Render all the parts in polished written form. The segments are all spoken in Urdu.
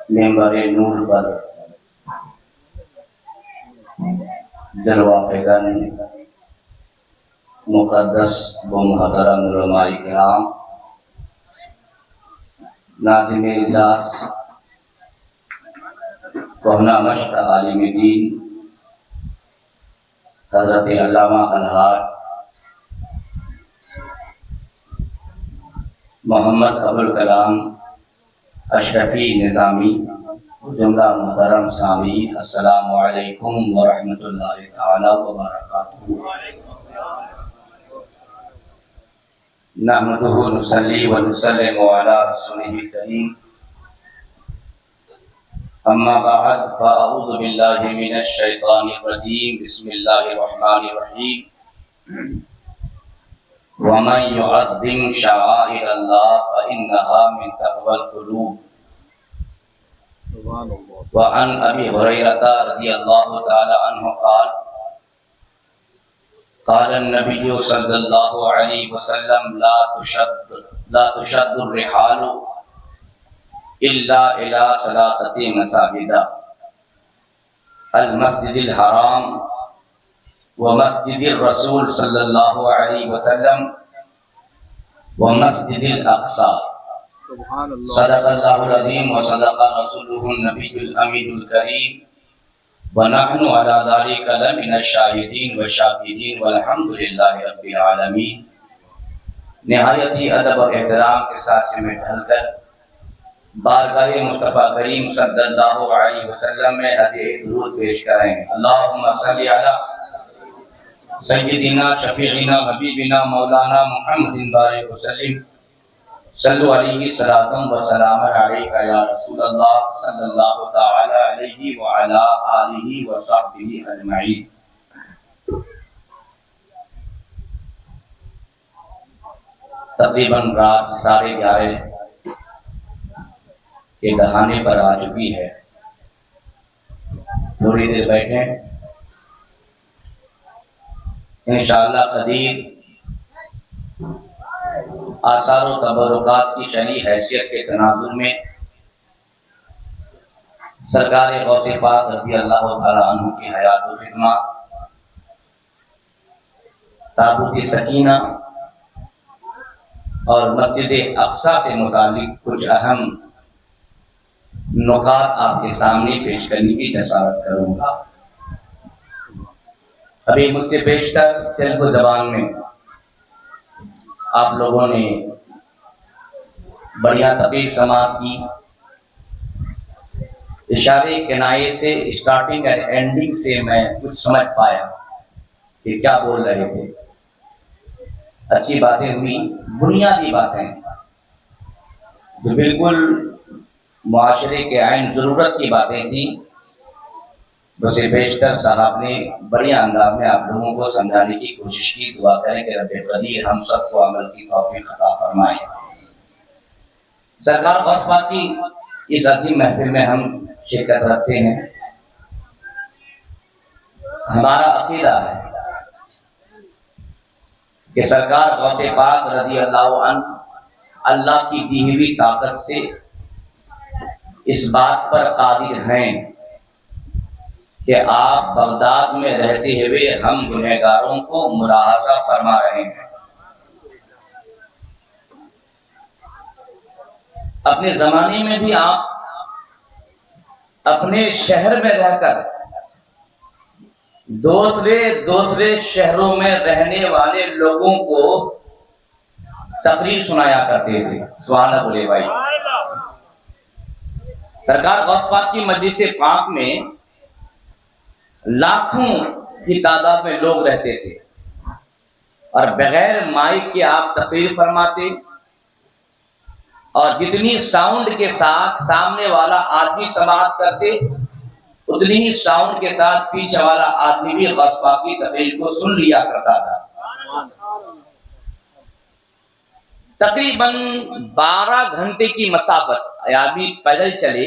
ممبر نور پر جلوہ فگن مقدس و محترم علماء کرام، ناظم اجلاس، کہنا مشت عالم دین حضرت علامہ الحاج محمد ابوالکلام اشرفی نظامی، جملہ محترم سامعین، السلام علیکم ورحمۃ اللہ تعالی وبرکاتہ۔ نحمدہ ونصلی ونسلم علی رسولہ الکریم، اما بعد فاعوذ باللہ من الشیطان الرجیم، بسم اللہ الرحمن الرحیم۔ ومن يعظم شعائر الله فإنها من تقوى القلوب۔ وعن ابي هريرة رضي الله تعالى عنه قال قال النبي صلى الله عليه وسلم لا تشد الرحال الا الى ثلاثة مساجد: المسجد الحرام ومسجد الرسول صلی اللہ علیہ وسلم ومسجد الاقصى۔ صدق اللہ العظیم وصدق رسولہ النبی الامین الکریم، ونحن علی ذلک لمن الشاہدین والشاکرین والحمد للہ رب العالمین۔ نہایت ہی ادب اور احترام کے ساتھ سے میں ڈھل کر بارگاہ مصطفیٰ کریم صلی اللہ علیہ وسلم میں ہدیہ درود پیش کریں۔ اللہم صلی علی سیدنا شفیعنا حبیبنا مولانا محمد بارک وسلم، صلو علیہ صلاۃ و سلام علیک یا رسول اللہ صلی اللہ تعالی علیہ وعلی آلہ وصحبہ اجمعین۔ تقریباً رات 11:30 کے دہانے پر آ چکی ہے۔ تھوڑی دیر بیٹھیں، انشاءاللہ قدیر آثار و تبرکات کی شرعی حیثیت کے تناظر میں سرکار غوث پاک رضی اللہ تعالی عنہ کی حیات و خدمات، تابوت سکینہ اور مسجد اقصی سے متعلق کچھ اہم نکات آپ کے سامنے پیش کرنے کی جسارت کروں گا۔ ابھی مجھ سے بیشتر تیلگو زبان میں آپ لوگوں نے بڑھیا تقریر سماعت کی، اشارے کنائے سے اسٹارٹنگ اور اینڈنگ سے میں کچھ سمجھ پایا کہ کیا بول رہے تھے۔ اچھی باتیں ہوئی، بنیادی باتیں جو بالکل معاشرے کے عین ضرورت کی باتیں تھیں، اسے بیشتر صاحب نے بڑھیا انداز میں آپ لوگوں کو سمجھانے کی کوشش کی۔ دعا کریں کہ رب قدیر ہم سب کو عمل کی توفیق عطا فرمائے۔ سرکار غوث پاک کی اس عظیم محفل میں ہم شرکت رکھتے ہیں۔ ہمارا عقیدہ ہے کہ سرکار غوث پاک رضی اللہ عنہ اللہ کی دی ہوئی طاقت سے اس بات پر قادر ہیں کہ آپ بغداد میں رہتے ہوئے ہم گنہگاروں کو ملاحظہ فرما رہے ہیں۔ اپنے زمانے میں بھی آپ اپنے شہر میں رہ کر دوسرے شہروں میں رہنے والے لوگوں کو تقریر سنایا کرتے تھے۔ سبحان اللہ بولے بھائی۔ سرکار غوث پاک کی مجلس پاک میں لاکھوں کی تعداد میں لوگ رہتے تھے اور بغیر مائک کے آپ تقریر فرماتے، اور جتنی ساؤنڈ کے ساتھ سامنے والا آدمی سماعت کرتے، اتنی ہی ساؤنڈ کے ساتھ پیچھے والا آدمی بھی غوث پاک کی تقریر کو سن لیا کرتا تھا۔ تقریباً 12 گھنٹے کی مسافت آدمی پیدل چلے،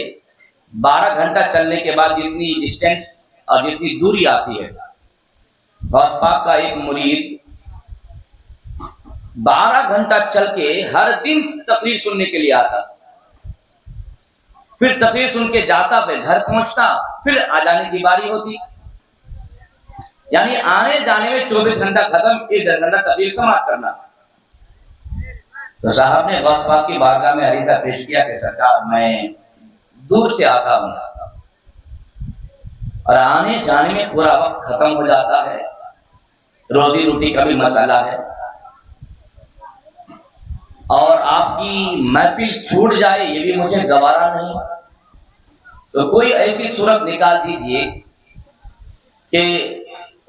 12 گھنٹہ چلنے کے بعد جتنی ڈسٹینس اور جتنی دوری آتی ہے، غوث پاک کا ایک مرید 12 گھنٹہ چل کے ہر دن تقریر سننے کے لیے آتا۔ پھر تقریر سن کے جاتا، پھر گھر پہنچتا، پھر آ جانے کی باری ہوتی، یعنی آنے جانے میں 24 گھنٹہ ختم، 1.5 گھنٹہ تقریر سماعت کرنا۔ تو صاحب نے غوث پاک کی بارگاہ میں عریضہ پیش کیا کہ سرکار میں دور سے آتا ہوں اور آنے جانے میں پورا وقت ختم ہو جاتا ہے، روزی روٹی کا بھی مسئلہ ہے، اور آپ کی محفل چھوٹ جائے یہ بھی مجھے گوارا نہیں، تو کوئی ایسی صورت نکال دیجئے کہ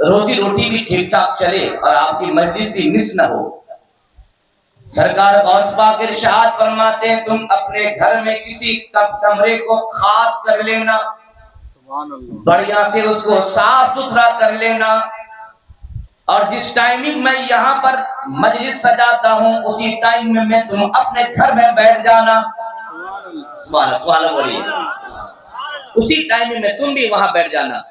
روزی روٹی بھی ٹھیک ٹھاک چلے اور آپ کی مجلس بھی مس نہ ہو۔ سرکار غوث پاک ارشاد فرماتے ہیں تم اپنے گھر میں کسی کمرے کو خاص کر لینا، بڑھیا سے اس کو صاف ستھرا کر لینا، اور جس ٹائمنگ میں یہاں پر مجلس سجاتا ہوں اسی ٹائم میں تم اپنے گھر میں بیٹھ جانا۔ سبحان اللہ بولیے، اسی ٹائم میں تم بھی وہاں بیٹھ جانا۔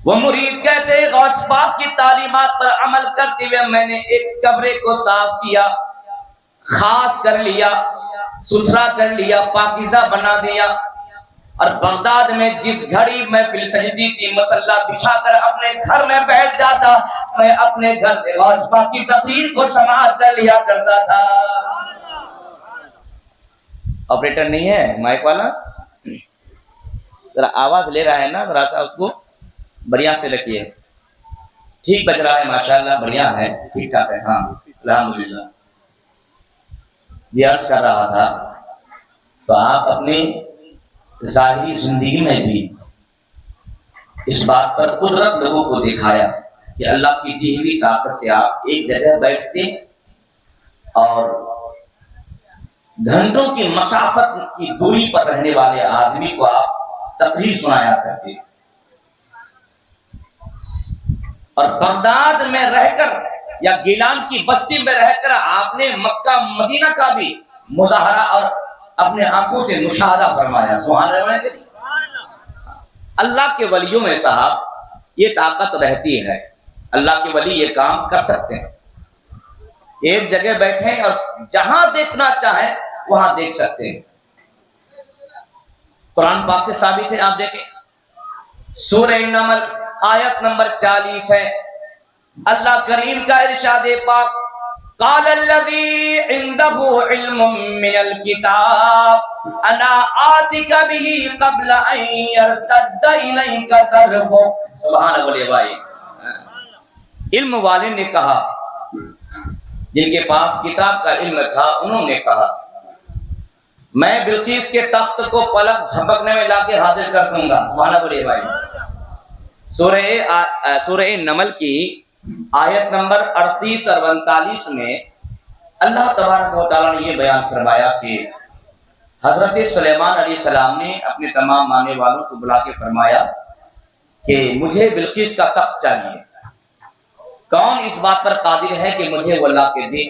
وہ مرید کہتے ہیں غوث پاک کی تعلیمات پر عمل کرتے ہوئے میں نے ایک کمرے کو صاف کیا، خاص کر لیا، ستھرا کر لیا، پاکیزہ بنا دیا، اور بغداد میں جس گھڑی محفل سجتی تھی مصلی بچھا کر اپنے گھر میں بیٹھ جاتا، میں اپنے گھر سے غوث پاک کی تقریر کو سماعت کر لیا کرتا تھا۔ آپریٹر نہیں ہے مائک والا، ذرا آواز لے رہا ہے نا، ذرا سا اس کو بڑھیا سے رکھیے، ٹھیک بج رہا ہے ماشاءاللہ، بڑھیا ہے، ٹھیک ٹھاک ہے، ہاں الحمدللہ۔ یہ عرض کر رہا تھا تو آپ اپنے ظاہری زندگی میں بھی اس بات پر قدرت لوگوں کو دکھایا کہ اللہ کی دی ہوئی طاقت سے آپ ایک جگہ بیٹھتے اور گھنٹوں کی مسافت کی دوری پر رہنے والے آدمی کو آپ تقریر سنایا کرتے، اور بغداد میں رہ کر یا گیلان کی بستی میں رہ کر آپ نے مکہ مدینہ کا بھی مظاہرہ اور اپنے آنکھوں سے مشاہدہ فرمایا۔ سبحان اللہ۔ اللہ کے ولیوں میں صاحب یہ طاقت رہتی ہے، اللہ کے ولی یہ کام کر سکتے ہیں، ایک جگہ بیٹھیں اور جہاں دیکھنا چاہیں وہاں دیکھ سکتے ہیں۔ قرآن پاک سے ثابت ہے، آپ دیکھیں سورہ نمل آیت نمبر 40 ہے، اللہ کریم کا ارشاد پاک قال الذي عنده علم من الكتاب انا آتك به قبل ان يرتد اليك طرفك۔ سبحان اللہ بھائی، علم والے نے کہا، جن کے پاس کتاب کا علم تھا انہوں نے کہا میں بلقیس کے تخت کو پلک جھپکنے میں لا کے حاضر کر دوں گا۔ سبحان اللہ بھائی، سورہ نمل کی آیت نمبر 38 اور 39 میں اللہ تبارک و تعالیٰ نے یہ بیان فرمایا کہ حضرت سلیمان علیہ السلام نے اپنے تمام ماننے والوں کو بلا کے فرمایا کہ مجھے بلقیس کا تخت چاہیے، کون اس بات پر قادر ہے کہ مجھے وہ لا کے دے؟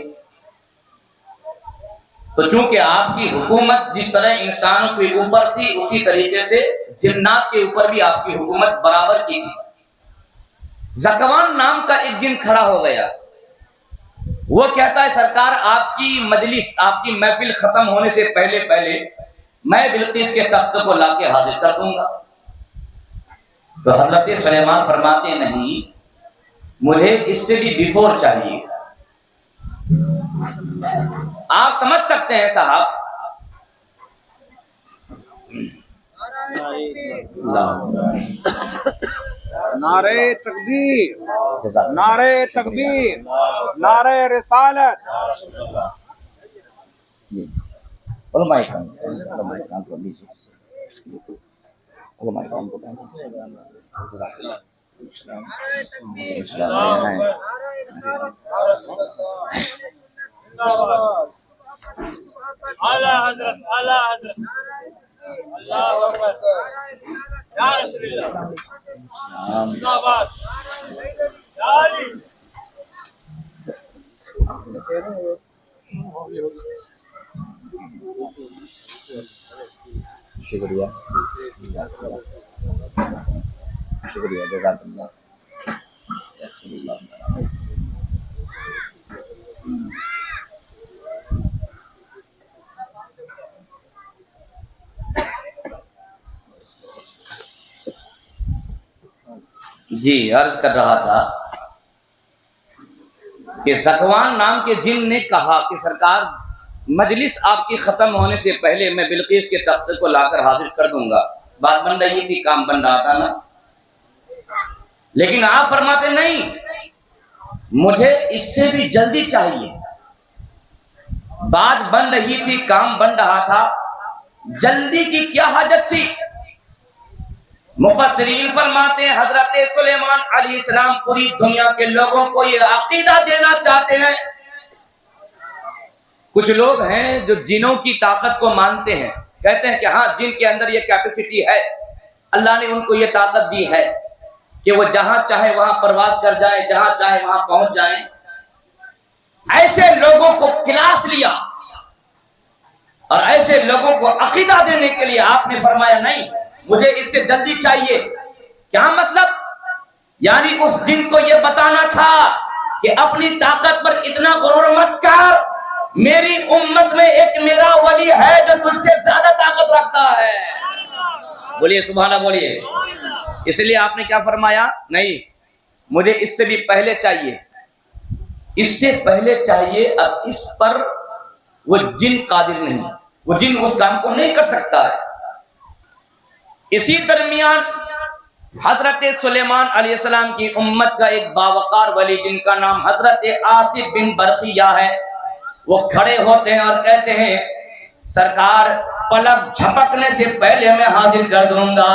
تو چونکہ آپ کی حکومت جس طرح انسانوں کے اوپر تھی اسی طریقے سے جنات کے اوپر بھی آپ کی حکومت برابر کی تھی۔ زکوان نام کا ایک جن کھڑا ہو گیا، وہ کہتا ہے سرکار آپ کی مجلس، آپ کی محفل ختم ہونے سے پہلے میں بلقیس کے تخت کو لا کے حاضر کر دوں گا۔ تو حضرت سلیمان فرماتے نہیں، مجھے اس سے بھی بیفور چاہیے۔ آپ سمجھ سکتے ہیں صاحب، نعرہ تکبیر، نعرہ تکبیر، نعرہ رسالت۔ اعلیٰ حضرت، اعلیٰ حضرت، اللہ اکبر، یا رسول اللہ، زندہ باد، یا علی۔ شکریہ، شکریہ، جزاک اللہ۔ جی عرض کر رہا تھا کہ ذکوان نام کے جن نے کہا کہ سرکار مجلس آپ کی ختم ہونے سے پہلے میں بلقیس کے تخت کو لا کر حاضر کر دوں گا. بات بن رہی تھی، کام بن رہا تھا نا. لیکن آپ فرماتے نہیں، مجھے اس سے بھی جلدی چاہیے. بات بن رہی تھی، کام بن رہا تھا، جلدی کی کیا حاجت تھی؟ مفسرین فرماتے ہیں حضرت سلیمان علیہ السلام پوری دنیا کے لوگوں کو یہ عقیدہ دینا چاہتے ہیں. کچھ لوگ ہیں جو جنوں کی طاقت کو مانتے ہیں، کہتے ہیں کہ ہاں جن کے اندر یہ کیپیسٹی ہے، اللہ نے ان کو یہ طاقت دی ہے کہ وہ جہاں چاہے وہاں پرواز کر جائیں، جہاں چاہے وہاں پہنچ جائیں. ایسے لوگوں کو کلاس لیا اور ایسے لوگوں کو عقیدہ دینے کے لیے آپ نے فرمایا نہیں، مجھے اس سے جلدی چاہیے. کیا مطلب؟ یعنی اس جن کو یہ بتانا تھا کہ اپنی طاقت پر اتنا غرور مت کر، میری امت میں ایک میرا ولی ہے جو تجھ سے زیادہ طاقت رکھتا ہے. بولیے سبحان اللہ، بولیے. اس لیے آپ نے کیا فرمایا؟ نہیں، مجھے اس سے بھی پہلے چاہیے، اس سے پہلے چاہیے. اب اس پر وہ جن قادر نہیں، وہ جن اس کام کو نہیں کر سکتا ہے. اسی درمیان حضرت سلیمان علیہ السلام کی امت کا ایک باوقار ولی جن کا نام حضرت آصف بن برقیہ ہے، وہ کھڑے ہوتے ہیں اور کہتے ہیں سرکار پلک جھپکنے سے پہلے میں حاضر کر دوں گا.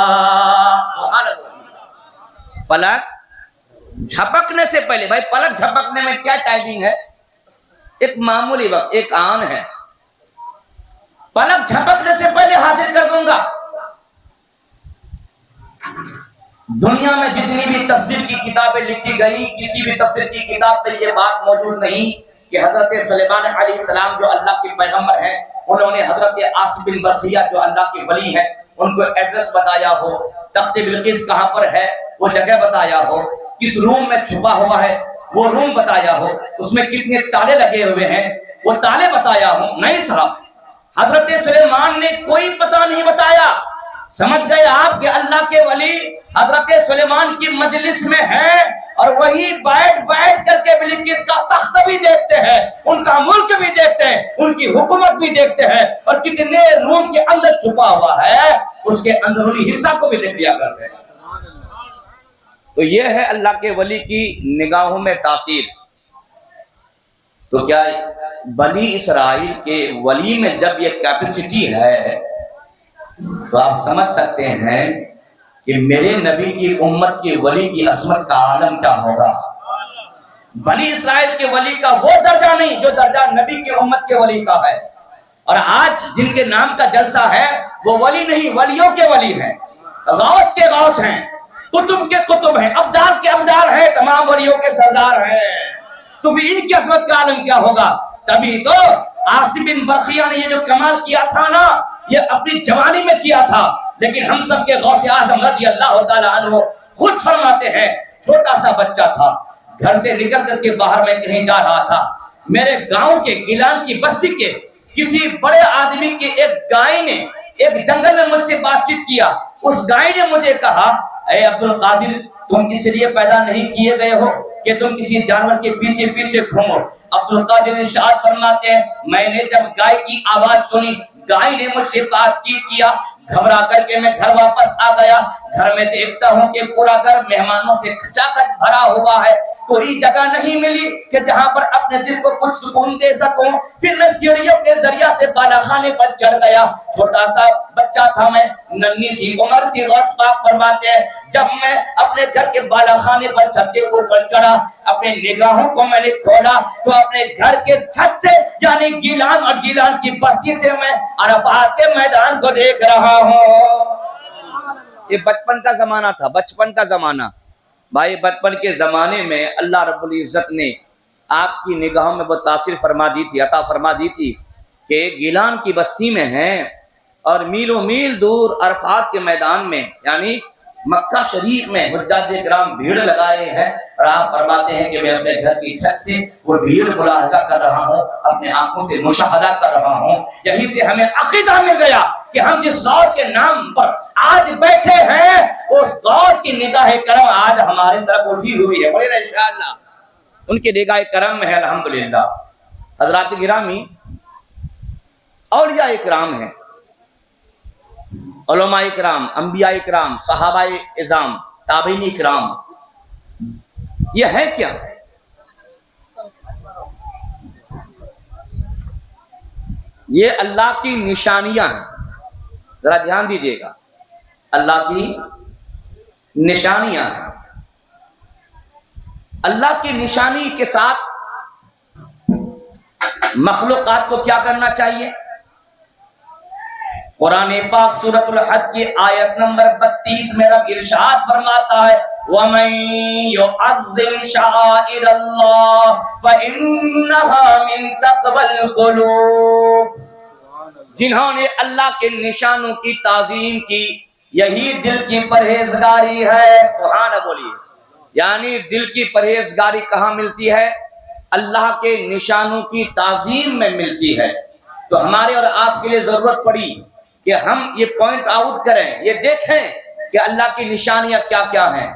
پلک جھپکنے سے پہلے، بھائی پلک جھپکنے میں کیا ٹائمنگ ہے؟ ایک معمولی وقت، ایک آن ہے. پلک جھپکنے سے پہلے حاضر کر دوں گا. دنیا میں جتنی بھی تفسیر کی کتابیں لکھی گئی، کسی بھی تفسیر کی کتاب پہ یہ بات موجود نہیں کہ حضرت سلیمان علیہ السلام جو اللہ کے پیغمبر ہیں، انہوں نے حضرت آصف بن برقیہ جو اللہ کے ولی ہیں ان کو ایڈریس بتایا ہو، تخت بلقیس کہاں پر ہے وہ جگہ بتایا ہو، کس روم میں چھپا ہوا ہے وہ روم بتایا ہو، اس میں کتنے تالے لگے ہوئے ہیں وہ تالے بتایا ہو. نہیں صاحب، حضرت سلیمان نے کوئی پتہ نہیں بتایا. سمجھ گئے آپ کہ اللہ کے ولی حضرت سلیمان کی مجلس میں ہیں اور وہی بیٹھ کر کے بلقیس کا تخت بھی دیکھتے ہیں، ان کا ملک بھی دیکھتے ہیں، ان کی حکومت بھی دیکھتے ہیں، اور کتنے روم کے اندر چھپا ہوا ہے اس کے اندرونی حصہ کو بھی دیکھ لیا کرتے ہیں. تو یہ ہے اللہ کے ولی کی نگاہوں میں تاثیر. تو کیا بنی اسرائیل کے ولی میں جب یہ کیپیسٹی ہے تو آپ سمجھ سکتے ہیں کہ میرے نبی کی امت کے ولی کی عظمت کا عالم کیا ہوگا. بنی اسرائیل کے ولی کا وہ درجہ نہیں جو درجہ نبی کی امت کے ولی کا ہے. اور آج جن کے نام کا جلسہ ہے وہ ولی نہیں، ولیوں کے ولی ہیں، غوث کے غوث ہیں، قطب کے قطب ہیں، ابدال کے ابدال ہیں، تمام ولیوں کے سردار ہیں. تو پھر ان کی عظمت کا عالم کیا ہوگا. تبھی تو آصف بن برقیہ نے یہ جو کمال کیا تھا نا، یہ اپنی جوانی میں کیا تھا. لیکن ہم سب کے غوث اعظم رضی اللہ تعالیٰ عنہ خود فرماتے ہیں چھوٹا سا بچہ تھا، گھر سے نکل کر کے باہر میں کہیں جا رہا تھا، میرے گاؤں کے گیلان کی بستی کے کسی بڑے آدمی کی ایک گائے نے ایک جنگل میں مجھ سے بات چیت کیا. اس گائے نے مجھے کہا اے عبد القادر، تم اس لیے پیدا نہیں کیے گئے ہو کہ تم کسی جانور کے پیچھے پیچھے گھومو. عبد القادر ارشاد فرماتے ہیں میں نے جب گائے کی آواز سنی، گائے نے مجھ سے بات چیت کیا، گھبرا کر کے میں گھر واپس آ گیا. گھر میں دیکھتا ہوں کہ پورا گھر مہمانوں سے کھچا کھچ بھرا ہوا ہے، کوئی جگہ نہیں ملی کہ جہاں پر اپنے دل کو کچھ سکون دے سکوں. پھر میں سیڑھیوں کے ذریعہ سے بالا خانے پر چڑھ گیا. چھوٹا سا بچہ تھا میں، ننھی سی عمر تھی. غوث پاک فرماتے ہیں جب میں اپنے گھر کے بالا خانے پر چھت کے اوپر چڑھا، اپنے نگاہوں کو میں نے کھولا تو اپنے گھر کے چھت سے یعنی گیلان اور گیلان کی بستی سے میں عرفات کے میدان کو دیکھ رہا ہوں. یہ بچپن کا زمانہ تھا، بچپن کا زمانہ. بھائی بچپن کے زمانے میں اللہ رب العزت نے آپ کی نگاہوں میں وہ تاثیر فرما دی تھی، عطا فرما دی تھی کہ گیلان کی بستی میں ہیں اور میلوں میل دور عرفات کے میدان میں یعنی مکہ شریف میں حجاج کرام بھیڑ لگائے ہیں اور آپ فرماتے ہیں کہ میں اپنے گھر کی چھت سے وہ بھیڑ ملاحظہ کر رہا ہوں، اپنے آنکھوں سے مشاہدہ کر رہا ہوں۔ یہیں سے ہمیں عقیدہ مل گیا کہ ہم جس غوث کے نام پر آج بیٹھے ہیں اس غوث کی نگاہ کرم آج ہماری طرف اٹھی ہوئی ہے، بولے نا انشاءاللہ، ان کی نگاہ کرم ہے الحمدللہ۔ حضرات گرامی، اولیاء اکرام ہیں، علماء اکرام، انبیاء اکرام، صحابہ اعظام، تابعین اکرام، یہ ہے کیا؟ یہ اللہ کی نشانیاں ہیں، ذرا دھیان دیجیے گا، اللہ کی نشانیاں ہیں۔ اللہ کی نشانی کے ساتھ مخلوقات کو کیا کرنا چاہیے؟ قرآن پاک سورۃ الحج کی آیت نمبر 32 میں رب ارشاد فرماتا ہے وَمَن يُعَظِّمْ شَعَائِرَ اللَّهِ فَإِنَّهَا مِن تَقْوَى الْقُلُوبِ، جنہوں نے اللہ کے نشانوں کی تعظیم کی یہی دل کی پرہیزگاری ہے۔ سبحان بولیے، یعنی دل کی پرہیزگاری کہاں ملتی ہے؟ اللہ کے نشانوں کی تعظیم میں ملتی ہے۔ تو ہمارے اور آپ کے لیے ضرورت پڑی کہ ہم یہ پوائنٹ آؤٹ کریں، یہ دیکھیں کہ اللہ کی نشانیاں کیا کیا ہیں،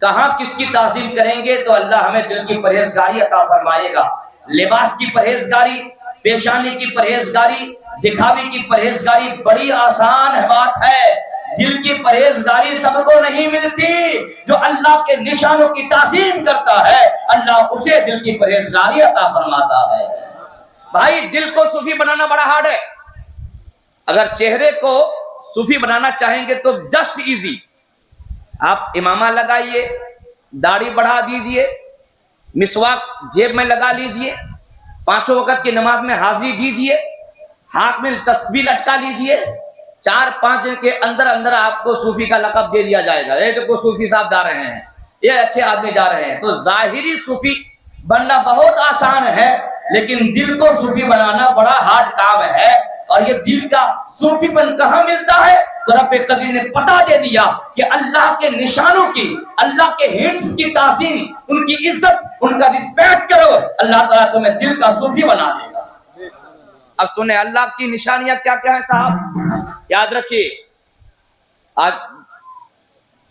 کہاں کس کی تعظیم کریں گے تو اللہ ہمیں دل کی پرہیزگاری عطا فرمائے گا۔ لباس کی پرہیزگاری، پیشانی کی پرہیزگاری، دکھاوی کی پرہیزگاری بڑی آسان بات ہے۔ دل کی پرہیزگاری سب کو نہیں ملتی، جو اللہ کے نشانوں کی تعظیم کرتا ہے اللہ اسے دل کی پرہیزگاری عطا فرماتا ہے۔ بھائی دل کو صوفی بنانا بڑا ہارڈ ہے۔ اگر چہرے کو صوفی بنانا چاہیں گے تو جسٹ ایزی، آپ امامہ لگائیے، داڑھی بڑھا دیجئے، مسواک جیب میں لگا لیجئے، 5 وقت کی نماز میں حاضری دیجئے، ہاتھ میں تسبیح لٹکا لیجئے، 4-5 دن کے اندر اندر آپ کو صوفی کا لقب دے دیا جائے گا۔ یہ تو صوفی صاحب جا رہے ہیں، یہ اچھے آدمی جا رہے ہیں۔ تو ظاہری صوفی بننا بہت آسان ہے، لیکن دل کو صوفی بنانا بڑا ہارڈ کام ہے۔ اور یہ دل کا صوفی پن کہاں ملتا ہے؟ تو رب قدیر نے پتا دے دیا کہ اللہ کے نشانوں کی، اللہ کے ہنٹس کی تعظیم، ان کی عزت، ان کا رسپیکٹ کرو، اللہ تعالیٰ تمہیں دل کا صوفی بنا دے گا۔ اب سنیں اللہ کی نشانیاں کیا کیا ہیں صاحب، یاد رکھیے۔ آج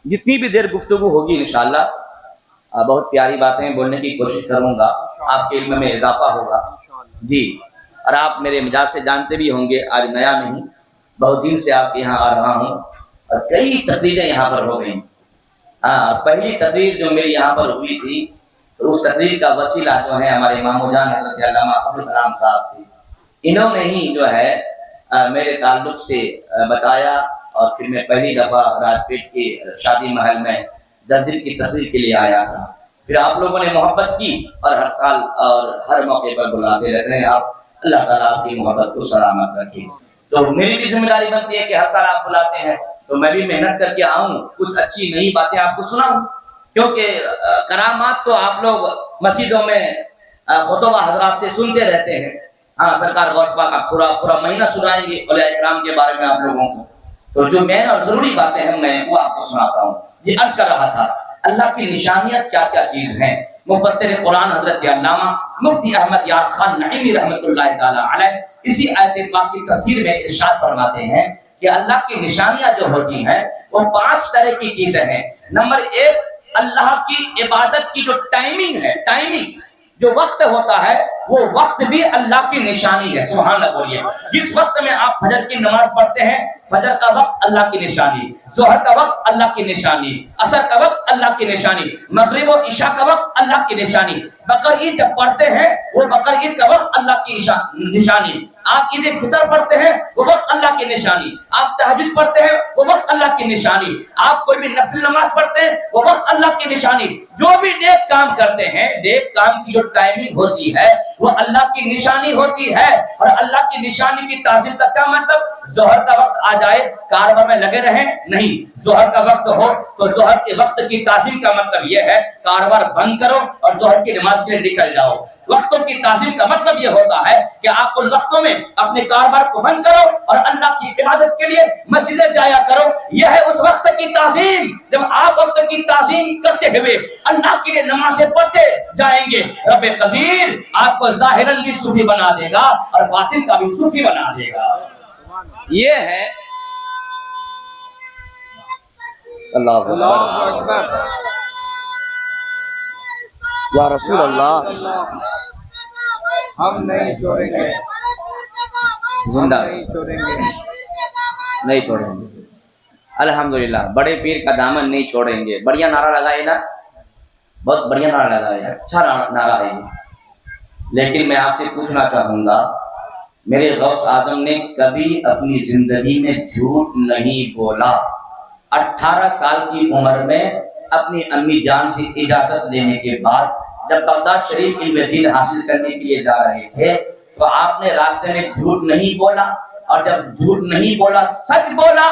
جتنی بھی دیر گفتگو ہوگی انشاءاللہ بہت پیاری باتیں بولنے کی کوشش کروں گا، آپ کے علم میں اضافہ ہوگا جی۔ اور آپ میرے مزاج سے جانتے بھی ہوں گے، آج نیا نہیں، بہت دن سے آپ کے یہاں آ رہا ہوں اور کئی تقریریں یہاں پر ہو گئیں۔ پہلی تقریر جو میری یہاں پر ہوئی تھی اس تقریر کا وسیلہ جو ہے ہمارے امام جان حضرت علامہ ابوالکلام صاحب تھے۔ انہوں نے ہی جو ہے میرے تعلق سے بتایا، اور پھر میں پہلی دفعہ راجپیٹ کے شادی محل میں 10 دن کی تقریر کے لیے آیا تھا۔ پھر آپ لوگوں نے محبت کی اور ہر سال اور ہر موقع پر بلاتے رہتے ہیں آپ، اللہ تعالیٰ آپ کی محبت کو سلامت رکھے۔ تو میری بھی ذمہ داری بنتی ہے کہ ہر سال آپ بلاتے ہیں تو میں بھی محنت کر کے آؤں، کچھ اچھی نئی باتیں آپ کو سناؤں، کیونکہ کرامات تو آپ لوگ مسجدوں میں خطبہ حضرات سے سنتے رہتے ہیں۔ سرکار غوث پاک آپ پورا مہینہ سنائیں گے اولیاء اکرام کے بارے میں آپ لوگوں کو، تو جو مین اور ضروری باتیں ہیں میں وہ آپ کو سناتا ہوں۔ یہ عرض کر رہا تھا اللہ کی نشانیاں کیا کیا چیز ہیں۔ مفسر قرآن حضرت علامہ مفتی احمد یار خان نعیمی رحمۃ اللہ تعالی علیہ اسی آیت پاک کی تفسیر میں ارشاد فرماتے ہیں کہ اللہ کی نشانیاں جو ہوتی ہیں وہ 5 طرح کی چیزیں ہیں۔ نمبر 1، اللہ کی عبادت کی جو ٹائمنگ ہے، ٹائمنگ جو وقت ہوتا ہے وہ وقت بھی اللہ کی نشانی ہے۔ سبحان اللہ بولیے۔ جس وقت میں آپ فجر کی نماز پڑھتے ہیں، فجر کا وقت اللہ کی نشانی، ظہر کا وقت اللہ کی نشانی، عصر کا وقت اللہ کی نشانی، مغرب و عشاء کا وقت اللہ کی نشانی، بقر عید جب پڑھتے ہیں وہ بقر عید کا وقت اللہ کی نشانی، آپ عید فطر پڑھتے ہیں وہ وقت اللہ کی نشانی، آپ تہجد پڑھتے ہیں وہ وقت اللہ کی نشانی، آپ کوئی بھی نفل نماز پڑھتے ہیں وہ وقت اللہ کی نشانی۔ جو بھی نیک کام کرتے ہیں، نیک کام کی جو ٹائمنگ ہوتی ہے وہ اللہ کی نشانی ہوتی ہے۔ اور اللہ کی نشانی کی تعظیم کا کیا مطلب؟ ظہر کا وقت آ جائے کاروبار میں لگے رہیں نہیں. ظہر کا وقت ہو تو ظہر کے وقت کی تعظیم کا مطلب یہ ہے کاروبار بند کرو اور ظہر کی نماز کے لیے نکل جاؤ. وقتوں کی تعظیم کا مطلب یہ ہوتا ہے کہ آپ ان وقتوں میں اپنے کاروبار کو بند کرو اور اللہ کی عبادت کے لیے مسجدیں جایا کرو. یہ ہے اس وقت کی تعظیم. جب آپ وقت کی تعظیم کرتے ہوئے اللہ کے لیے نمازیں پڑھتے جائیں گے رب قدیر آپ کو ظاہراً بھی صوفی بنا دے گا اور باطن کا بھی صوفی بنا دے گا. یہ ہے اللہ اکبر یا رسول اللہ. ہم نہیں چھوڑیں گے, زندہ نہیں چھوڑیں گے. نہیں چھوڑیں گے. الحمدللہ بڑے پیر کا دامن نہیں چھوڑیں گے. بڑھیا نعرہ لگائے نا, بہت بڑھیا نعرہ لگائے, اچھا نعرہ ہے. لیکن میں آپ سے پوچھنا چاہوں گا, میرے غوث اعظم نے کبھی اپنی زندگی میں جھوٹ نہیں بولا. 18 سال کی عمر میں اپنی امی جان سے اجازت لینے کے بعد جب بغداد شریف علم دین حاصل کرنے کے لیے جا رہے تھے تو آپ نے راستے میں جھوٹ نہیں بولا, اور جب جھوٹ نہیں بولا سچ بولا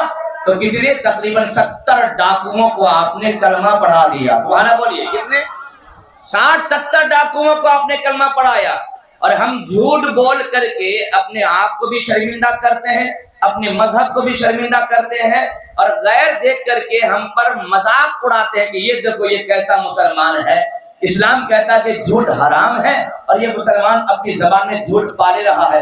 تو کتنے تقریباً 70 ڈاکوؤں کو آپ نے کلمہ پڑھا دیا. سبحان اللہ بولیے. کتنے 60-70 ڈاکوؤں کو آپ نے کلمہ پڑھایا. اور ہم جھوٹ بول کر کے اپنے آپ کو بھی شرمندہ کرتے ہیں, اپنے مذہب کو بھی شرمندہ کرتے ہیں, اور غیر دیکھ کر کے ہم پر مذاق اڑاتے ہیں کہ یہ دیکھو یہ کیسا مسلمان ہے. اسلام کہتا ہے کہ جھوٹ حرام ہے اور یہ مسلمان اپنی زبان میں جھوٹ پال رہا ہے,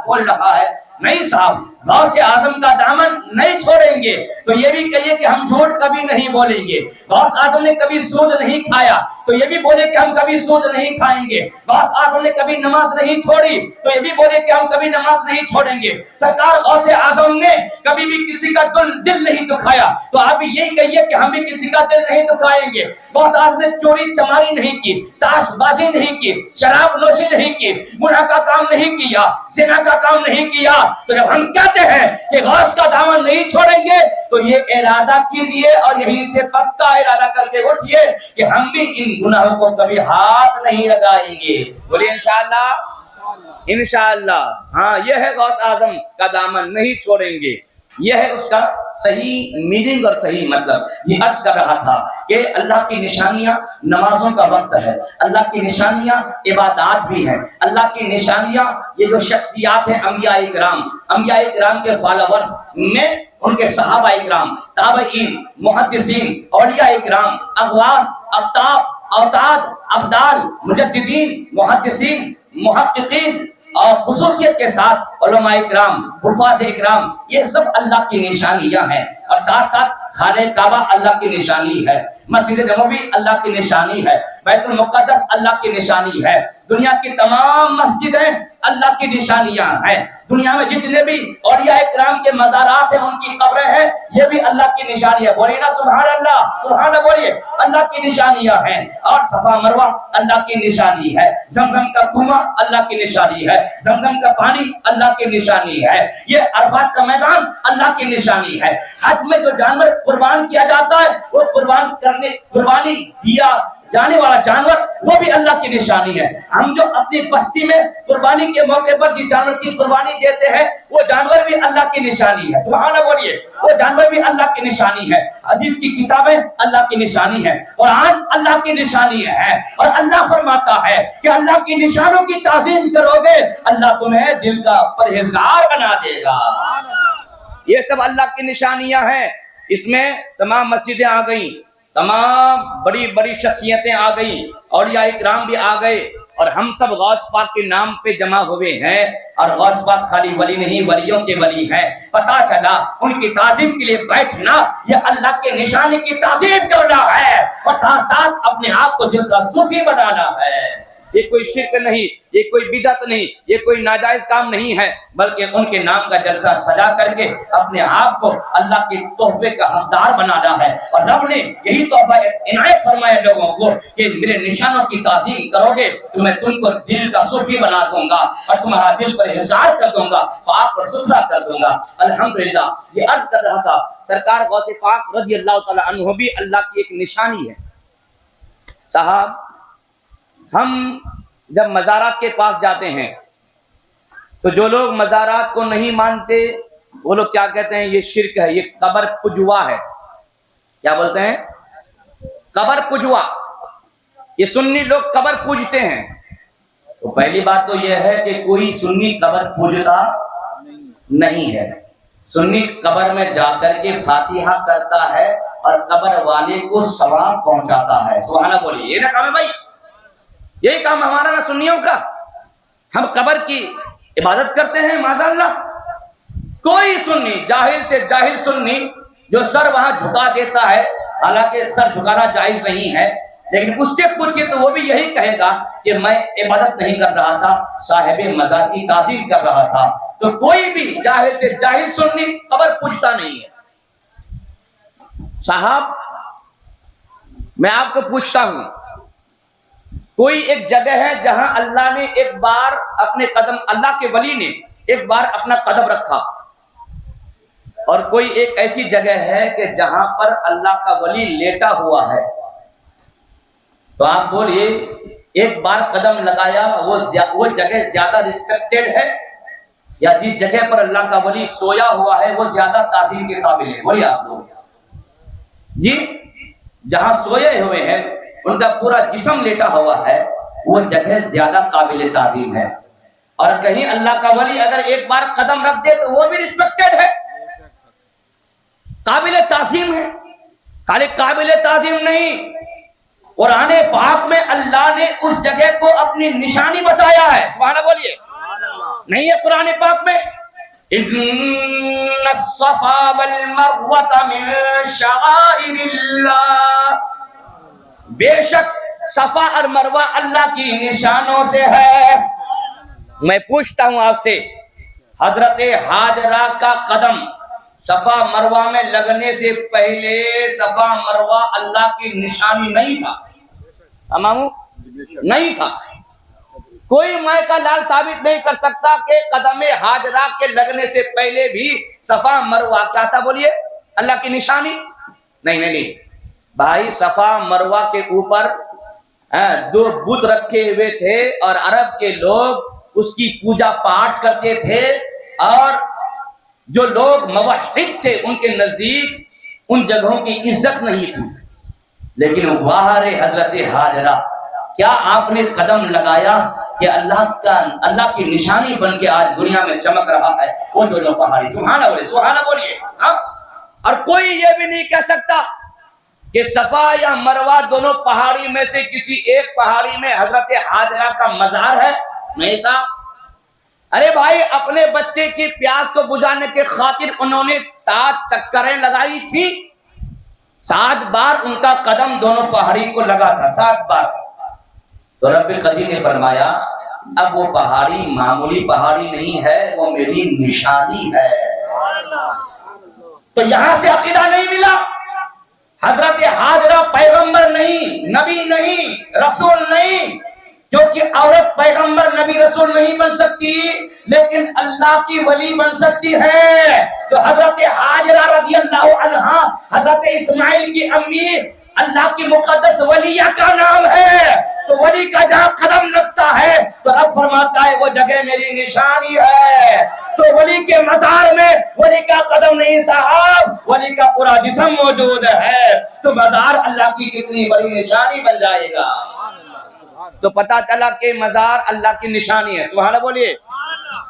بول رہا ہے. نہیں صاحب, غوث اعظم کا دامن نہیں چھوڑیں گے. تو یہ بھی کہیے کہ ہم جھوٹ کبھی نہیں بولیں گے. غوث اعظم نے کبھی سود نہیں کھایا تو یہ بھی بولے کہ ہم کبھی سود نہیں کھائیں گے. غوث اعظم نے کبھی نماز نہیں چھوڑی تو یہ بھی بولے کہ ہم کبھی نماز نہیں چھوڑیں گے. سرکار غوث اعظم نے کبھی بھی کسی کا دل نہیں دکھایا تو آپ بھی یہی کہیے کہ ہم بھی کسی کا دل نہیں دکھائیں گے. غوث اعظم نے چوری چماری نہیں کی, تاش بازی نہیں کی, شراب نوشی نہیں کی, گناہ کا کام نہیں کیا, زنا کا کام نہیں کیا. تو جب ہم کہتے ہیں کہ غوث کا دامن نہیں چھوڑیں گے تو یہ ارادہ کیجیے اور یہیں سے پکا ارادہ کر کے اٹھیے کہ ہم بھی ان گناہوں کو کبھی ہاتھ نہیں لگائیں گے. بولیے انشاءاللہ, انشاءاللہ. ہاں, یہ ہے غوث اعظم کا دامن نہیں چھوڑیں گے. یہ ہے اس کا صحیح میننگ اور صحیح مطلب. یہ عرض کر رہا تھا کہ اللہ کی نشانیاں نمازوں کا وقت ہے, اللہ کی نشانیاں عبادات بھی ہیں, اللہ کی نشانیاں یہ جو شخصیات ہیں انبیاء اکرام کے فالوورز میں ان کے صحابہ اکرام, تابعین, محدثین, اولیاء اکرام, اغواث, اقطاب, اوتاد, ابدال, مجددین, محدثین, محققین اور خصوصیت کے ساتھ علماء اکرام, حفاظ اکرام, یہ سب اللہ کی نشانیاں ہیں. اور ساتھ ساتھ خانہ کعبہ اللہ کی نشانی ہے, مسجد نبوی اللہ کی نشانی ہے, بیت المقدس اللہ کی نشانی ہے, دنیا کی تمام مسجدیں اللہ کی نشانیاں ہیں. دنیا میں جتنے بھی اولیاء اکرام کے مزارات ہیں ان کی قبریں ہیں, یہ بھی اللہ کی نشانی ہے. بولیے نا سبحان اللہ, سبحان اللہ بولیے. اللہ کی نشانیاں ہیں. اور صفا مروہ اللہ کی نشانی ہے, زمزم کا کنواں اللہ کی نشانی ہے, زمزم کا پانی اللہ کی نشانی ہے, یہ عرفات کا میدان اللہ کی نشانی ہے. حج میں جو جانور قربان کیا جاتا ہے وہ قربانی دیا جانے والا جانور وہ بھی اللہ کی نشانی ہے. ہم جو اپنی بستی میں قربانی کے موقع پر جس جانور کی قربانی دیتے ہیں وہ جانور بھی اللہ کی نشانی ہے. سبحان اللہ بولیے. وہ جانور بھی اللہ کی نشانی ہے. حدیث کی کتابیں اللہ کی نشانی ہے, قرآن اللہ کی نشانی ہے. اور اللہ فرماتا ہے کہ اللہ کی نشانوں کی تعظیم کرو گے اللہ تمہیں دل کا پرہیزگار بنا دے گا. یہ سب اللہ کی نشانیاں ہیں. اس میں تمام مسجدیں آ گئیں, تمام بڑی بڑی شخصیتیں آ گئیں, اولیاء اکرام بھی آ گئے, اور ہم سب غوث پاک کے نام پہ جمع ہوئے ہیں. اور غوث پاک خالی ولی نہیں, ولیوں کے ولی ہیں. پتا چلا ان کی تعظیم کے لیے بیٹھنا یہ اللہ کے نشانے کی تعظیم کرنا ہے, اور ساتھ ساتھ اپنے آپ کو دل کا صوفی بنانا ہے. یہ کوئی شرک نہیں, یہ کوئی بدعت نہیں, یہ کوئی ناجائز کام نہیں ہے, بلکہ ان کے نام کا جلسہ سجا کر کے اپنے آپ کو اللہ کے تحفے کا حقدار بنانا ہے. اور رب نے یہی تحفہ عنایت فرمایا لوگوں کو کہ میرے نشانوں کی تعظیم کرو گے تو میں تم کو دل کا صوفی بنا دوں گا اور تمہارا دل پرہیزگار کر دوں گا, پاک اور ستھرا کر دوں گا. الحمدللہ. یہ عرض کر رہا تھا سرکار غوث پاک رضی اللہ تعالی عنہ بھی اللہ کی ایک نشانی ہے. صاحب, ہم جب مزارات کے پاس جاتے ہیں تو جو لوگ مزارات کو نہیں مانتے وہ لوگ کیا کہتے ہیں؟ یہ شرک ہے، یہ قبر پجوا ہے. کیا بولتے ہیں؟ قبر پجوا. یہ سنی لوگ قبر پوجتے ہیں. تو پہلی بات تو یہ ہے کہ کوئی سنی قبر پوجتا نہیں ہے. سنی قبر میں جا کر کے فاتحہ کرتا ہے اور قبر والے کو ثواب پہنچاتا ہے. سبحان اللہ بولیے. یہ نا کام ہے بھائی، یہی کام ہمارا نا سنیوں کا. ہم قبر کی عبادت کرتے ہیں معاذ اللہ. کوئی سنی، جاہل سے جاہل سنی جو سر وہاں جھکا دیتا ہے، حالانکہ سر جھکانا جائز نہیں ہے، لیکن اس سے پوچھئے تو وہ بھی یہی کہے گا کہ میں عبادت نہیں کر رہا تھا، صاحب مزار کی تعظیم کر رہا تھا. تو کوئی بھی جاہل سے جاہل سنی قبر پوجتا نہیں ہے. صاحب میں آپ کو پوچھتا ہوں، کوئی ایک جگہ ہے جہاں اللہ نے ایک بار اپنے قدم، اللہ کے ولی نے ایک بار اپنا قدم رکھا، اور کوئی ایک ایسی جگہ ہے کہ جہاں پر اللہ کا ولی لیٹا ہوا ہے. تو آپ بولیے ایک بار قدم لگایا وہ جگہ زیادہ ریسپیکٹڈ ہے یا جس جگہ پر اللہ کا ولی سویا ہوا ہے وہ زیادہ تعظیم کے قابل ہے؟ بولیے آپ لوگ. جی جہاں سوئے ہوئے ہیں ان کا پورا جسم لیٹا ہوا ہے وہ جگہ زیادہ قابل تعظیم ہے. اور کہیں اللہ کا ولی اگر ایک بار قدم رکھ دے تو وہ بھی ریسپیکٹڈ ہے، قابل تعظیم ہے. خالی قابل تعظیم نہیں، قرآن پاک میں اللہ نے اس جگہ کو اپنی نشانی بتایا ہے. سبحان اللہ بولیے. نہیں ہے قرآن پاک میں ان الصفا والمروۃ من شعائر اللہ، بے شک صفا اور مروہ اللہ کی نشانوں سے ہے. میں پوچھتا ہوں آپ سے، حضرت ہاجرہ کا قدم صفا مروہ میں لگنے سے پہلے صفا مروہ اللہ کی نشانی نہیں تھا؟ امامو نہیں تھا. کوئی ماء کا لال ثابت نہیں کر سکتا کہ قدم ہاجرہ کے لگنے سے پہلے بھی صفا مروہ کیا تھا؟ بولیے اللہ کی نشانی. نہیں بھائی، صفا مروہ کے اوپر دو بت رکھے ہوئے تھے اور عرب کے لوگ اس کی پوجا پاٹ کرتے تھے، اور جو لوگ موحد تھے ان کے نزدیک ان جگہوں کی عزت نہیں تھی. لیکن واہ حضرت ہاجرہ، کیا آپ نے قدم لگایا کہ اللہ کی نشانی بن کے آج دنیا میں چمک رہا ہے وہ دونوں پہاڑی. سبحان اللہ سبحان اللہ بولیے. اور کوئی یہ بھی نہیں کہہ سکتا کہ صفا یا مروہ دونوں پہاڑی میں سے کسی ایک پہاڑی میں حضرت ہاجرہ کا مزار ہے. نہیں صاحب. ارے بھائی، اپنے بچے کی پیاس کو بجھانے کے خاطر انہوں نے 7 چکریں لگائی تھی. 7 بار ان کا قدم دونوں پہاڑی کو لگا تھا، 7 بار. تو رب قدیر نے فرمایا اب وہ پہاڑی معمولی پہاڑی نہیں ہے، وہ میری نشانی ہے. تو یہاں سے عقیدہ نہیں ملا حضرت ہاجرہ پیغمبر نہیں، نبی نہیں، رسول نہیں، کیونکہ عورت پیغمبر نبی رسول نہیں بن سکتی لیکن اللہ کی ولی بن سکتی ہے. تو حضرت ہاجرہ رضی اللہ عنہا حضرت اسماعیل کی امی اللہ کی مقدس ولیہ کا نام ہے. تو ولی کا جہاں قدم لگتا ہے تو رب فرماتا ہے وہ جگہ میری نشانی ہے. تو ولی کے مزار میں ولی کا قدم نہیں صاحب، ولی کا پورا جسم موجود ہے. تو مزار اللہ کی کتنی بڑی نشانی بن جائے گا. تو پتا چلا کہ مزار اللہ کی نشانی ہے. سبحان اللہ بولیے.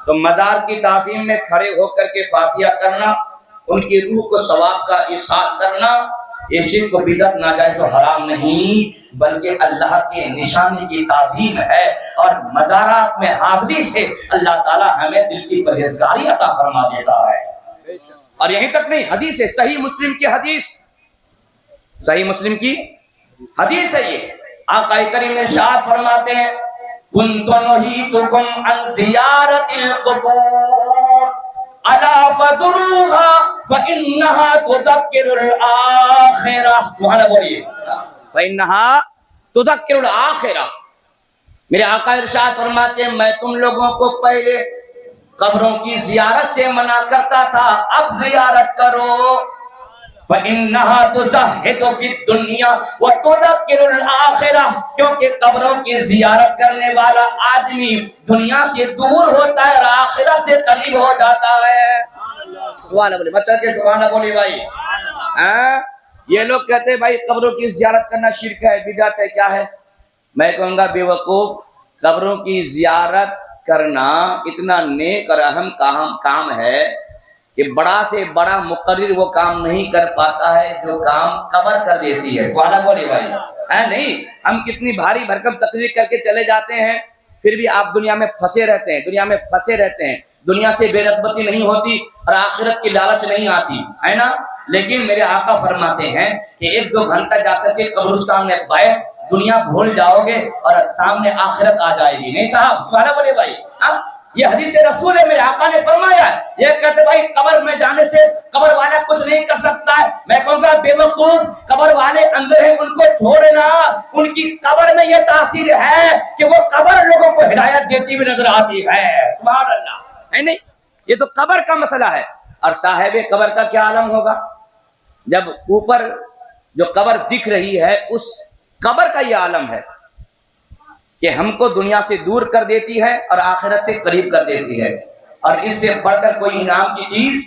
تو مزار کی تعظیم میں کھڑے ہو کر کے فاتحہ کرنا، ان کی روح کو ثواب کا احسان کرنا، یہ شرک و بدعت ناجائز و حرام نہیں بلکہ اللہ کے نشانی کی تعظیم ہے. اور مزارات میں حاضری سے اللہ تعالی ہمیں دل کی پرہیزگاری عطا فرما دیتا ہے. اور یہیں تک نہیں، حدیث ہے صحیح مسلم کی حدیث، صحیح مسلم کی حدیث ہے. یہ آقا کریم ارشاد فرماتے ہیں کنت نہیتکم عن زیارت القبور الا فزوروها فانها تذکر الاخرہ. سبحان اللہ بولیے. فانها تذکر الاخرہ. میرے آقا ارشاد فرماتے ہیں میں تم لوگوں کو پہلے قبروں کی زیارت سے منع کرتا تھا، اب زیارت کرو. فَإِنَّهَا تُزَهِّدُ فِي الدُّنْيَا وَتُذَكِّرُ الْآخِرَةَ. کیونکہ قبروں کی زیارت کرنے والا آدمی دنیا سے دور ہوتا ہے اور آخرت سے قریب ہو جاتا ہے. سبحان اللہ بولے، بچہ کے سبحان اللہ بولے بھائی. یہ لوگ کہتے ہیں بھائی قبروں کی زیارت کرنا شرک ہے، بدعت ہے، کیا ہے؟ میں کہوں گا بے وقوف، قبروں کی زیارت کرنا اتنا نیک اور اہم کام ہے کہ بڑا سے بڑا مقرر وہ کام نہیں کر پاتا ہے جو کام قبر کر دیتی ہے. سبحان اللہ بولے بھائی. نہیں، ہم کتنی بھاری بھرکم تقریر کر کے چلے جاتے ہیں، پھر بھی آپ دنیا میں پھنسے رہتے ہیں، دنیا میں پھنسے رہتے ہیں. دنیا سے بے رغبتی نہیں ہوتی اور آخرت کی لالچ نہیں آتی ہے نا. لیکن میرے آقا فرماتے ہیں کہ 1-2 گھنٹہ جا کر کے قبرستان میں بیٹھ، دنیا بھول جاؤ گے اور سامنے آخرت آ جائے گی. نہیں صاحب، سبحان اللہ بولے بھائی. یہ حدیث رسول ہے، میرے آقا نے فرمایا ہے. یہ کہتے بھائی قبر میں جانے سے قبر والا کچھ نہیں کر سکتا ہے. میں کہوں گا بے وقوف، قبر والے اندر ہیں، ان کو چھوڑنا. ان کی قبر میں یہ تاثیر ہے کہ وہ قبر لوگوں کو ہدایت دیتی ہوئی نظر آتی ہے. سبحان اللہ ہے نہیں، یہ تو قبر کا مسئلہ ہے. اور صاحب قبر کا کیا عالم ہوگا جب اوپر جو قبر دکھ رہی ہے، اس قبر کا یہ عالم ہے کہ ہم کو دنیا سے دور کر دیتی ہے اور آخرت سے قریب کر دیتی ہے. اور اس سے بڑھ کر کوئی انعام کی چیز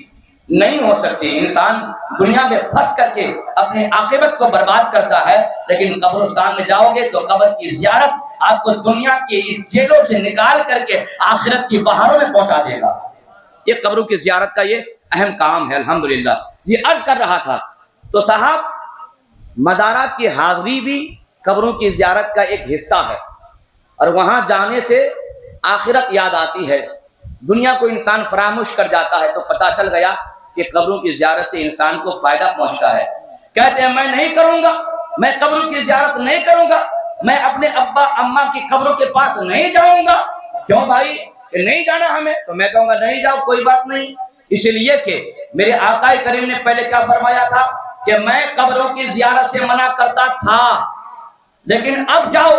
نہیں ہو سکتی. انسان دنیا میں پھنس کر کے اپنے عاقبت کو برباد کرتا ہے، لیکن قبرستان میں جاؤ گے تو قبر کی زیارت آپ کو دنیا کے اس جیلوں سے نکال کر کے آخرت کی بہاروں میں پہنچا دے گا. یہ قبروں کی زیارت کا یہ اہم کام ہے. الحمدللہ یہ عرض کر رہا تھا. تو صاحب، مزارات کی حاضری بھی قبروں کی زیارت کا ایک حصہ ہے، اور وہاں جانے سے آخرت یاد آتی ہے. دنیا کو انسان فراموش کر جاتا ہے تو پتہ چل گیا کہ قبروں کی زیارت سے انسان کو فائدہ پہنچتا ہے. کہتے ہیں میں نہیں کروں گا، میں قبروں کی زیارت نہیں کروں گا، میں اپنے ابا اماں کی قبروں کے پاس نہیں جاؤں گا. کیوں بھائی، کہ نہیں جانا ہمیں؟ تو میں کہوں گا نہیں جاؤ، کوئی بات نہیں. اس لیے کہ میرے آقا کریم نے پہلے کیا فرمایا تھا کہ میں قبروں کی زیارت سے منع کرتا تھا، لیکن اب جاؤ،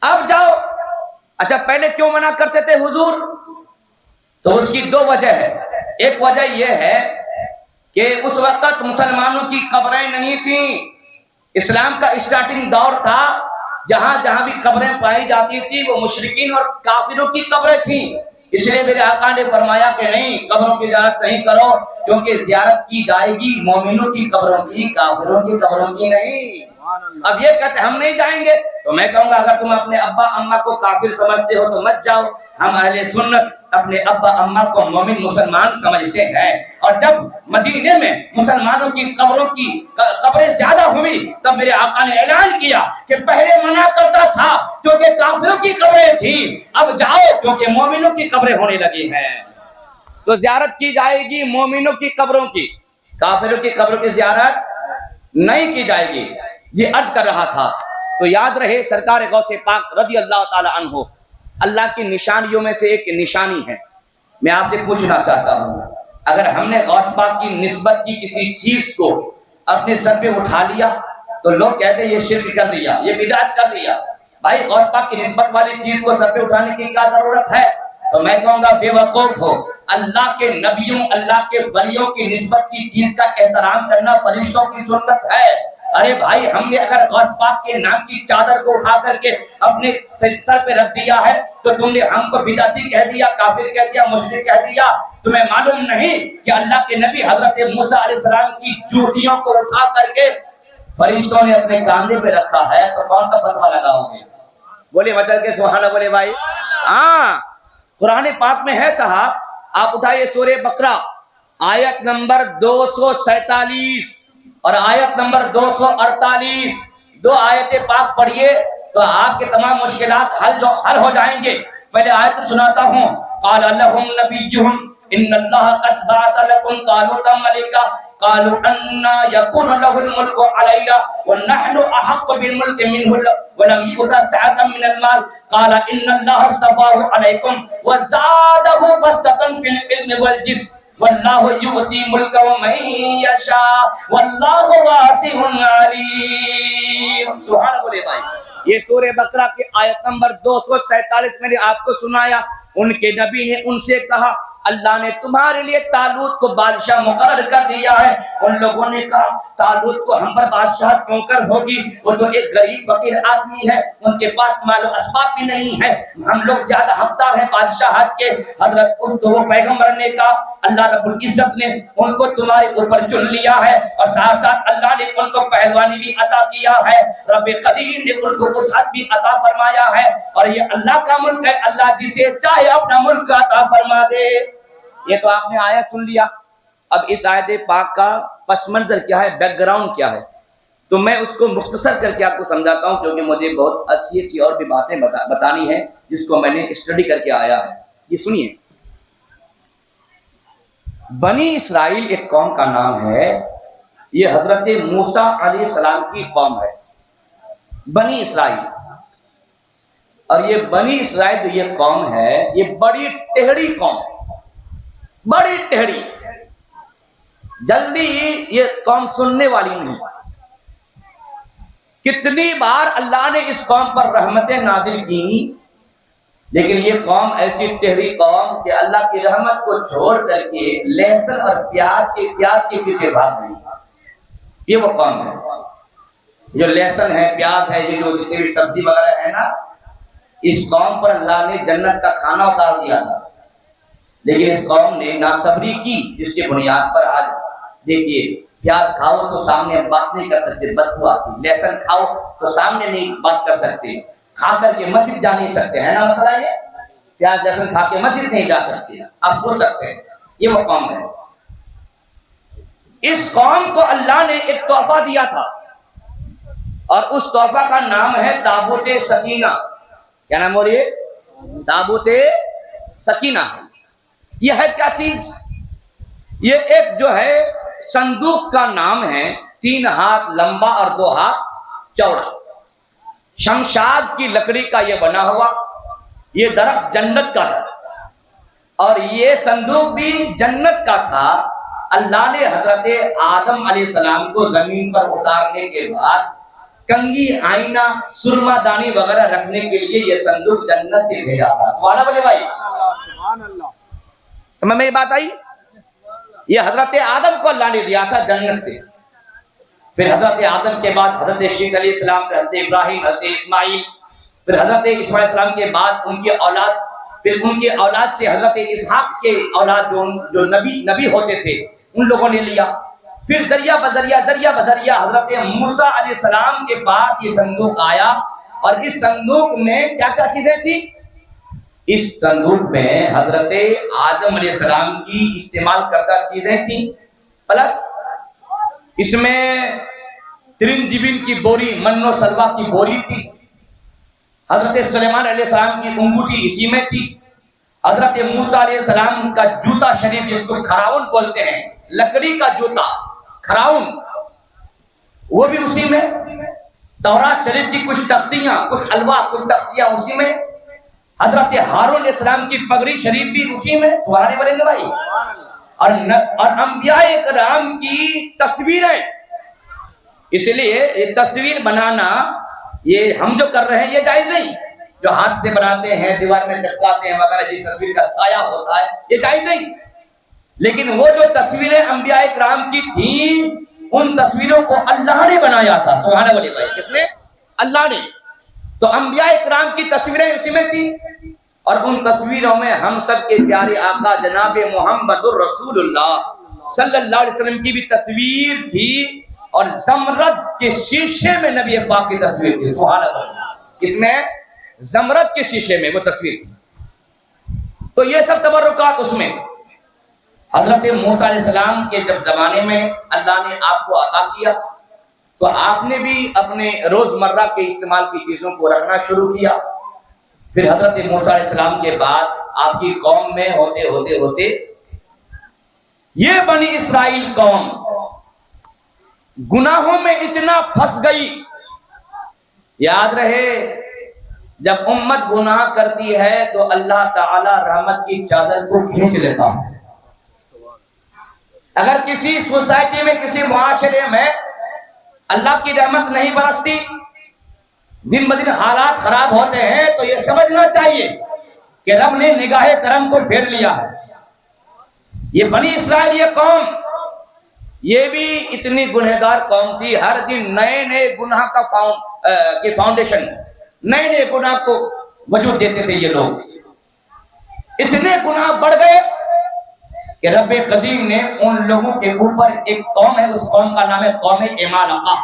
اب جاؤ. اچھا، پہلے کیوں منع کرتے تھے حضور؟ تو اس کی 2 وجہ ہے. ایک وجہ یہ ہے کہ اس وقت مسلمانوں کی قبریں نہیں تھیں. اسلام کا اسٹارٹنگ دور تھا، جہاں جہاں بھی قبریں پائی جاتی تھی وہ مشرکین اور کافروں کی قبریں تھیں. اس لیے میرے آقا نے فرمایا کہ نہیں، قبروں کی زیارت نہیں کرو، کیونکہ زیارت کی جائے گی مومنوں کی قبروں کی، کافروں کی قبروں کی نہیں. اب یہ کہتے ہم نہیں جائیں گے، تو میں کہوں گا اگر تم اپنے ابا اماں کو کافر سمجھتے ہو تو مت جاؤ. ہم اہل سنت اپنے ابا اماں کو مومن مسلمان سمجھتے ہیں. اور جب مدینے میں مسلمانوں کی قبریں زیادہ ہوئی تب میرے آقا نے اعلان کیا کہ پہلے منع کرتا تھا کیونکہ کافروں کی قبریں تھیں، اب جاؤ کیونکہ مومنوں کی قبریں ہونے لگی ہیں. تو زیارت کی جائے گی مومنوں کی قبروں کی، کافروں کی قبروں کی زیارت نہیں کی جائے گی. یہ عرض کر رہا تھا. تو یاد رہے سرکار غوث پاک رضی اللہ تعالی عنہ اللہ کی نشانیوں میں سے ایک نشانی ہے. میں آپ سے پوچھنا چاہتا ہوں، اگر ہم نے غوث پاک کی نسبت کی کسی چیز کو اپنے سر پہ اٹھا لیا تو لوگ کہتے ہیں یہ شرک کر دیا، یہ بدعت کر دیا. بھائی غوث پاک کی نسبت والی چیز کو سر پہ اٹھانے کی کیا ضرورت ہے؟ تو میں کہوں گا بے وقوف ہو. اللہ کے نبیوں، اللہ کے ولیوں کی نسبت کی چیز کا احترام کرنا فرشتوں کی سنت ہے. ارے بھائی، ہم نے اگر غوث پاک کے نام کی چادر کو اٹھا کر کے اپنے سر پہ رکھ دیا ہے تو تم نے ہم کو بدعتی کہہ دیا، کافر کہہ دیا، مشرک کہہ دیا. تمہیں معلوم نہیں کہ اللہ کے نبی حضرت موسیٰ علیہ السلام کی جوتیوں کو اٹھا کر کے فرشتوں نے اپنے کاندھے پہ رکھا ہے؟ تو کون کا فتویٰ لگاؤ گے؟ بولے مچل کے سبحان اللہ بولے بھائی. ہاں، قرآن پاک میں ہے صاحب. آپ اٹھائیے سورہ بقرہ آیت نمبر 247 اور آیت نمبر 248، 2 آیتیں پاک پڑھیے تو آپ کے تمام مشکلات حل ہو جائیں گے. پہلے آیت سناتا ہوں. قال لهم نبيهم ان الله قد بعث لكم طالوت ملكا قالوا ان يكون له الملك علينا ونحن احق بالملك منه ولم يؤت سعة من المال قال ان الله اصطفاه عليكم وزاده بسطة في العلم والجسم واللہ یؤتی ملکہ من یشاء واللہ واسع علیم. سبحان اللہ بولے بھائی. یہ سورہ بقرہ کی آیت نمبر 247 میں نے آپ کو سنایا. ان کے نبی نے ان سے کہا اللہ نے تمہارے لیے طالوت کو بادشاہ مقرر کر دیا ہے۔ ان لوگوں نے کہا طالوت کو ہم پر بادشاہ کیوں کر ہوگی، وہ تو ایک غریب فقیر آدمی ہے، ان کے پاس مال و اسباب بھی نہیں ہے، ہم لوگ زیادہ حقدار ہیں بادشاہت کے۔ حضرت تو وہ پیغمبر نے کہا اللہ رب العزت نے ان کو تمہارے اوپر چن لیا ہے، اور ساتھ ساتھ اللہ نے ان کو پہلوانی بھی عطا کیا ہے، رب قدیر نے ان کو وسعت بھی عطا فرمایا ہے، اور یہ اللہ کا ملک ہے، اللہ جسے چاہے اپنا ملک عطا فرما دے۔ یہ تو آپ نے آیت سن لیا۔ اب اس آیت پاک کا پس منظر کیا ہے، بیک گراؤنڈ کیا ہے، تو میں اس کو مختصر کر کے آپ کو سمجھاتا ہوں، کیونکہ مجھے بہت اچھی اور بھی باتیں بتانی ہیں جس کو میں نے اسٹڈی کر کے آیا ہے۔ یہ سنیے، بنی اسرائیل ایک قوم کا نام ہے، یہ حضرت موسیٰ علیہ السلام کی قوم ہے، بنی اسرائیل۔ اور یہ بنی اسرائیل جو یہ قوم ہے، یہ بڑی ٹہڑی قوم، بڑی ٹہڑی، جلدی یہ قوم سننے والی نہیں۔ کتنی بار اللہ نے اس قوم پر رحمتیں نازل کی، لیکن یہ قوم ایسی ٹہری قوم کہ اللہ کی رحمت کو چھوڑ کر کے لہسن اور پیاز کے پیچھے بھاگ گئی۔ یہ وہ قوم ہے جو لہسن ہے، پیاز ہے، یہ جو جتنی بھی سبزی وغیرہ ہے نا، اس قوم پر اللہ نے جنت کا کھانا اتار دیا تھا، لیکن اس قوم نے ناصبری کی، جس کے بنیاد پر آج دیکھیے پیاز کھاؤ تو سامنے بات نہیں کر سکتے، بدبو آتی، لہسن کھاؤ تو سامنے نہیں بات کر سکتے، کھا کر کے مسجد جا نہیں سکتے، ہے نا مسئلہ یہ؟ پیاز لہسن کھا کے مسجد نہیں جا سکتے، آپ سوچ سکتے ہیں، یہ وہ قوم ہے۔ اس قوم کو اللہ نے ایک تحفہ دیا تھا، اور اس تحفہ کا نام ہے تابوت سکینہ۔ کیا نام ہو رہی ہے؟ تابوت سکینہ۔ یہ ہے کیا چیز؟ یہ ایک جو ہے صندوق کا نام ہے، 3 ہاتھ لمبا اور 2 ہاتھ چوڑا، شمشاد کی لکڑی کا یہ بنا ہوا، یہ درخت جنت کا تھا، اور یہ صندوق بھی جنت کا تھا۔ اللہ نے حضرت آدم علیہ السلام کو زمین پر اتارنے کے بعد کنگھی، آئینہ، سرما دانی وغیرہ رکھنے کے لیے یہ صندوق جنت سے بھیجا تھا۔ سبحان اللہ بولے بھائی، سبحان اللہ۔ سمجھ میں یہ بات آئی؟ یہ حضرت آدم کو اللہ نے دیا تھا جنت سے۔ پھر حضرت آدم کے بعد حضرت شیس علیہ السلام، پھر حضرت ابراہیم، حضرت اسماعیل، پھر حضرت اسماعیل علیہ السلام کے بعد ان کی اولاد، پھر ان کی اولاد سے حضرت اسحاق کے اولاد جو نبی ہوتے تھے ان لوگوں نے لیا۔ پھر ذریعہ بذریعہ حضرت موسیٰ علیہ السلام کے پاس یہ صندوق آیا، اور اس صندوق میں کیا کیا چیزیں تھی؟ اس صندوق میں حضرت آدم علیہ السلام کی استعمال کردہ چیزیں تھیں، پلس اس میں ترن جبن کی بوری، من و سلوا کی بوری تھی، حضرت سلیمان علیہ السلام کی انگوٹھی اسی میں تھی، حضرت موسیٰ علیہ السلام کا جوتا شریف جس کو کھراؤن بولتے ہیں، لکڑی کا جوتا کھراؤن، وہ بھی اسی میں، تورات شریف کی کچھ تختیاں، کچھ الواح، کچھ تختیاں اسی میں، حضرت ہارون علیہ السلام کی پگڑی شریف بھی اسی میں۔ سبحان اللہ بولیں گے بھائی؟ اور انبیاء کرام کی تصویریں، اس لیے یہ تصویر بنانا یہ ہم جو کر رہے ہیں یہ جائز نہیں، جو ہاتھ سے بناتے ہیں، دیوار میں چپکاتے ہیں وغیرہ، جس تصویر کا سایہ ہوتا ہے یہ جائز نہیں، لیکن وہ جو تصویریں انبیاء کرام کی تھیں ان تصویروں کو اللہ نے بنایا تھا۔ سبحان اللہ بولے بھائی، کس نے؟ اللہ نے۔ تو انبیاء کرام کی تصویریں اسی میں تھی، اور ان تصویروں میں ہم سب کے پیارے آقا جناب محمد الرسول اللہ صلی اللہ علیہ وسلم کی بھی تصویر تھی، اور زمرد کے شیشے میں نبی پاک کی تصویر تھی۔ سبحان اللہ، اس میں زمرد کے شیشے میں وہ تصویر تھی۔ تو یہ سب تبرکات اس میں۔ حضرت موسیٰ علیہ السلام کے جب زمانے میں اللہ نے آپ کو عطا کیا تو آپ نے بھی اپنے روزمرہ کے استعمال کی چیزوں کو رکھنا شروع کیا۔ پھر حضرت موسیٰ علیہ السلام کے بعد آپ کی قوم میں ہوتے یہ بنی اسرائیل قوم گناہوں میں اتنا پھنس گئی۔ یاد رہے، جب امت گناہ کرتی ہے تو اللہ تعالی رحمت کی چادر کو کھینچ لیتا ہے۔ اگر کسی سوسائٹی میں، کسی معاشرے میں اللہ کی رحمت نہیں برستی، دن بدن حالات خراب ہوتے ہیں، تو یہ سمجھنا چاہیے کہ رب نے نگاہ کرم کو پھیر لیا ہے۔ یہ بنی اسرائیل یہ قوم یہ بھی اتنی گنہگار قوم تھی، ہر دن نئے نئے گناہ کی فاؤنڈیشن، نئے نئے گناہ کو وجود دیتے تھے یہ لوگ. اتنے گناہ بڑھ گئے کہ رب قدیم نے ان لوگوں کے اوپر ایک قوم ہے، اس قوم کا نام ہے قوم عمالقہ.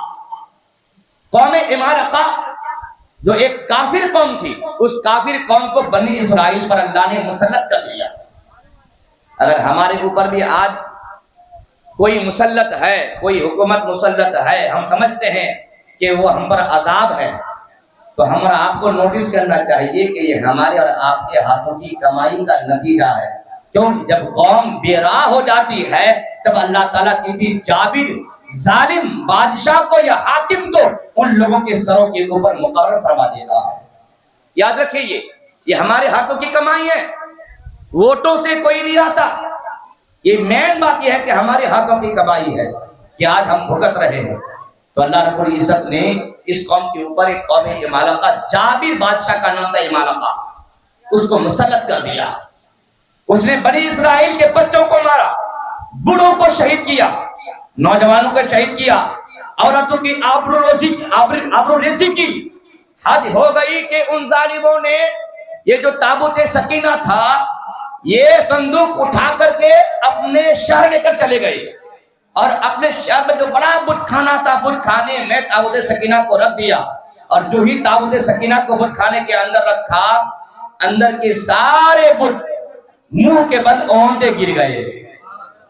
قوم عمالقہ جو ایک کافر قوم تھی، اس کافر قوم کو بنی اسرائیل پر اللہ نے مسلط کر دیا. اگر ہمارے اوپر بھی آج کوئی مسلط ہے، کوئی حکومت مسلط ہے، ہم سمجھتے ہیں کہ وہ ہم پر عذاب ہے، تو ہمارا آپ کو نوٹس کرنا چاہیے کہ یہ ہمارے اور آپ کے ہاتھوں کی کمائی کا نتیجہ ہے. کیوں؟ جب قوم بے راہ ہو جاتی ہے تب اللہ تعالیٰ کسی جابر ظالم بادشاہ کو یا حاکم کو ان لوگوں کے سروں کے اوپر مقرر فرما دیتا ہے. یاد رکھیے یہ ہمارے ہاتھوں کی کمائی ہے، ووٹوں سے کوئی نہیں آتا. یہ مین بات یہ ہے کہ ہمارے ہاتھوں کی کمائی ہے کہ آج ہم بھگت رہے ہیں. تو اللہ رب العزت نے اس قوم کے اوپر ایک قوم عمالقہ، جابر بادشاہ کا نام تھا عمالقہ، اس کو مسلط کر دیا. اس نے بنی اسرائیل کے بچوں کو مارا، بوڑھوں کو شہید کیا، نوجوانوں کو شہید کیا، عورتوں کی آبروریزی کی. حد ہو گئی کہ ان ظالموں نے یہ جو تابوت سکینہ تھا، یہ صندوق اٹھا کر کے اپنے شہر لے کر چلے گئے، اور اپنے شہر میں جو بڑا بت خانہ تھا، بت خانے میں تابوت سکینہ کو رکھ دیا. اور جو ہی تابوت سکینہ کو بت خانے کے اندر رکھا، اندر کے سارے بت منہ کے بل اونٹے گر گئے،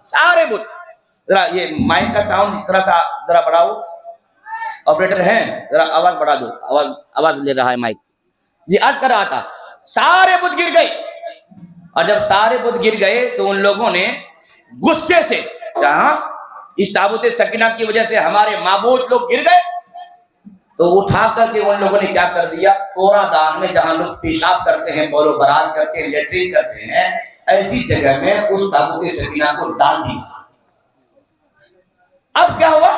سارے بت. ذرا یہ مائک کا ساؤنڈ تھوڑا سا ذرا بڑھاؤ، آپریٹر ہیں ذرا آواز بڑھا دو، آواز لے رہا ہے مائک. یہ عرض کر رہا تھا سارے بت گر گئے. اور جب سارے بت گر گئے تو ان لوگوں نے غصے سے، جہاں اس تابوت سکینہ کی وجہ سے ہمارے معبود لوگ گر گئے، تو اٹھا کر کے ان لوگوں نے کیا کر دیا، کورا دان میں جہاں لوگ پیشاب کرتے ہیں، بول و براز کرتے ہیں، لیٹرین کرتے ہیں، ایسی جگہ میں اس تابوت سکینہ کو ڈال دیا. اب کیا ہوا؟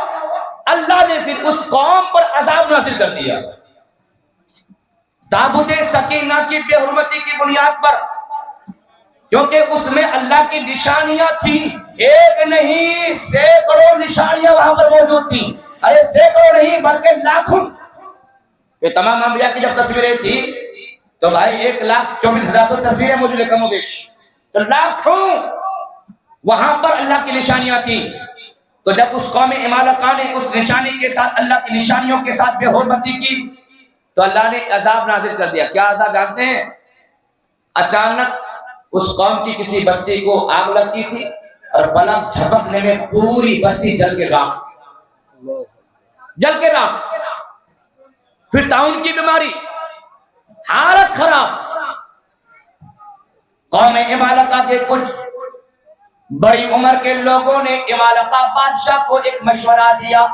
اللہ نے پھر اس قوم پر عذاب نازل کر دیا. تابوت سکینہ کی بے حرمتی کی بنیاد پر، کیونکہ اس میں اللہ کی نشانیاں تھیں، ایک نہیں سینکڑوں نشانیاں وہاں پر موجود تھیں. ارے سینکڑوں نہیں بلکہ لاکھوں. یہ تمام انبیاء کی جب تصویریں تھی تو بھائی 1,24,000 تو تصویریں موجود ہے کم و بیش، تو لاکھوں وہاں پر اللہ کی نشانیاں تھیں. تو جب اس قوم عمالقہ نے اس نشانی کے ساتھ، اللہ کی نشانیوں کے ساتھ بے حرمتی کی، تو اللہ نے عذاب نازل کر دیا. کیا عذاب جانتے ہیں؟ اچانک اس قوم کی کسی بستی کو آگ لگتی تھی، اور پلک جھپکنے میں پوری بستی جل کے راکھ. پھر طاعون کی بیماری، حالت خراب. قوم عمالقہ کے کچھ بڑی عمر کے لوگوں نے عمالقہ بادشاہ کو ایک مشورہ دیا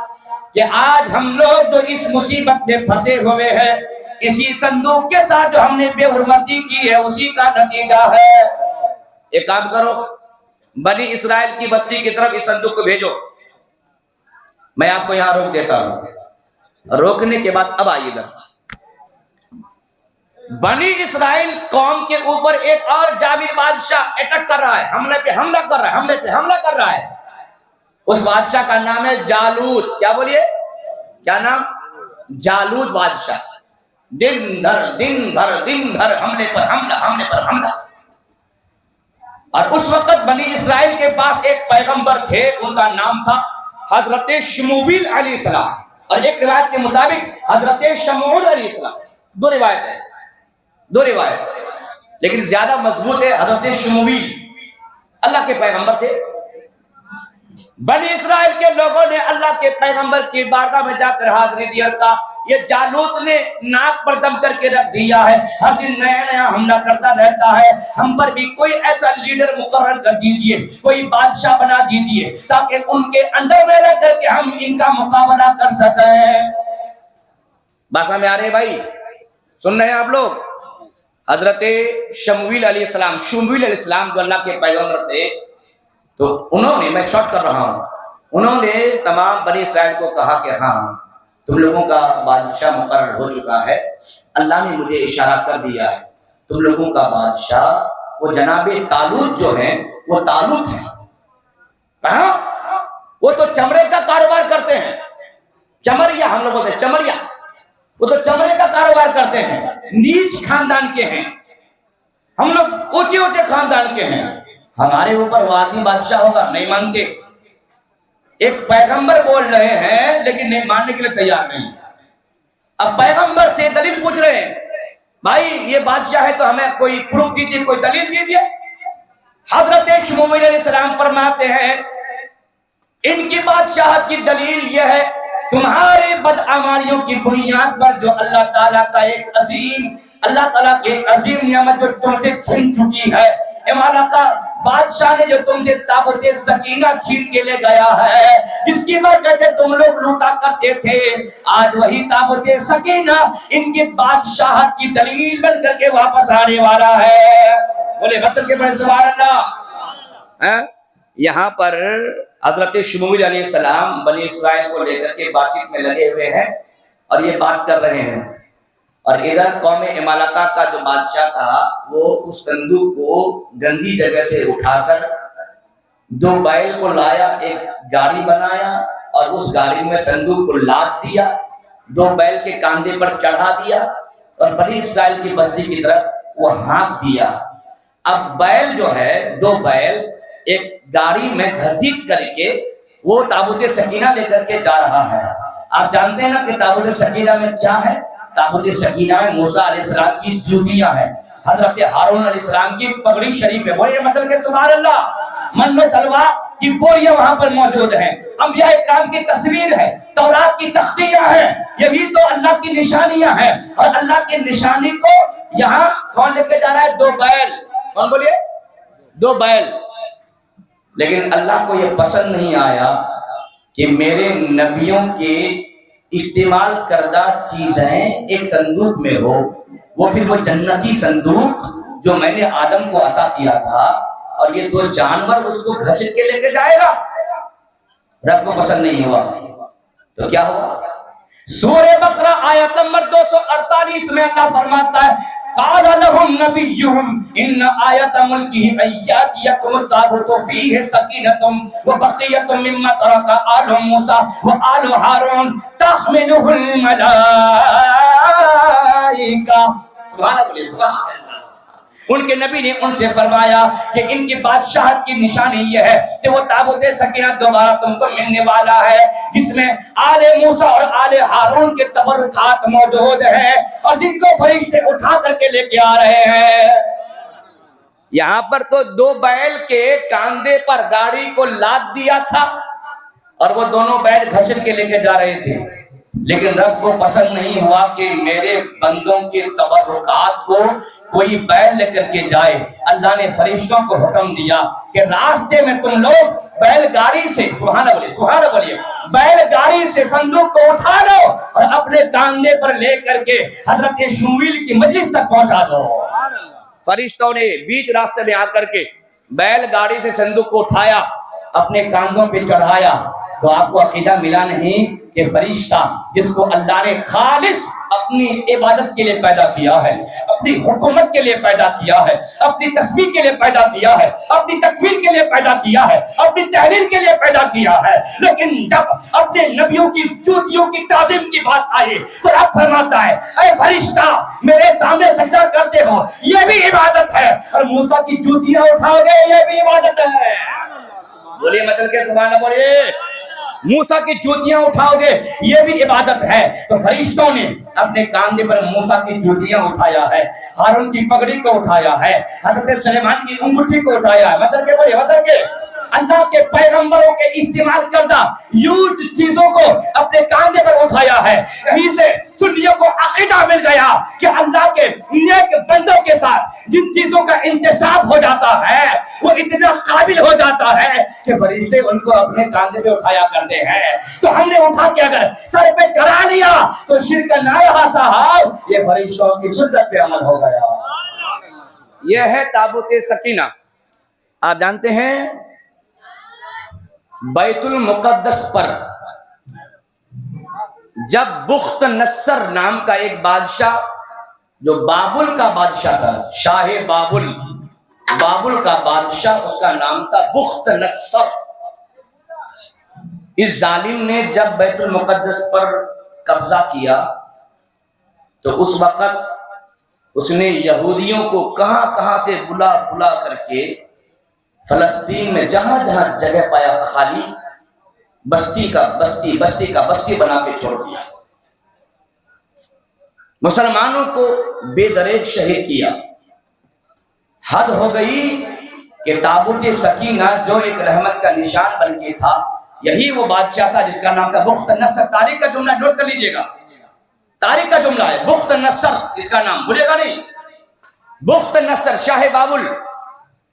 کہ آج ہم لوگ جو اس مصیبت میں پھنسے ہوئے ہیں، اسی صندوق کے ساتھ جو ہم نے بے حرمتی کی ہے اسی کا نتیجہ ہے. ایک کام کرو، بنی اسرائیل کی بستی کی طرف اس صندوق کو بھیجو. میں آپ کو یہاں روک دیتا ہوں. روکنے کے بعد اب آئیے گا، بنی اسرائیل قوم کے اوپر ایک اور جابر بادشاہ اٹیک کر رہا ہے، حملے پہ حملہ کر رہا ہے. اس بادشاہ کا نام ہے جالوت. کیا بولیے؟ کیا نام؟ جالوت بادشاہ. دن بھر حملے پر حملہ. اور اس وقت بنی اسرائیل کے پاس ایک پیغمبر تھے، ان کا نام تھا حضرت شمویل علیہ السلام، اور ایک روایت کے مطابق حضرت شمعون علیہ السلام. دو روایت لیکن زیادہ مضبوط ہے حضرت شمویل. اللہ کے پیغمبر تھے. بنی اسرائیل کے لوگوں نے اللہ کے پیغمبر کی بارگاہ میں جا کر حاضری دی اور کہا یہ جالوت نے ناک پر دم کر کے رکھ دیا ہے، ہر دن نیا حملہ کرتا رہتا ہے، ہم پر بھی کوئی ایسا لیڈر مقرر کر دیجئے، کوئی بادشاہ بنا دیجئے تاکہ ان کے اندر میں رہ کر کے ہم ان کا مقابلہ کر سکیں. بات میں آ رہے بھائی؟ سن رہے ہیں آپ لوگ؟ حضرت شمویل علیہ السلام جو اللہ کے پیغمبر تھے، تو انہوں نے، میں شارٹ کر رہا ہوں، انہوں نے تمام بنی اسرائیل کو کہا کہ ہاں تم لوگوں کا بادشاہ مقرر ہو چکا ہے، اللہ نے مجھے اشارہ کر دیا ہے، تم لوگوں کا بادشاہ وہ جناب طالوت جو ہیں، وہ طالوت ہیں. کہاں؟ وہ تو چمڑے کا کاروبار کرتے ہیں، چمڑیا ہم لوگ بولتے ہیں چمڑیا، وہ تو چمڑے کا کاروبار کرتے ہیں، نیچ خاندان کے ہیں، ہم لوگ اونچے اونچے خاندان کے ہیں، ہمارے اوپر وہ آدمی بادشاہ ہوگا؟ نہیں مانتے۔ ایک پیغمبر بول رہے ہیں لیکن نہیں ماننے کے لیے تیار نہیں۔ اب پیغمبر سے دلیل پوچھ رہے ہیں، بھائی یہ بادشاہ ہے تو ہمیں کوئی پروف دیجیے، کوئی دلیل دیجیے۔ حضرت شمویل علیہ السلام فرماتے ہیں ان کی بادشاہت کی دلیل یہ ہے تمہارے بدعمالیوں کی بنیاد پر جو اللہ تعالیٰ کا ایک عظیم، اللہ تعالیٰ کی ایک عظیم نعمت جو تم سے چھن چکی ہے، امالہ کا بادشاہ نے جو تم سے تابوت سکینہ چھین کے لے گیا ہے، جس کی برکت تم لوگ لوٹا کرتے تھے، آج وہی تابوت سکینہ ان کی بادشاہت کی دلیل بن کر کے واپس آنے والا ہے۔ بولے بطل کے بڑے سبحان اللہ۔ یہاں پر حضرت شمویل علیہ السلام بنی اسرائیل کو لے کر کے بات چیت میں لگے ہوئے ہیں اور یہ بات کر رہے ہیں، اور ادھر قوم عمالقہ کا جو بادشاہ تھا وہ اس صندوق کو گندی جگہ سے اٹھا کر 2 بیل کو لایا، ایک گاڑی بنایا اور اس گاڑی میں صندوق کو لاد دیا، 2 بیل کے کاندھے پر چڑھا دیا اور بنی اسرائیل کی بستی کی طرف وہ ہانک دیا۔ اب بیل جو ہے 2 بیل ایک گاڑی میں گھسیٹ کر کے وہ تابوت سکینہ لے کر کے جا رہا ہے۔ آپ جانتے ہیں نا کہ تابوت سکینہ میں کیا ہے؟ تابوت سکینہ میں موسیٰ علیہ السلام کی جوتیاں ہیں، حضرت ہارون علیہ السلام کی پگڑی شریف ہے، وہی مطلب کہ سبحان اللہ، من میں سلوا کی بوریاں وہاں پر موجود ہیں، انبیاء اکرام کی تصویر ہے، تورات کی تختیاں ہیں، یہی تو اللہ کی نشانیاں ہیں، اور اللہ کی نشانی کو یہاں کون لے کے جا رہا ہے؟ 2 بیل، کون بولیے؟ 2 بیل۔ لیکن اللہ کو یہ پسند نہیں آیا کہ میرے نبیوں کے استعمال کردہ چیزیں ایک صندوق میں ہو، وہ پھر وہ جنتی صندوق جو میں نے آدم کو عطا کیا تھا، اور یہ 2 جانور اس کو گھسٹ کے لے کے جائے گا۔ رب کو پسند نہیں ہوا تو کیا ہوا؟ سورہ بقرہ آیت نمبر 248 میں اللہ فرماتا ہے قال لهم نبيهم ان آیت ملکہ ایاتیکم التابوت فیہ سکینۃ وبقیۃ مما ترک آل موسیٰ وآل ہارون تحملہ الملائکہ۔ سبحان اللہ، ان کے نبی نے ان سے فرمایا کہ ان کی بادشاہت کی نشانی یہ ہے کہ وہ تابوت سکینہ دوبارہ تم کو ملنے والا ہے، جس میں آل موسیٰ اور آل ہارون کے تبرکات موجود ہیں، اور جن کو فرشتے اٹھا کر کے لے کے آ رہے ہیں۔ یہاں پر تو 2 بیل کے کاندھے پر گاڑی کو لاد دیا تھا اور وہ دونوں بیل گھسٹ کے لے کے جا رہے تھے، لیکن رب کو پسند نہیں ہوا کہ میرے بندوں کے تبرکات کو کوئی بیل لے کر کے جائے۔ اللہ نے فرشتوں کو حکم دیا کہ راستے میں تم لوگ بیل گاڑی سے، سبحان اللہ بولیے، بیل گاڑی سے صندوق کو اٹھا لو اور اپنے کاندھے پر لے کر کے حضرت شمویل کی مجلس تک پہنچا دو۔ فرشتوں نے بیچ راستے میں آ کر کے بیل گاڑی سے صندوق کو اٹھایا، اپنے کاندھوں پہ چڑھایا، تو آپ کو عقیدہ ملا نہیں کہ فرشتہ جس کو اللہ نے خالص اپنی عبادت کے لیے پیدا کیا ہے، اپنی حکومت کے لیے پیدا کیا ہے، اپنی تسبیح کے لیے پیدا کیا ہے، اپنی تکبیر کے لیے پیدا کیا ہے، اپنی تحلیل کے لیے پیدا کیا ہے، لیکن جب اپنے نبیوں کی جوتیوں کی تعظیم کی بات آئی تو رب فرماتا ہے اے فرشتہ میرے سامنے سجدہ کرتے ہو، یہ بھی عبادت ہے، اور موسیٰ کی جوتیاں اٹھاؤ گے یہ بھی عبادت ہے۔ بولیے مطلب کہ سبحان اللہ بولیے، موسیٰ کی جوتیاں اٹھاؤ گے یہ بھی عبادت ہے۔ تو فرشتوں نے اپنے کاندھے پر موسیٰ کی جوتیاں اٹھایا ہے، ہارون کی پگڑی کو اٹھایا ہے، حضرت سلیمان کی انگوٹھی کو اٹھایا ہے، مطلب کہ اللہ کے پیغمبروں کے استعمال کردہ یوز چیزوں کو اپنے کاندھے پر اٹھایا ہے۔ یہیں سے سنیوں کو عقیدہ مل گیا کہ اللہ کے نیک بندوں کے ساتھ جن چیزوں کا انتصاب ہو جاتا ہے وہ اتنا قابل ہو جاتا ہے کہ فرشتے ان کو اپنے کاندھے پہ اٹھایا کرتے ہیں۔ تو ہم نے اٹھا کے اگر سر پہ چڑھا لیا تو شرک نہ رہا صاحب، یہ فرشتوں کی سنت پہ عمل ہو گیا۔ یہ ہے تابوت سکینہ۔ آپ جانتے ہیں بیت المقدس پر جب بخت نصر نام کا ایک بادشاہ جو بابل کا بادشاہ تھا، شاہ بابل کا بادشاہ، اس کا نام تھا بخت نصر، اس ظالم نے جب بیت المقدس پر قبضہ کیا تو اس وقت اس نے یہودیوں کو کہاں کہاں سے بلا بلا کر کے فلسطین میں جہاں جہاں جگہ پایا خالی بستی کا بستی بنا کے چھوڑ دیا. مسلمانوں کو بے دریغ شہید کیا. حد ہو گئی کہ تابوت سکینہ جو ایک رحمت کا نشان بن کے تھا، یہی وہ بادشاہ تھا جس کا نام تھا بخت نصر. تاریخ کا جملہ نوٹ کر لیجئے گا، تاریخ کا جملہ ہے بخت نصر، اس کا نام بھولے گا نہیں. بخت نصر شاہ بابل،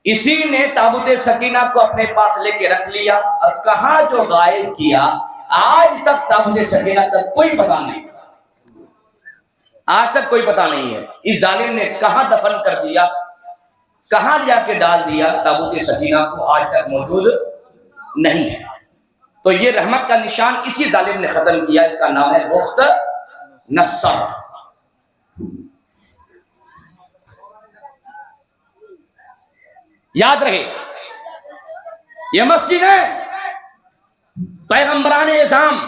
اسی نے تابوت سکینہ کو اپنے پاس لے کے رکھ لیا اور کہاں جو غائب کیا. آج تک تابوت سکینہ تک کوئی پتہ نہیں، آج تک کوئی پتہ نہیں ہے اس ظالم نے کہاں دفن کر دیا، کہاں جا کے ڈال دیا. تابوت سکینہ کو آج تک موجود نہیں ہے. تو یہ رحمت کا نشان اسی ظالم نے ختم کیا. اس کا نام ہے بخت نصر. یاد رہے یہ مسجد ہے پیغمبران اعظام،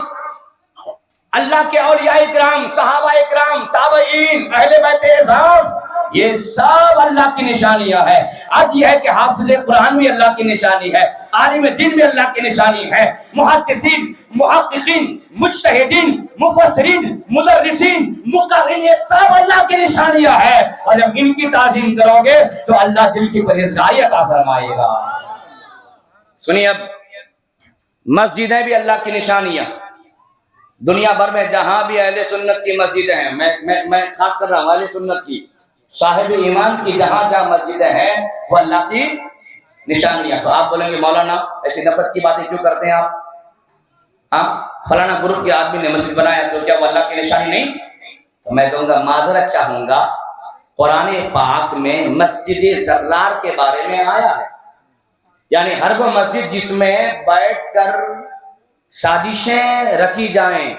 اللہ کے اولیاء کرام، صحابہ کرام، تابعین، اہل بیت اعظام، یہ سب اللہ کی نشانیاں ہے. اب یہ ہے کہ حافظ قرآن بھی اللہ کی نشانی ہے، عالم دین بھی اللہ کی نشانی ہے، محدثین، محققین، مجتہدین، مفسرین، مدرسین، مقررین، یہ سب اللہ کی نشانیاں ہے. اور جب ان کی تعظیم کرو گے تو اللہ دل کی پرہیزگاری عطا فرمائے گا. سنیے، اب مسجدیں بھی اللہ کی نشانیاں. دنیا بھر میں جہاں بھی اہل سنت کی مسجدیں ہیں، میں خاص کر رہا ہوں اہل سنت کی، صاحب ایمان کی جہاں جہاں مسجدیں ہیں وہ اللہ کی نشانیاں. تو آپ بولیں گے مولانا ایسی نفرت کی باتیں کیوں کرتے ہیں آپ؟ ہاں، فلانا گروپ کے آدمی نے مسجد بنایا تو کیا وہ اللہ کی نشانی نہیں؟ تو میں کہوں گا معذرت چاہوں گا، قرآن پاک میں مسجد زرار کے بارے میں آیا ہے. یعنی ہر وہ مسجد جس میں بیٹھ کر سازشیں رچی جائیں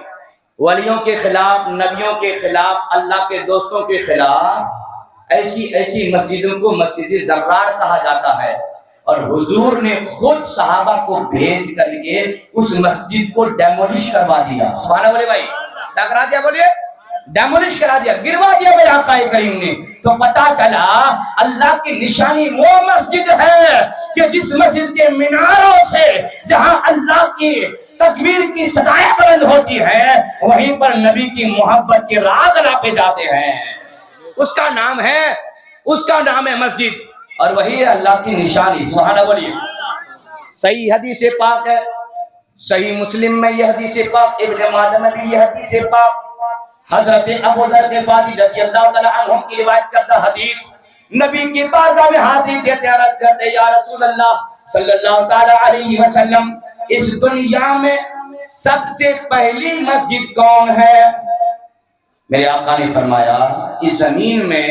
ولیوں کے خلاف، نبیوں کے خلاف، اللہ کے دوستوں کے خلاف، ایسی مسجدوں کو مسجد زرار کہا جاتا ہے. اور حضور نے خود صحابہ کو بھیج کر کے اس مسجد کو ڈیمولش کروا دیا. سبحان اللہ بھائی، کیا کرا دیا؟ بولیے، ڈیمولش کرا دیا، گروا دیا میرے آقا کریم نے. تو پتا چلا اللہ کی نشانی وہ مسجد ہے کہ جس مسجد کے میناروں سے جہاں اللہ کی تکبیر کی صدائیں بلند ہوتی ہیں وہیں پر نبی کی محبت کے راگ لاپے جاتے ہیں. اس کا نام ہے مسجد، اور وہی ہے اللہ کی نشانی. سبحان اللہ بولیے. صحیح حدیث پاک ہے، صحیح مسلم میں یہ حدیث پاک، ابن ماجہ میں بھی یہ حدیث پاک، حضرت ابو ذر غفاری رضی اللہ تعالی عنہ کی روایت کرتا حدیث. نبی کی بارگاہ میں حاضر دیتے عرض کرتے یا رسول اللہ صلی اللہ تعالی علیہ وسلم، اس دنیا میں سب سے پہلی مسجد کون ہے؟ میرے آقا نے فرمایا اس زمین میں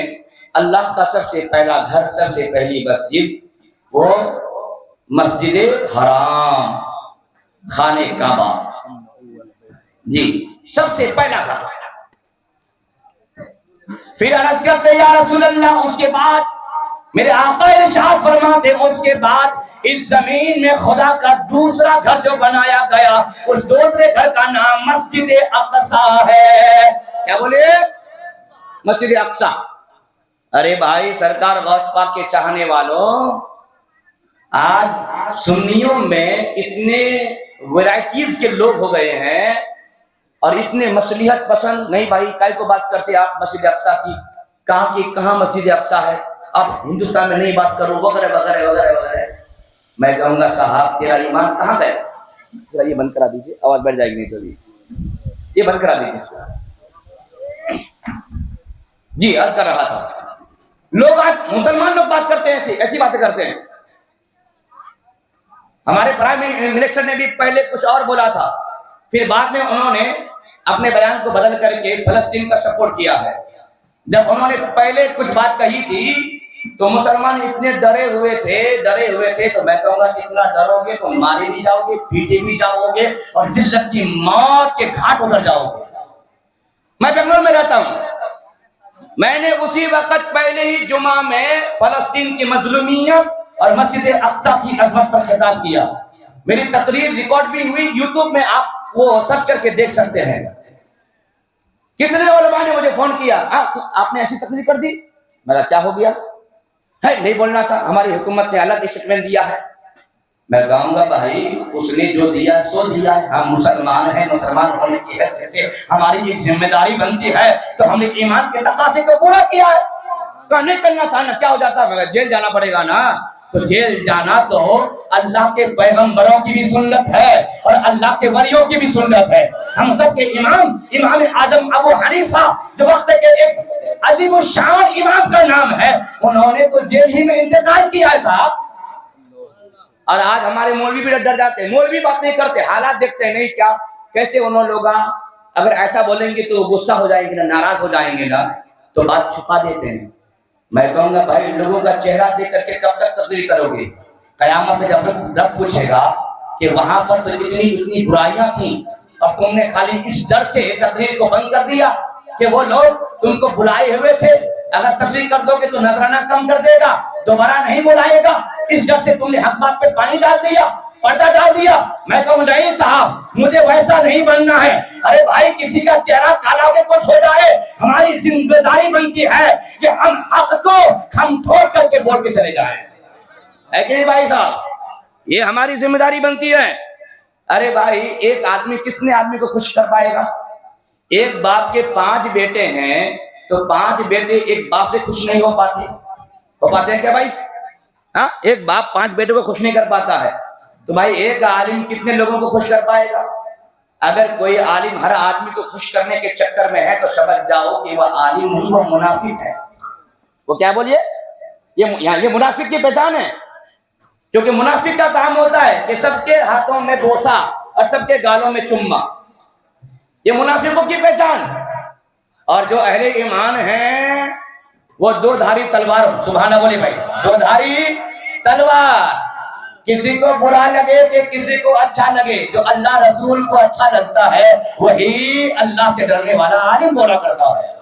اللہ کا سب سے پہلا گھر، سب سے پہلی مسجد وہ مسجد حرام، خانہ کعبہ. جی، سب سے پہلا گھر. پھر عرض کرتے یا رسول اللہ اس کے بعد، میرے آقا ارشاد فرماتے اس کے بعد اس زمین میں خدا کا دوسرا گھر جو بنایا گیا اس دوسرے گھر کا نام مسجد اقصی ہے. کیا بولے؟ مسجد اقصی. ارے بھائی، سرکار غوث پاک کے چاہنے والوں، آج سنیوں میں اتنے ورائٹیز کے لوگ ہو گئے ہیں اور اتنے مصلحت پسند. نہیں بھائی، کائے کو بات کرتے آپ مسجد اقصی کی؟ کہاں مسجد اقصی ہے؟ آپ ہندوستان میں نہیں بات کرو، وغیرہ وغیرہ وغیرہ وغیرہ. میں کہوں گا صاحب تیرا ایمان کہاں گئے؟ ذرا یہ بند کرا دیجیے، آواز بڑھ جائے گی نہیں تو یہ بند کرا دیجیے. جی عرض کر رہا تھا، لوگ آج مسلمان لوگ بات کرتے ہیں، ایسی باتیں کرتے ہیں. ہمارے پرائم منسٹر نے بھی پہلے کچھ اور بولا تھا، پھر بعد میں انہوں نے اپنے بیان کو بدل کر کے فلسطین کا سپورٹ کیا ہے. جب انہوں نے پہلے کچھ بات کہی تھی تو مسلمان اتنے ڈرے ہوئے تھے. تو میں کہوں گا اتنا ڈرو گے تو مارے بھی جاؤ گے، پیٹے بھی جاؤ گے اور ذلت کی موت کے گھاٹ اتر جاؤ گے. میں بنگلور میں رہتا ہوں، میں نے اسی وقت پہلے ہی جمعہ میں فلسطین کی مظلومیت اور مسجد اقصی کی عظمت پر خطاب کیا. میری تقریر ریکارڈ بھی ہوئی یوٹیوب میں, آپ وہ سرچ کر کے دیکھ سکتے ہیں. کتنے علماء نے مجھے فون کیا, آپ نے ایسی تقریر کر دی. میں کہا کیا ہو گیا ہے, نہیں بولنا تھا, ہماری حکومت نے الگ اسٹیٹمنٹ دیا ہے. میں کہوں گا بھائی اس نے جو دیا سو دیا ہے, ہم مسلمان ہیں, مسلمان ہونے کی حیثیت سے ہماری یہ ذمہ داری بنتی ہے تو ہم نے ایمان کے تقاضے کو پورا کیا ہے. کہا نہیں کرنا تھا نا کیا ہو جاتا, مگر جیل جانا پڑے گا نا. تو جیل جانا تو اللہ کے پیغمبروں کی بھی سنت ہے اور اللہ کے ولیوں کی بھی سنت ہے. ہم سب کے امام اعظم ابو حنیفہ جو وقت کے ایک عظیم الشان امام کا نام ہے, انہوں نے تو جیل ہی میں انتقال کیا ہے صاحب. اور آج ہمارے مولوی بھی ڈر جاتے ہیں, مولوی بات نہیں کرتے, حالات دیکھتے ہیں نہیں کیا کیسے انہوں لوگ اگر ایسا بولیں گے تو غصہ ہو جائیں گے نا, ناراض ہو جائیں گے نا, تو بات چھپا دیتے ہیں. میں کہوں گا بھائی لوگوں کا چہرہ دیکھ کر کے کب تک تقریر کرو گے؟ قیامت میں جب رب پوچھے گا کہ وہاں پر تو اتنی برائیاں تھیں اور تم نے خالی اس ڈر سے تقریر کو بند کر دیا کہ وہ لوگ تم کو بلائے ہوئے تھے, اگر تقریر کر دو گے تو نذرانہ کم کر دے گا, دوبارہ نہیں بلائے گا, اس ڈر سے تم نے حق بات پہ پانی ڈال دیا, پردہ ڈال دیا. میں کہوں نہیں صاحب مجھے ویسا نہیں بننا ہے. ارے بھائی کسی کا چہرہ کالا کے کچھ ہو جائے, ہماری ذمہ داری بنتی ہے کہ ہم حق کو ہم ٹھوک کر کے بول کے چلے جائیں. ہے کہ نہیں بھائی صاحب, یہ ہماری ذمہ داری بنتی ہے. ارے بھائی ایک آدمی کس نے آدمی کو خوش کر پائے گا؟ ایک باپ کے 5 بیٹے ہیں تو 5 بیٹے ایک باپ سے خوش نہیں ہو پاتے ہیں کیا بھائی؟ ہاں, ایک باپ 5 بیٹوں کو خوش نہیں کر پاتا ہے تو بھائی ایک عالم کتنے لوگوں کو خوش کر پائے گا؟ اگر کوئی عالم ہر آدمی کو خوش کرنے کے چکر میں ہے تو سمجھ جاؤ کہ وہ عالم نہیں, وہ منافق ہے. وہ کیا بولیے, یہ منافق کی پہچان ہے. کیونکہ منافق کا کام ہوتا ہے کہ سب کے ہاتھوں میں بوسہ اور سب کے گالوں میں چما, یہ منافقوں کی پہچان. اور جو اہل ایمان ہیں وہ 2 دھاری تلوار, سبحان اللہ بولے بھائی, 2 دھاری تلوار, کسی کو برا لگے کہ کسی کو اچھا لگے, جو اللہ رسول کو اچھا لگتا ہے وہی اللہ سے ڈرنے والا عالم بولا کرتا ہے.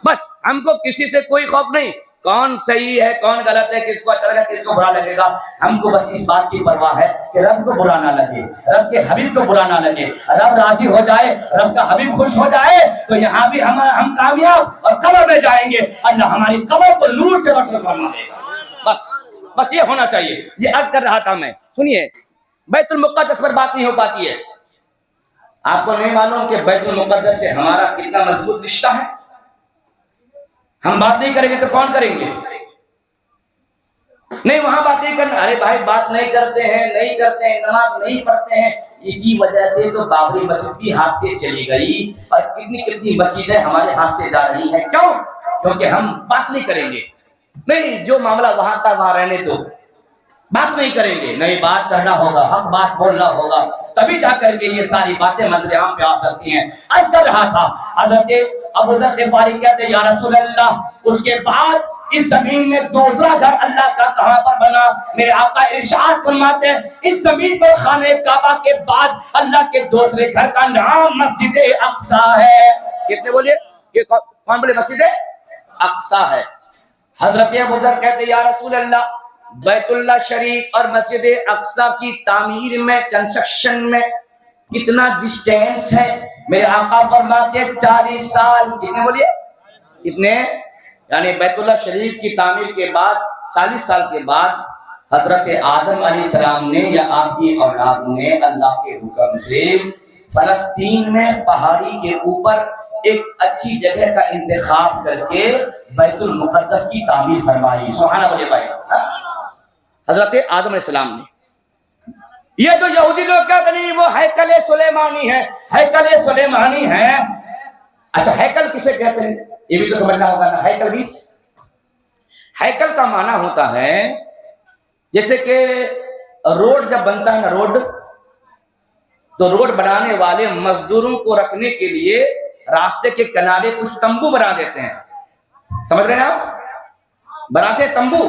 بس ہم کو کسی سے کوئی خوف نہیں, کون صحیح ہے کون غلط ہے, کس کو اچھا لگے کس کو برا لگے گا. ہم کو بس اس بات کی پرواہ ہے کہ رب کو برا نہ لگے, رب کے حبیب کو برا نہ لگے, رب راضی ہو جائے, رب کا حبیب خوش ہو جائے تو یہاں بھی ہم کامیاب اور قبر میں جائیں گے, اللہ ہماری قبر کو نور سے روشن فرما دے گا. بس یہ ہونا چاہیے. یہ عرض کر رہا تھا میں, سنیے, بیت المقدس پر بات نہیں ہو پاتی ہے. آپ کو نہیں معلوم کہ بیت المقدس سے ہمارا کتنا مضبوط رشتہ ہے؟ ہم بات نہیں کریں گے تو کون کریں گے؟ نہیں وہاں بات نہیں کرنا. ارے بھائی بات نہیں کرتے ہیں, نماز نہیں پڑھتے ہیں, اسی وجہ سے تو بابری مسجد بھی ہاتھ سے چلی گئی اور کتنی مسجدیں ہمارے ہاتھ سے جا رہی ہیں. کیوں؟ کیونکہ ہم بات نہیں کریں گے. نہیں, جو معاملہ وہاں کا وہاں رہنے دو, بات نہیں کریں گے. نہیں, بات کرنا ہوگا, حق بات بولنا ہوگا, تبھی جا کر کے یہ ساری باتیں منظر عام پہ آ سکتی ہیں. عرض کر رہا تھا حضرت ابو ذر غفاری کہتے یا رسول اللہ, اس کے بعد اس زمین میں دوسرا گھر اللہ کا کہاں پر بنا؟ میرے آقا ارشاد فرماتے ہیں اس زمین پر خانہ کعبہ کے بعد اللہ کے دوسرے گھر کا نام مسجد اقصی ہے. کتنے بولیے, یہ کون بولے مسجد اقصی ہے؟ حضرت ابو ذر کہتے یا رسول اللہ, بیت اللہ شریف اور مسجد اقصی کی تعمیر میں, کنسٹرکشن میں کتنا ڈسٹینس ہے؟ میرے آقا فرماتے ہیں 40 سال. کتنے بولیے, کتنے؟ یعنی بیت اللہ شریف کی تعمیر کے بعد 40 سال کے بعد حضرت آدم علیہ السلام نے یا آپ کی اولاد نے اللہ کے حکم سے فلسطین میں پہاڑی کے اوپر ایک اچھی جگہ کا انتخاب کر کے بیت المقدس کی تعمیر فرمائی. سبحان اللہ بھائی, حضرت آدم علیہ السلام نے. یہ جو یہودی لوگ کہتے نہیں وہ ہیکل سلیمانی ہے, ہیکل سلیمانی ہے. اچھا ہیکل کسے کہتے ہیں یہ بھی تو سمجھنا ہوگا نا. ہیکل بیس, ہیکل کا معنی ہوتا ہے جیسے کہ روڈ جب بنتا ہے نا, روڈ, تو روڈ بنانے والے مزدوروں کو رکھنے کے لیے راستے کے کنارے کچھ تمبو بنا دیتے ہیں. سمجھ رہے ہیں آپ, بناتے تمبو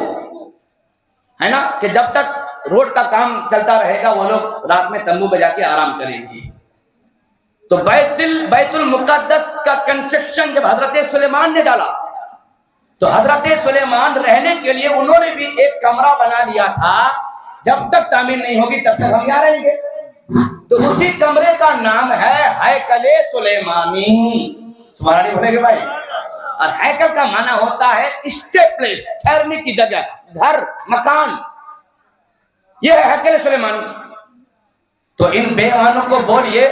ہے نا, کہ جب تک روڈ کا کام چلتا رہے گا وہ لوگ رات میں تمبو میں جا کے آرام کریں گے. تو بیت المقدس کا کنسٹرکشن جب حضرت سلیمان نے ڈالا تو حضرت سلیمان رہنے کے لیے انہوں نے بھی ایک کمرہ بنا لیا تھا جب تک تعمیر نہیں ہوگی تب تک ہم یہاں رہیں گے. تو اسی کمرے کا نام ہے ہیکل سلیمانی. سبحان اللہ بولے گے بھائی. اور ہیکل کا معنی ہوتا ہے اسٹے پلیس، ٹھہرنے کی جگہ، گھر، مکان. یہ ہے ہیکل سلیمانی. تو ان بے ایمانوں کو بولیے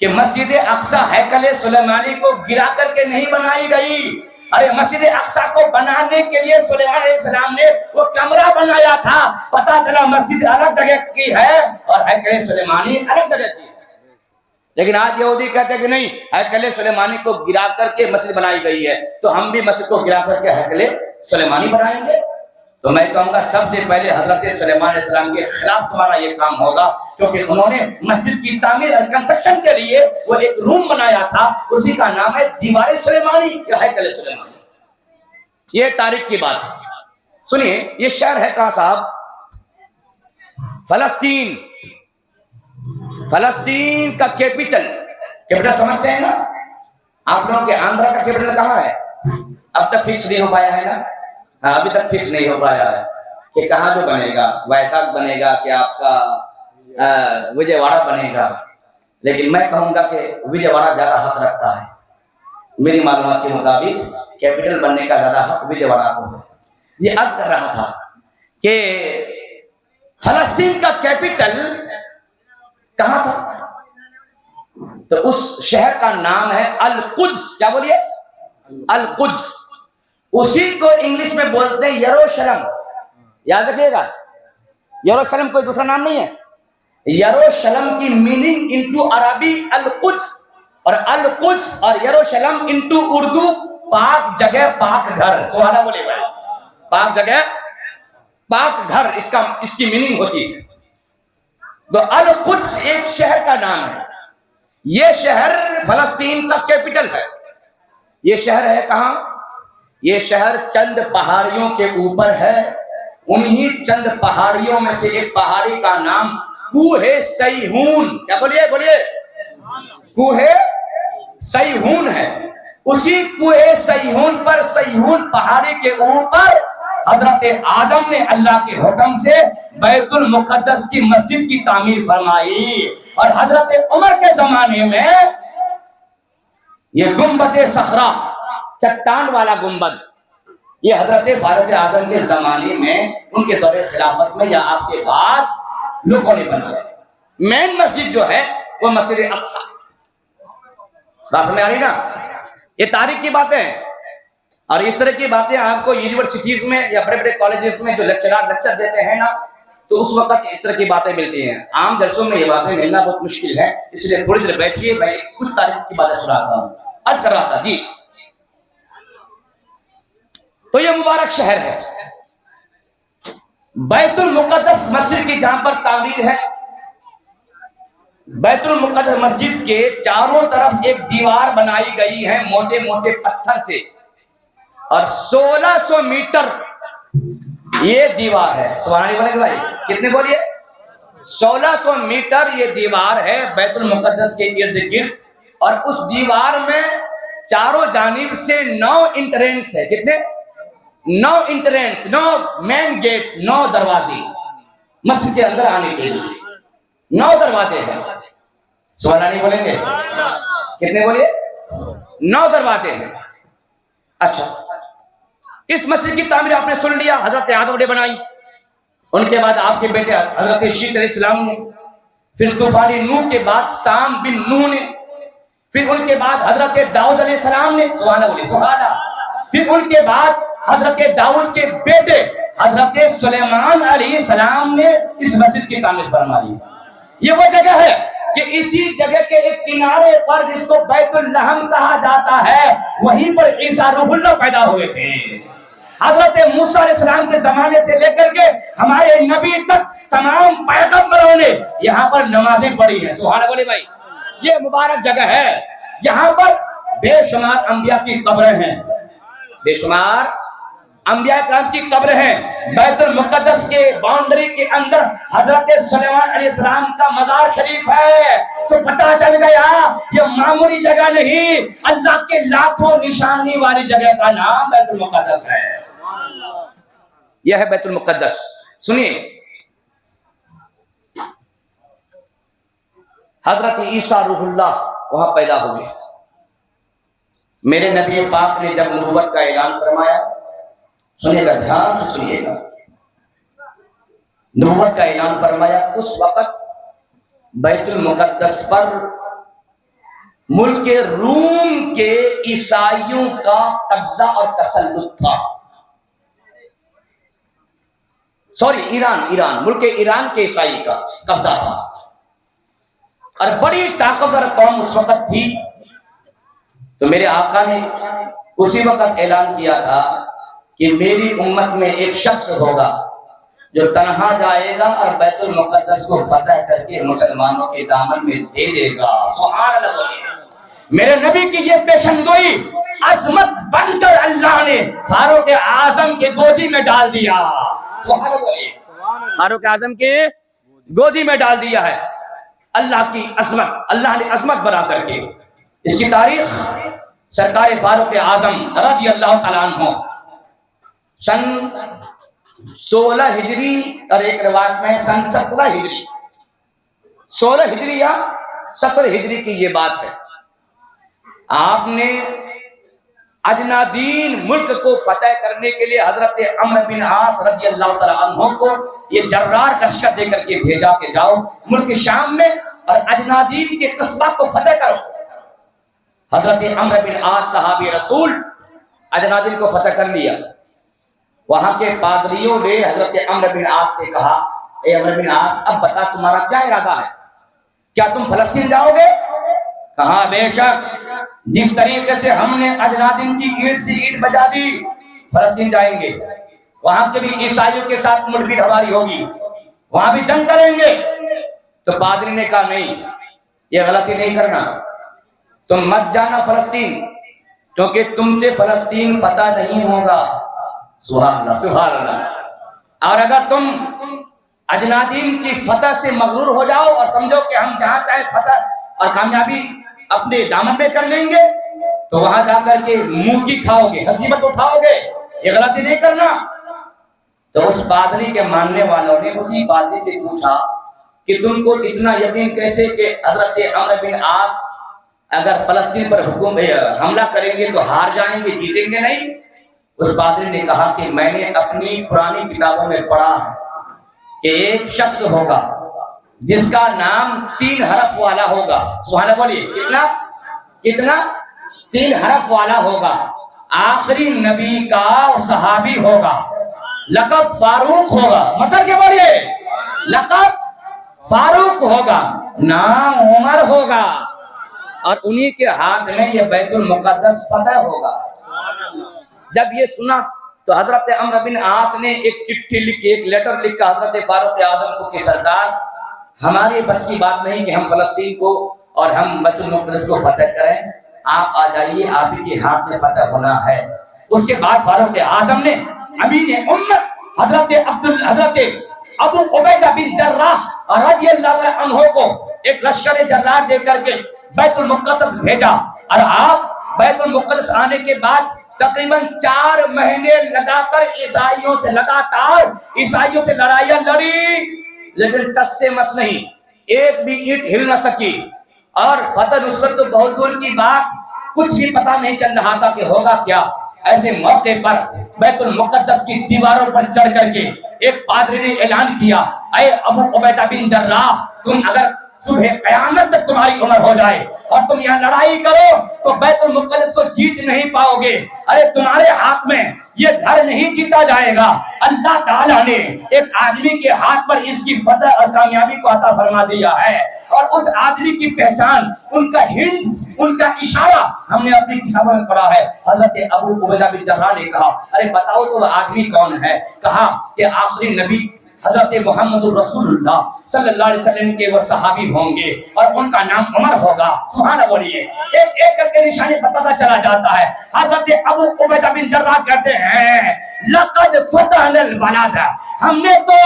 کہ مسجد اقصی ہیکل سلیمانی کو گرا کر کے نہیں بنائی گئی. ارے مسجد اقصی کو بنانے کے لیے سلیمان علیہ السلام نے وہ کمرہ بنایا تھا. پتا چلا مسجد الگ جگہ کی ہے اور ہیکل سلیمانی الگ جگہ کی ہے. لیکن آج یہودی کہتے ہیں کہ نہیں، ہیکل سلیمانی کو گرا کر کے مسجد بنائی گئی ہے، تو ہم بھی مسجد کو گرا کر کے ہیکل سلیمانی بنائیں گے. تو میں کہوں گا سب سے پہلے حضرت سلیمان علیہ السلام کے خلاف تمہارا یہ کام ہوگا، کیونکہ انہوں نے مسجد کی تعمیر اور کنسٹرکشن کے لیے وہ ایک روم بنایا تھا، اسی کا نام ہے دیوار سلیمانی یا ہیکل سلیمانی. یہ تاریخ کی بات. سنیے، یہ شہر ہے کہاں صاحب؟ فلسطین. فلسطین کا کیپٹل سمجھتے ہیں نا آپ لوگوں کے؟ آندھرا کا کیپٹل کہاں ہے؟ اب تک فکس نہیں ہو پایا ہے نا. ہاں ابھی تک فکس نہیں ہو پایا ہے کہ کہاں جو بنے گا، ویساکھ بنے گا کہ آپ کا وجے واڑہ بنے گا. لیکن میں کہوں گا کہ وجے واڑہ زیادہ حق رکھتا ہے. میری معلومات کے مطابق کیپٹل بننے کا زیادہ حق وجے واڑہ کو ہے. یہ عرض کر رہا تھا کہ فلسطین کا کیپٹل کہاں تھا؟ تو اس شہر کا نام ہے القدس. کیا بولیے؟ القدس. اسی کو انگلش میں بولتے ہیں یروشلم. یاد رکھیے گا، یروشلم کوئی دوسرا نام نہیں ہے. یروشلم کی میننگ انٹو عربی القدس، اور القدس اور یروشلم انٹو اردو پاک جگہ، پاک گھر. سبحان بولے بھائی. پاک جگہ، پاک گھر، اس کی میننگ ہوتی ہے. تو القدس ایک شہر کا نام ہے. یہ شہر فلسطین کا کیپٹل ہے. یہ شہر ہے کہاں؟ یہ شہر چند پہاڑیوں کے اوپر ہے. انہی چند پہاڑیوں میں سے ایک پہاڑی کا نام کوہ سیہون. کیا بولیے؟ بولیے. کوہ سیہون ہے. اسی کوہ سیہون پر، سیہون پہاڑی کے اوپر حضرت آدم نے اللہ کے حکم سے بیت المقدس کی مسجد کی تعمیر فرمائی. اور حضرت عمر کے زمانے میں یہ گنبد صخرہ، چٹان والا گنبد، یہ حضرت فاروق اعظم کے زمانے میں، ان کے دور خلافت میں یا آپ کے بعد لوگوں نے بنایا. مین مسجد جو ہے وہ مسجد اقصی. بات سمجھ آ رہی نا؟ یہ تاریخ کی باتیں ہیں. اور اس طرح کی باتیں آپ کو یونیورسٹیز میں یا بڑے بڑے کالجز میں جو لیکچر دیتے ہیں نا، تو اس وقت اس طرح کی باتیں ملتی ہیں. عام جلسوں میں یہ باتیں ملنا بہت مشکل ہے. اس لیے تھوڑی دیر بیٹھیے، میں کچھ تاریخ کی باتیں سناتا ہوں. عرض کر رہا تھا جی، تو یہ مبارک شہر ہے بیت المقدس مسجد کی جہاں پر تعمیر ہے. بیت المقدس مسجد کے چاروں طرف ایک دیوار بنائی گئی ہے موٹے موٹے پتھر سے، اور 1600 میٹر یہ دیوار ہے. سبحان اللہ بولے بھائی. کتنے بولیے؟ 1600 میٹر یہ دیوار ہے بیت المقدس کے ارد گرد. اور اس دیوار میں چاروں جانب سے 9 انٹرنس ہے. کتنے؟ 9 انٹرنس، 9 مین گیٹ، 9 دروازے مسجد کے اندر آنے کے لیے. 9 دروازے ہیں. سبحان اللہ بولیں گے؟ کتنے بولیے؟ 9 دروازے ہیں. اچھا، اس مسجد کی تعمیر آپ نے سن لیا، حضرت آدم نے بنائی. ان کے بعد آپ کے بیٹے حضرت شیس علیہ السلام نے، پھر طوفان نوح کے بعد سام بن نوح نے، پھر ان کے بعد حضرت داؤد علیہ السلام نے. سبحان اللہ، سبحان اللہ. پھر ان کے بعد حضرت داؤد کے بیٹے حضرت سلیمان علیہ السلام نے اس مسجد کی تعمیر فرمائی. یہ وہ جگہ ہے کہ اسی جگہ کے ایک کنارے پر جس کو بیت اللحم کہا جاتا ہے، وہیں پر عیسیٰ روح اللہ پیدا ہوئے تھے. حضرت موسیٰ علیہ السلام کے زمانے سے لے کر کے ہمارے نبی تک تمام پیغمبروں نے یہاں پر نمازیں پڑھی ہیں. سبحان اللہ بھائی. یہ مبارک جگہ ہے. یہاں پر بے شمار انبیاء کی قبریں ہیں، بے شمار انبیاء کرام کی قبر ہیں. بیت المقدس کے باؤنڈری کے اندر حضرت سلیمان علیہ السلام کا مزار شریف ہے. تو پتہ چل گیا یہ معمولی جگہ نہیں، اللہ کے لاکھوں نشانی والی جگہ کا نام بیت المقدس ہے. یہ ہے بیت المقدس. سنیے، حضرت عیسیٰ روح اللہ وہاں پیدا ہوئے. میرے نبی پاک نے جب نبوت کا اعلان فرمایا، سنیے گا، دھیان سے سنیے گا، نبوت کا اعلان فرمایا، اس وقت بیت المقدس پر ملک روم کے عیسائیوں کا قبضہ اور تسلط تھا. ایران ملک ایران کے عیسائی کا قبضہ تھا، اور بڑی طاقتور قوم اس وقت تھی. تو میرے آقا نے اسی وقت اعلان کیا تھا کہ میری امت میں ایک شخص ہوگا جو تنہا جائے گا اور بیت المقدس کو فتح کر کے مسلمانوں کے دامن میں دے دے گا. سبحان اللہ. میرے نبی کی یہ پیشن گوئی عظمت بن کر اللہ نے فاروق اعظم کے گودی میں ڈال دیا. سبحان اللہ. فاروق اعظم کے گودی میں ڈال دیا ہے. اللہ کی عظمت، اللہ نے عظمت بنا کر کے. اس کی تاریخ سرکار فاروق اعظم رضی اللہ تعالیٰ عنہ سن 16 ہجری اور ایک روایت میں سن 17 ہجری، 16 ہجری یا 17 ہجری کی یہ بات ہے. آپ نے اجنادین ملک کو فتح کرنے کے لیے حضرت عمرو بن عاص رضی اللہ تعالیٰ عنہ کو یہ جرار لشکر دے کر کے بھیجا کہ جاؤ ملک شام میں اور اجنادین کے قصبہ کو فتح کرو. حضرت عمرو بن عاص صحابی رسول اجنادین کو فتح کر لیا. وہاں کے پادریوں نے حضرت عمرو بن عاص سے کہا، اے عمرو بن عاص اب بتا تمہارا کیا ارادہ ہے، کیا تم فلسطین جاؤ گے؟ کہا بے شک، جس طریقے سے ہم نے اجنادین کی اینٹ سے اینٹ بجا دی فلسطین جائیں گے، وہاں کے بھی عیسائیوں کے ساتھ مٹبھیڑ ہماری ہوگی، وہاں بھی جنگ کریں گے. تو پادری نے کہا نہیں، یہ غلطی نہیں کرنا، تم مت جانا فلسطین، کیونکہ تم سے فلسطین فتح نہیں ہوگا. سبحان اللہ سبحان اللہ. اور اگر تم اجنادین کی فتح سے مغرور ہو جاؤ اور سمجھو کہ ہم جہاں چاہے فتح اور کامیابی اپنے دامن میں کر لیں گے، تو وہاں جا کر کے منہ کی کھاؤ گے، حسیبت اٹھاؤ گے، یہ غلطی نہیں کرنا. تو اس پادری کے ماننے والوں نے اسی پادری سے پوچھا کہ تم کو اتنا یقین کیسے کہ حضرت عمرو بن عاص اگر فلسطین پر حملہ کریں گے تو ہار جائیں گے، جیتیں گے نہیں؟ اس پادری نے کہا کہ میں نے اپنی پرانی کتابوں میں پڑھا ہے کہ ایک شخص ہوگا جس کا نام 3 حرف والا ہوگا. سبحان اللہ بولیے. کتنا 3 حرف والا ہوگا، آخری نبی کا صحابی ہوگا، لقب فاروق ہوگا. مطلب کیا بولیے؟ لقب فاروق ہوگا، نام عمر ہوگا، اور انہی کے ہاتھ میں یہ بیت المقدس فتح ہوگا. جب یہ سنا تو حضرت عمرو بن عاص نے ایک چٹھی لکھ کے، ایک لیٹر لکھ کر حضرت فاروق اعظم کو کہ سرکار ہماری بس کی بات نہیں کہ ہم فلسطین کو اور ہم بیت المقدس کو فتح کریں، آپ آ جائیے، آپ ہی کے ہاتھ میں فتح ہونا ہے. اس کے بعد فاروق اعظم نے امین امت حضرت ابو عبیدہ بن جراح رضی اللہ عنہ کو ایک لشکر جرار دے کر کے بیت المقدس بھیجا. اور آپ بیت المقدس آنے کے بعد تقریباً 4 مہینے لگا کر عیسائیوں سے لڑائیاں لڑی، لیکن ٹس سے مس نہیں، ایک بھی اینٹ ہل نہ سکی. اور فتح نصرت تو بہت دور کی بات، کچھ بھی پتہ نہیں چل رہا تھا کہ ہوگا کیا. ایسے موقع پر بیت المقدس کی دیواروں پر چڑھ کر کے ایک پادری نے اعلان کیا، اے ابو عبیدہ بن جراح، تم اگر صبح قیامت تک تمہاری عمر ہو جائے اور تم یہاں لڑائی کرو تو بیت المقدس کو جیت نہیں پاؤ گے. ارے تمہارے ہاتھ میں یہ گھر نہیں جیتا جائے گا، اللہ تعالیٰ نے ایک آدمی کے ہاتھ پر اس کی فتح اور کامیابی کو عطا فرما دیا ہے. اور اس آدمی کی پہچان، ان کا ہنٹس، ان کا اشارہ ہم نے اپنی کتابوں میں پڑھا ہے. حضرت ابو عبیدہ بن جراح نے کہا، ارے بتاؤ تو وہ آدمی کون ہے؟ کہا کہ آخری نبی حضرت محمد رسول اللہ صلی اللہ علیہ وسلم کے وہ صحابی ہوں گے اور ان کا نام عمر ہوگا. سبحان بولیے. ایک ایک کر کے نشانی بتاتا چلا جاتا ہے. حضرت ابو عبیدہ بن جراح کہتے ہیں لقد فتحنا البلاد ہم نے تو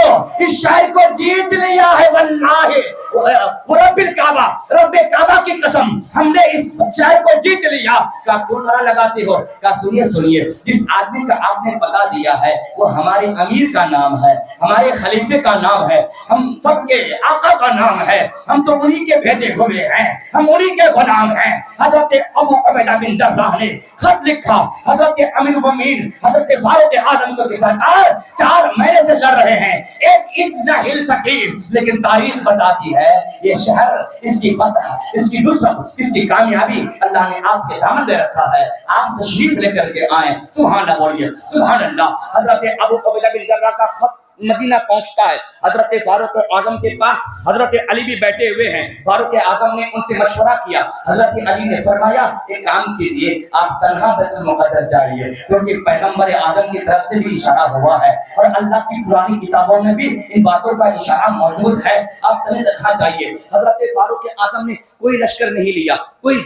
اس شہر کو جیت لیا ہے واللہ رب الکعبہ، رب کعبہ کی قسم ہم نے اس شہر کو جیت لیا۔ کہا کیوں نعرہ لگاتے ہو؟ کہا سنیے سنیے، جس آدمی کا آپ نے بتا دیا ہے وہ ہمارے امیر کا نام ہے، ہمارے خلیفے کا نام ہے، ہم سب کے آقا کا نام ہے، ہم تو انہی کے بھیجے ہوئے ہیں، ہم انہی کے غلام ہیں۔ حضرت ابو عبیدہ بن جراح نے خط لکھا حضرت امیر المومنین حضرت فاروق اعظم کو کہ سرکار 4 مہینے سے لڑ رہے ہیں، ایک اینٹ نہ ہل سکی، لیکن تاریخ بتاتی ہے یہ شہر، اس کی فتح، اس کی نصرت، اس کی کامیابی اللہ نے آپ کے دامن میں رکھا ہے، آپ تشریف لے کر کے آئیں۔ سبحان اللہ بولیے سبحان اللہ۔ حضرت ابو عبیدہ بن جراح کا خط مدینہ پہنچتا ہے، حضرت فاروق اعظم کے پاس حضرت علی بھی بیٹھے ہوئے ہیں۔ فاروق اعظم نے ان سے مشورہ کیا، حضرت علی نے فرمایا ایک کام کیجیے، آپ تنہا بیت المقدس جائیے، کیونکہ پیغمبر اعظم کی طرف سے بھی اشارہ ہوا ہے اور اللہ کی پرانی کتابوں میں بھی ان باتوں کا اشارہ موجود ہے، آپ تنہا جائیے۔ حضرت فاروق اعظم نے کوئی لشکر نہیں لیا، کوئی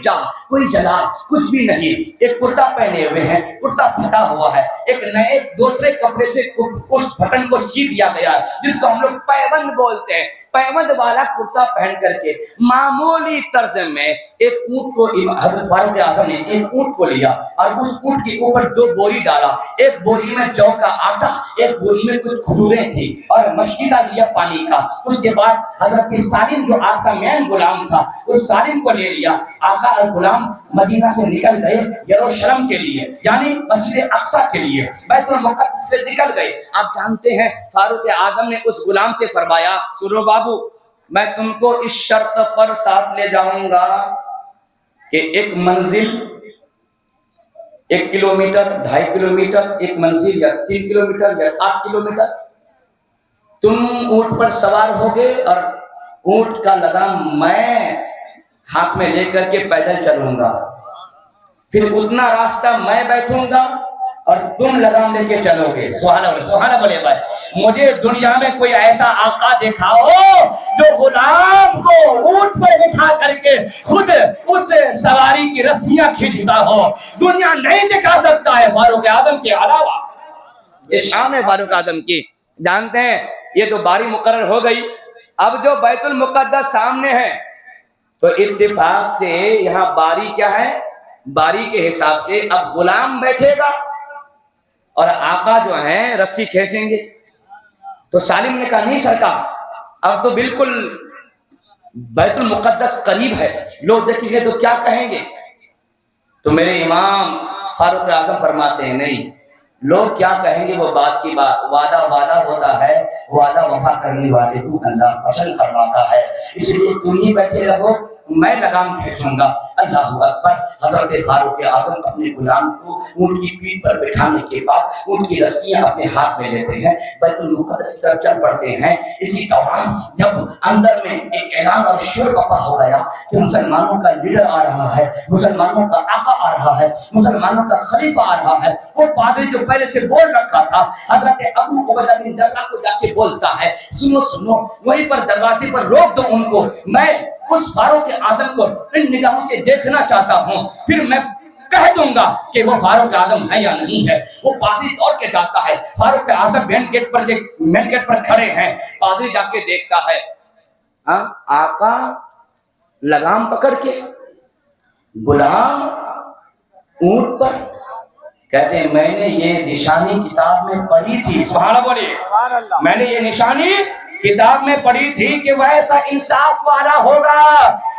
کوئی جلال، کچھ بھی نہیں، ایک کرتا پہنے ہوئے ہیں، کرتا پھٹا ہوا ہے، ایک نئے دوسرے کپڑے سے اس پھٹن کو سی دیا گیا ہے جس کو ہم لوگ پیوند بولتے ہیں، پیوند والا کرتا پہن کر کے معمولی طرز میں ایک اونٹ کو حضرت فاروق اعظم نے ایک اونٹ کو لیا اور اس اونٹ کے اوپر 2 بوری ڈالا، ایک بوری میں جو کا آٹا، ایک بوری میں کچھ کھجوریں تھی اور مشکیزہ لیا پانی کا۔ اس کے بعد حضرت سالم جو آپ کا مین غلام تھا اس سالم کو لے لیا، آقا اور غلام مدینہ سے نکل گئے یروشلم کے لیے، یعنی مسجد اقصی کے لیے، بیت المقدس سے نکل گئے۔ آپ جانتے ہیں فاروق اعظم نے اس غلام سے فرمایا سنو بابو، میں تم کو اس شرط پر ساتھ لے جاؤں گا کہ ایک منزل 1 کلومیٹر 2.5 کلومیٹر، ایک منزل یا 3 کلومیٹر یا 7 کلومیٹر تم اونٹ پر سوار ہوگے اور اونٹ کا لگام میں ہاتھ میں لے کر کے پیدل چلوں گا، پھر اتنا راستہ میں بیٹھوں گا اور تم لگام لے کے چلو گے۔ سبحان اللہ سبحان اللہ بولے بھائی، مجھے دنیا میں کوئی ایسا آقا دکھاؤ جو غلام کو اونٹ پر بٹھا کر کے خود اس سواری کی رسیاں کھینچتا ہو، دنیا نہیں دکھا سکتا ہے فاروق اعظم کے علاوہ۔ یہ شان ہے فاروق اعظم کی۔ جانتے ہیں یہ تو باری مقرر ہو گئی، اب جو بیت المقدس سامنے ہے تو اتفاق سے یہاں باری کیا ہے، باری کے حساب سے اب غلام بیٹھے گا اور آقا جو ہیں رسی کھینچیں گے۔ تو سالم نے کہا نہیں سرکار، اب تو بالکل بیت المقدس قریب ہے، لوگ دیکھیں گے تو کیا کہیں گے؟ تو میرے امام فاروق اعظم فرماتے ہیں نہیں، لوگ کیا کہیں گے وہ بات کی بات، وعدہ ہوتا ہے، وعدہ وفا کرنے والے کو اللہ پسند فرماتا ہے، اس لیے تم ہی بیٹھے رہو، میں لگام کھینچوں گا۔ اللہ اکبر۔ حضرت فاروق اعظم اپنے غلام کو اونٹ کی پیٹھ پر بٹھانے کے بعد اونٹ کی رسیاں اپنے ہاتھ میں لیتے ہیں، بیت المقدس کی طرف چل پڑتے ہیں۔ اسی دوران جب اندر میں ایک اعلان اور شور بپا ہو گیا کہ مسلمانوں کا لیڈر آ رہا ہے، مسلمانوں کا آقا آ رہا ہے، مسلمانوں کا خلیفہ آ رہا ہے، وہ پادری جو پہلے سے بول رکھا تھا حضرت ابو عبیدہ بن جراح کو جا کے بولتا ہے سنو سنو، وہیں پر دروازے پر روک دو ان کو، میں اس فاروق اعظم کو ان نگاہوں سے دیکھنا چاہتا ہوں، پھر میں کہہ دوں گا کہ وہ فاروق اعظم ہے یا نہیں ہے۔ وہ پادری دوڑ کے جاتا ہے، فاروق اعظم مین گیٹ پر کھڑے ہیں، پادری جا کے دیکھتا ہے آقا لگام پکڑ کے، غلام اونٹ پر، کہتے ہیں میں نے یہ نشانی کتاب میں پڑھی تھی۔ سبحان اللہ بولیے، میں نے یہ نشانی کتاب میں پڑھی تھی کہ وہ ایسا انصاف والا ہوگا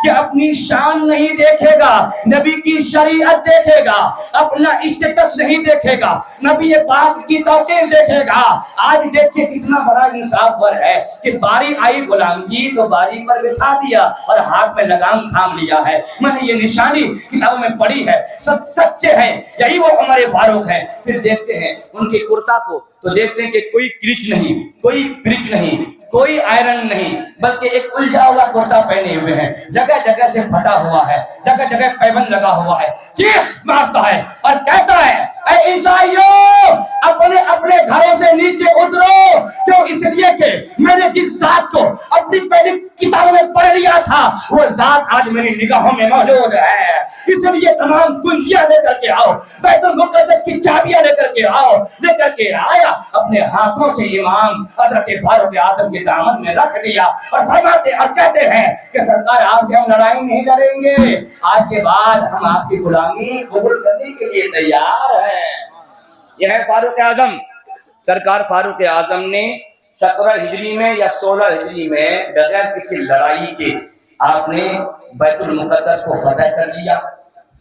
کہ اپنی شان نہیں دیکھے گا، نبی کی شریعت دیکھے گا، اپنا اسٹیٹس نہیں دیکھے گا، نبی پاک کی توقیر دیکھے گا۔ آج دیکھیں کتنا بڑا انصاف پر ہے کہ باری آئی غلام کی تو باری پر بٹھا دیا اور ہاتھ میں لگام تھام لیا ہے۔ میں نے یہ نشانی کتابوں میں پڑھی ہے، سب سچے ہیں، یہی وہ عمر فاروق ہے۔ پھر دیکھتے ہیں ان کے کرتا کو تو دیکھتے ہیں کہ کوئی کرچ نہیں، کوئی برچ نہیں، کوئی آئرن نہیں، بلکہ ایک الجھا ہوا کرتا پہنے ہوئے ہیں، جگہ جگہ سے پھٹا ہوا ہے، جگہ جگہ پیبند لگا ہوا ہے، چیخ مارتا ہے اور کہتا ہے اے عیسائیوں اپنے اپنے گھروں سے نیچے اترو، کیوں؟ اس لیے کہ میں نے جس ذات کو اپنے اپنی پہلی کتابوں میں پڑھ لیا تھا وہ ذات آج میری نگاہوں میں موجود ہے. اس لیے تمام کنجیاں لے کر کے آؤ, بیت المقدس کی چابیاں لے کر کے آؤ. لے کر کے آیا, اپنے ہاتھوں سے امام حضرت فاروق اعظم کے دامن میں رکھ لیا اور فرماتے اور کہتے ہیں کہ سرکار آپ سے ہم لڑائی نہیں لڑیں گے, آج کے بعد ہم آپ کی غلامی قبول کرنے کے لیے تیار ہیں. یہ ہے فاروق اعظم. سرکار فاروق اعظم نے 17 ہجری میں یا 16 ہجری میں بغیر کسی لڑائی کے آپ نے بیت المقدس کو فتح کر لیا.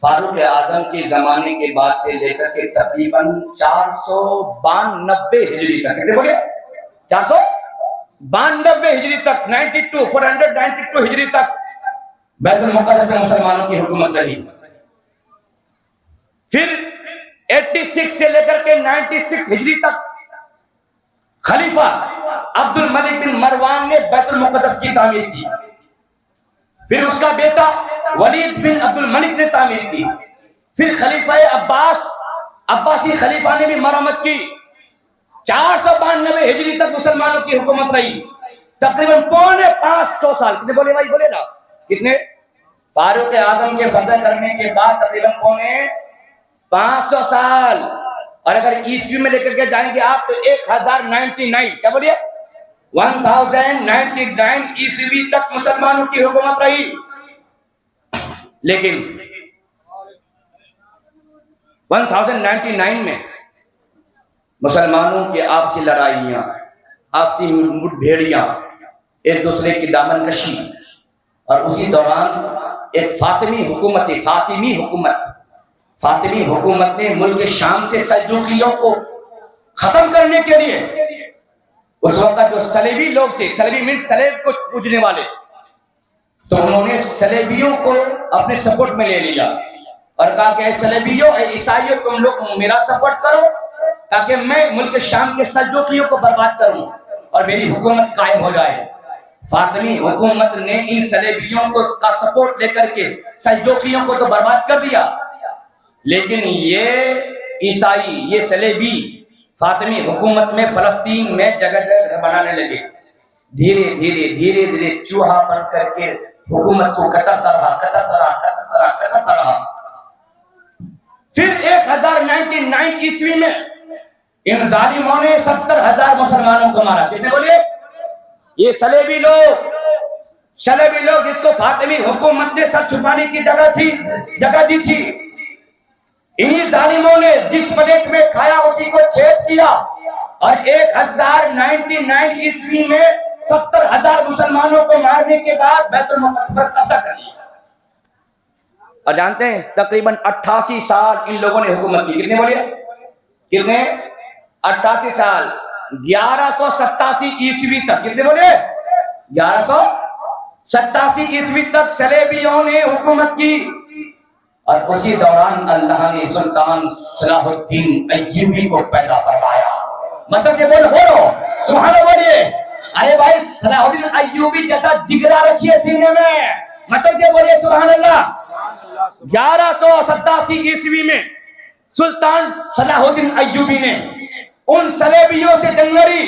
فاروق اعظم کے زمانے کے بعد سے لے کر کے تقریباً 492 ہجری تک, کتنے بولے 492 ہجری تک, 492 ہجری تک بیت المقدس میں مسلمانوں کی حکومت رہی. پھر 86 سے لے کر کے 96 ہجری تک خلیفہ عبد الملک بن مروان نے بیت المقدس کی تعمیر کی. پھر اس کا بیٹا ولید بن عبد الملک نے تعمیر کی. پھر خلیفہ عباسی خلیفہ نے بھی مرمت کی. 492 ہجری تک مسلمانوں کی حکومت رہی, تقریباً 550 سال. کتنے بولے بھائی, بولے نا کتنے؟ فاروق اعظم کے فتح کرنے کے بعد تقریباً 500 سال. اور اگر عیسوی میں لے کر کے جائیں گے آپ تو 1099, کیا بولیے 1099 عیسوی تک مسلمانوں کی حکومت رہی. لیکن 1099 میں مسلمانوں کی آپسی لڑائیاں, آپسی مٹ بھیڑیاں, ایک دوسرے کی دامن کشی, اور اسی دوران ایک فاطمی حکومت نے ملک شام سے سلجوقیوں کو ختم کرنے کے لیے, اس وقت جو سلیبی لوگ تھے, سلیبی مین سلیب کو پوجنے والے, تو انہوں نے سلیبیوں کو اپنے سپورٹ میں لے لیا اور کہا کہ اے سلیبیوں, اے عیسائیوں, تم لوگ میرا سپورٹ کرو تاکہ میں ملک شام کے سلجوقیوں کو برباد کروں اور میری حکومت قائم ہو جائے. فاطمی حکومت نے ان سلیبیوں کو کا سپورٹ لے کر کے سلجوقیوں کو تو برباد کر دیا, لیکن یہ عیسائی, یہ سلیبی فاطمی حکومت میں فلسطین میں جگہ جگہ گھر بنانے لگے. دھیرے دھیرے چوہا بن کر کے حکومت کو کترتا رہا. پھر 1099 عیسوی میں ان ظالموں نے 70,000 مسلمانوں کو مارا. کتنے بولے؟ یہ سلیبی لوگ جس کو فاطمی حکومت نے سر چھپانے کی جگہ دی تھی, انہی ظالموں نے جس پلیٹ میں کھایا اسی کو چھید کیا اور 1099 عیسوی میں 70,000 مسلمانوں کو مارنے کے بعد بیت المقدس پر قبضہ کر لیا. اور جانتے ہیں تقریباً 88 سال ان لوگوں نے حکومت کی. کتنے بولے؟ کتنے؟ 88 سال. 1187 عیسوی تک, کتنے بولے 1187 عیسوی تک سلیبیوں نے حکومت کی. اور اسی دوران اللہ نے سلطان صلاح الدین ایوبی کو پیدا فرمایا. مطلب کہ بولو سبحان اللہ بولیے. ارے بھائی صلاح الدین ایوبی جیسا جگرا رکھیے سینے میں, مطلب کہ بولیے سبحان اللہ. 1187 عیسوی میں سلطان صلاح الدین ایوبی نے ان سلیبیوں سے جنگ لڑی.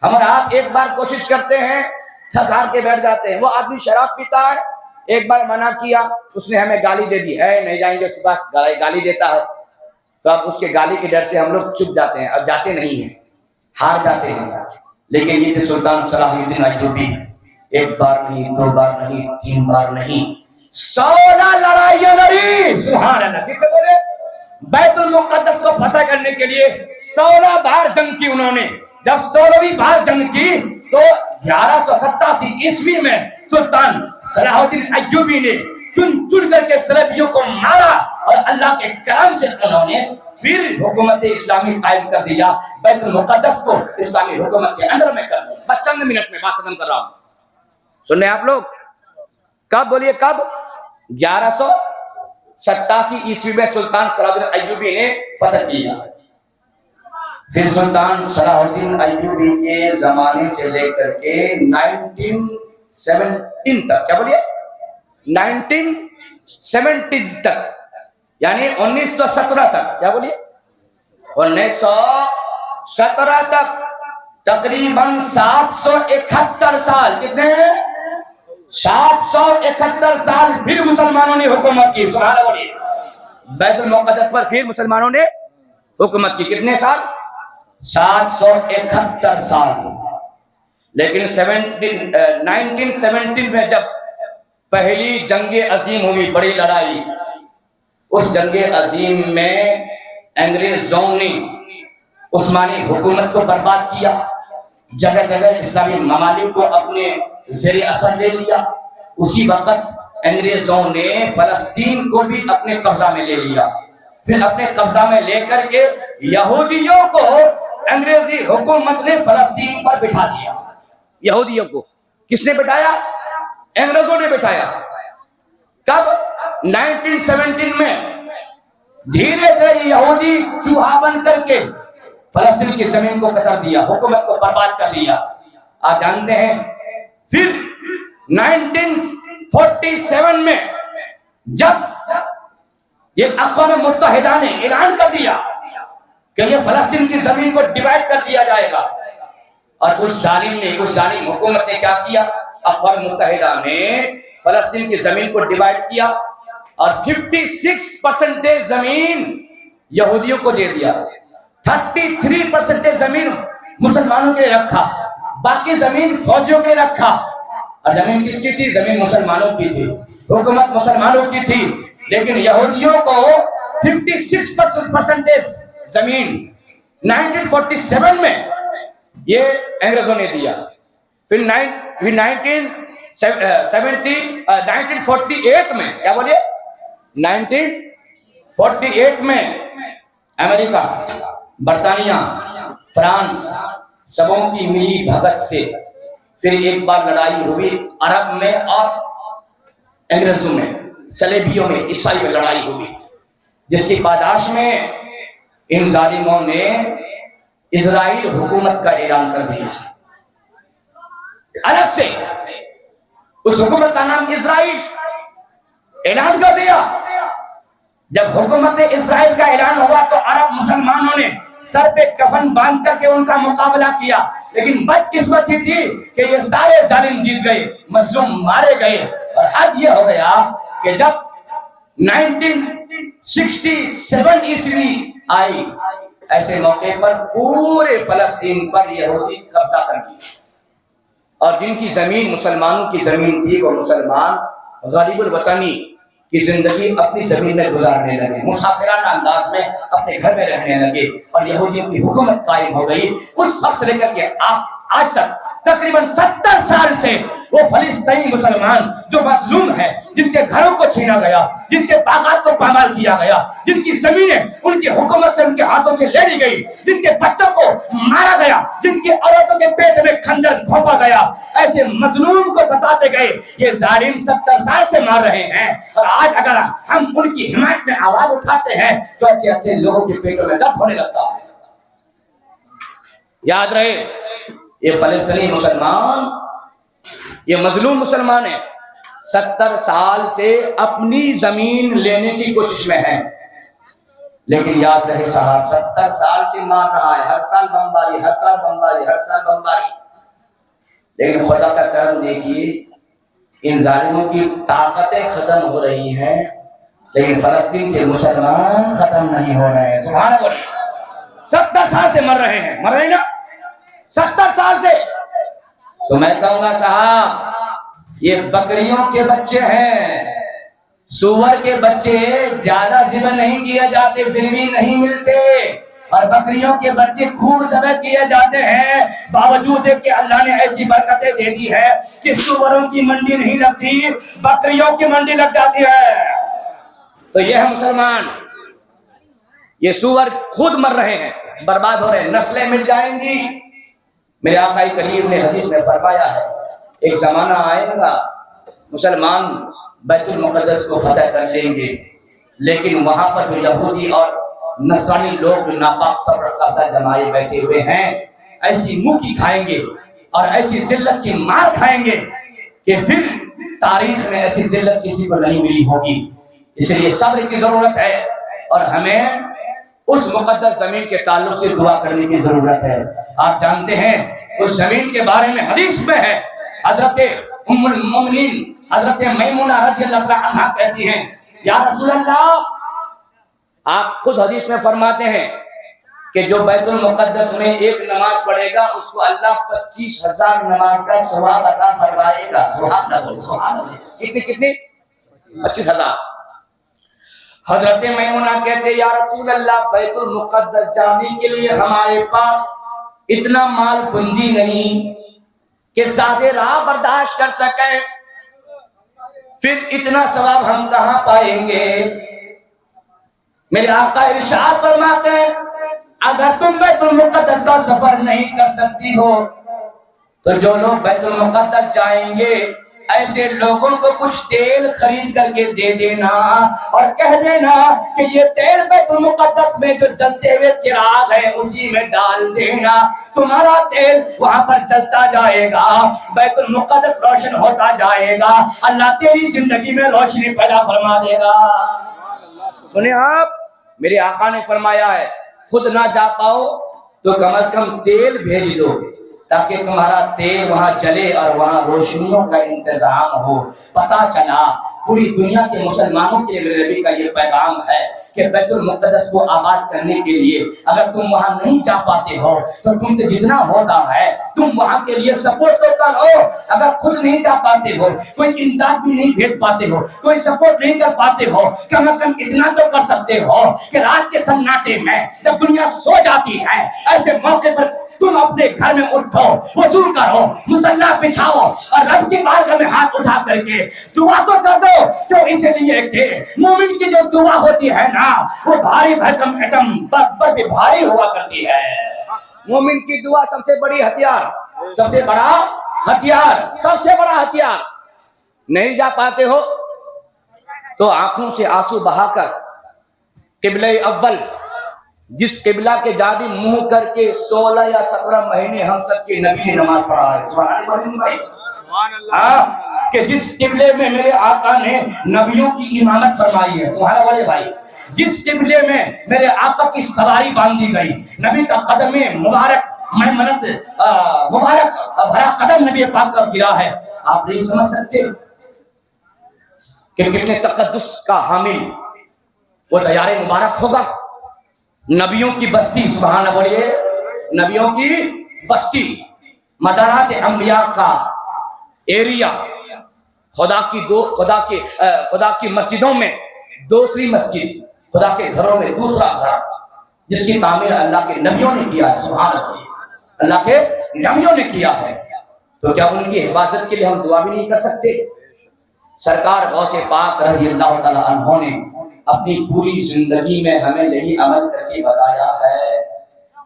ہمارا آپ ایک بار کوشش کرتے ہیں, تھک ہار کے بیٹھ جاتے ہیں. وہ آدمی شراب پیتا ہے, ایک بار منع کیا, اس نے ہمیں گالی دے دی, ہے نہیں جائیں گے اس کے پاس, گالی دیتا ہے, تو اب اس کے گالی کے ڈر سے ہم لوگ چپ جاتے ہیں, اب جاتے نہیں ہیں, ہار جاتے ہیں. لیکن یہ تھے سلطان صلاح الدین ایوبی, ایک بار نہیں, 2 بار نہیں, 3 بار نہیں, 16 لڑائیاں لڑی. سبحان اللہ. کتنے بولے؟ بیت المقدس کو فتح کرنے کے لیے 16 بار جنگ کی انہوں نے. جب 16ویں بار جنگ کی تو 1187 عیسوی میں سلطان صلاح الدین ایوبی نے چن کر کے سلیبیوں کو مارا اور اللہ کے کرم سے انہوں نے پھر حکومت اسلامی قائم کر دیا. بیت المقدس کو اسلامی حکومت کے اندر میں کر دیا. بس چند منٹ میں بات ختم کر رہا ہوں, سن رہے ہیں آپ لوگ؟ کب بولیے کب؟ 1187 عیسوی میں سلطان صلاح الدین ایوبی نے فتح کیا. پھر سلطان صلاح الدین ایوبی کے زمانے سے لے کر کے 1917 تک, کیا بولیے 1917 تک, یعنی 1917 تک, کیا بولیے 1917 تک تقریباً 771 سال، کتنے؟ 771 سال پھر مسلمانوں نے حکومت کی. سبحان اللہ. بیت المقدس پر پھر مسلمانوں نے حکومت کی. کتنے سال؟ 771 سال. لیکن 1917 میں جب پہلی جنگ عظیم ہوئی، بڑی لڑائی، اس جنگ عظیم میں انگریزوں نے عثمانی حکومت کو برباد کیا، جگہ جگہ اسلامی ممالک کو اپنے زیر اثر لے لیا. اسی وقت انگریزوں نے فلسطین کو بھی اپنے قبضہ میں لے لیا. پھر اپنے قبضہ میں لے کر کے یہودیوں کو انگریزی حکومت نے فلسطین پر بٹھا دیا. یہودیوں کو کس نے بٹھایا؟ انگریزوں نے بٹھایا. کب؟ 1917 میں. دھیرے دھیرے یہودی چوہا بن کر کے فلسطین کی زمین کو قطر دیا، حکومت کو برباد کر دیا. آپ جانتے ہیں پھر 1947 میں جب یہ اقوام متحدہ نے اعلان کر دیا کہ یہ فلسطین کی زمین کو ڈیوائیڈ کر دیا جائے گا، اور اس ظالم حکومت نے کیا کیا؟ اقوام متحدہ نے فلسطین کی زمین کو ڈیوائیڈ کیا اور 56% زمین یہودیوں کو دے دیا، 33% زمین مسلمانوں کے رکھا، باقی زمین فوجیوں کے رکھا. اور زمین کس کی تھی؟ زمین مسلمانوں کی تھی، حکومت مسلمانوں کی تھی. لیکن یہودیوں کو 56% زمین 1947 میں یہ انگریزوں نے دیا. پھر 1948 میں، کیا بولیے، 1948 میں امریکہ، برطانیہ، فرانس سبوں کی ملی بھگت سے پھر ایک بار لڑائی ہوئی عرب میں اور انگریزوں میں، صلیبیوں میں، عیسائی میں لڑائی ہوئی، جس کی پاداش میں ان ظالموں نے اسرائیل حکومت کا اعلان کر دیا. الگ سے اس حکومت کا نام اسرائیل اعلان کر دیا. جب حکومت اسرائیل کا اعلان ہوا تو عرب مسلمانوں نے سر پہ کفن باندھ کر کے ان کا مقابلہ کیا. لیکن بدقسمتی تھی کہ یہ سارے ظالم جیت گئے، مظلوم مارے گئے. اور حد یہ ہو گیا کہ جب 1967 عیسوی آئی، ایسے موقع پر پورے فلسطین پر یہودی قبضہ کر لیا، اور جن کی زمین مسلمانوں کی زمین تھی وہ مسلمان غریب الوطنی کی زندگی اپنی زمین میں گزارنے لگے، مسافرانہ انداز میں اپنے گھر میں رہنے لگے، اور یہودیوں کی حکومت قائم ہو گئی. اس وقت سے لے کر کے آج تک تقریباً 70 سال سے وہ فلسطینی مسلمان جو مظلوم ہیں، جن کے گھروں کو چھینا گیا، جن کے باغات کو پامال کیا گیا، جن کی زمینیں ان کی حکومت سے ان کے ہاتھوں سے لے لی گئی، جن کے بچوں کو مارا گیا، جن کی عورتوں کے پیٹ میں خنجر گھونپا گیا، ایسے مظلوم کو ستاتے گئے یہ ظالم 70 سال سے مار رہے ہیں. اور آج اگر ہم ان کی حمایت میں آواز اٹھاتے ہیں تو اچھے اچھے لوگوں کے پیٹوں میں درد ہونے لگتا ہے. یاد رہے، یہ فلسطینی مسلمان، یہ مظلوم مسلمان ہیں، 70 سال سے اپنی زمین لینے کی کوشش میں ہیں. لیکن یاد رہے صاحب، 70 سال سے مار رہا ہے، ہر سال بمباری، ہر سال بمباری، ہر سال بمباری. لیکن خدا کا کرم دیکھیے، ان ظالموں کی طاقتیں ختم ہو رہی ہیں، لیکن فلسطین کے مسلمان ختم نہیں ہو رہے ہیں. سبحان اللہ. 70 سال سے مر رہے ہیں، مر رہے ہیں نا، 70 سال سے. تو میں کہوں گا صاحب، یہ بکریوں کے بچے ہیں، سور کے بچے زیادہ ذبح نہیں کیے جاتے، پھر بھی نہیں ملتے، اور بکریوں کے بچے خوب ذبح کیے جاتے ہیں. باوجود کہ اللہ نے ایسی برکتیں دے دی ہے کہ سوروں کی منڈی نہیں لگتی، بکریوں کی منڈی لگ جاتی ہے. تو یہ ہے مسلمان، یہ سور خود مر رہے ہیں، برباد ہو رہے ہیں، نسلیں مل جائیں گی. میرے آقا کریم نے حدیث میں فرمایا ہے، ایک زمانہ آئے گا مسلمان بیت المقدس کو فتح کر لیں گے، لیکن وہاں پر جو یہودی اور نصرانی لوگ جو ناپاک طور پر قبضہ جمائے بیٹھے ہوئے ہیں، ایسی منہ کی کھائیں گے اور ایسی ذلت کی مار کھائیں گے کہ پھر تاریخ میں ایسی ذلت کسی کو نہیں ملی ہوگی. اس لیے صبر کی ضرورت ہے، اور ہمیں اس مقدس زمین کے تعلق سے دعا کرنے کی ضرورت ہے۔ آپ جانتے ہیں اس زمین کے بارے میں حدیث میں ہے، حضرت ام المومنین حضرت میمونہ رضی اللہ تعالی عنہا کہتی ہیں یا رسول اللہ، آپ خود حدیث میں فرماتے ہیں کہ جو بیت المقدس میں ایک نماز پڑھے گا اس کو اللہ 25,000 نماز کا ثواب عطا فرمائے گا۔ سبحان اللہ، سبحان اللہ۔ کتنی 25,000۔ حضرت میمونہ کہتے یا رسول اللہ، بیت المقدس جانے کے لیے ہمارے پاس اتنا مال پونجی نہیں کہ زیادہ راہ برداشت کر سکے، پھر اتنا ثواب ہم کہاں پائیں گے؟ میرے آقا ارشاد فرماتے ہیں اگر تم بیت المقدس کا سفر نہیں کر سکتی ہو تو جو لوگ بیت المقدس جائیں گے ایسے لوگوں کو کچھ تیل خرید کر کے دے دینا اور کہہ دینا کہ یہ تیل بیت المقدس میں جو جلتے ہوئے چراغ ہے اسی میں ڈال دینا، تمہارا تیل وہاں پر جلتا جائے گا، بیت المقدس روشن ہوتا جائے گا، اللہ تیری زندگی میں روشنی پیدا فرما دے گا۔ سنیں آپ، میرے آقا نے فرمایا ہے خود نہ جا پاؤ تو کم از کم تیل بھیج دو تاکہ تمہارا تیل وہاں جلے اور وہاں روشنیوں کا انتظام ہو۔ پتہ چلا پوری دنیا کے مسلمانوں کے لیے میرے نبی کا یہ پیغام ہے کہ بیت المقدس کو آباد کرنے کے لیے اگر تم وہاں نہیں جا پاتے ہو تو تم سے جتنا ہوتا ہے تم وہاں کے لیے سپورٹ تو کرو۔ اگر خود نہیں جا پاتے ہو، کوئی امداد بھی نہیں بھیج پاتے ہو، کوئی سپورٹ نہیں کر پاتے ہو، کم از کم اتنا تو کر سکتے ہو کہ رات کے سناٹے میں جب دنیا سو جاتی ہے ایسے موقع پر تم اپنے گھر میں اٹھو، وضو کرو، مصلی بچھاؤ اور رب کی بارگاہ میں ہاتھ اٹھا کر کے دعا تو کر دو۔ جو اس لیے کہ مومن کی جو دعا ہوتی ہے نا وہ بھاری بھرکم ایٹم پر بھی بھاری ہوا کرتی ہے۔ مومن کی دعا سب سے بڑی ہتھیار، سب سے بڑا ہتھیار، سب سے بڑا ہتھیار۔ نہیں جا پاتے ہو تو آنکھوں سے آنسو بہا کر قبلہ اول جس قبلہ کے جانب منہ کر کے 16 یا 17 مہینے ہم سب کے نبی نے نماز پڑھا ہے۔ سبحان اللہ بھائی، کہ جس قبلے میں میرے آقا نے نبیوں کی امامت فرمائی ہے، سبحان اللہ بھائی، جس قبلے میں میرے آقا کی سواری باندھی گئی، نبی کا قدم مبارک میمنت مبارک بھرا قدم نبی پاک کا گرا ہے، آپ نہیں سمجھ سکتے کہ کتنے تقدس کا حامل وہ تیار مبارک ہوگا۔ نبیوں کی بستی، سبحان اللہ بولیے، نبیوں کی بستی، مزارات انبیاء کا ایریا، خدا کی مسجدوں میں دوسری مسجد، خدا کے گھروں میں دوسرا گھر، جس کی تعمیر اللہ کے نبیوں نے کیا ہے۔ سبحان اللہ، اللہ کے نبیوں نے کیا ہے، تو کیا ان کی حفاظت کے لیے ہم دعا بھی نہیں کر سکتے؟ سرکار غوث پاک رضی اللہ تعالی عنہ نے اپنی پوری زندگی میں ہمیں یہی عمل کر کے بتایا ہے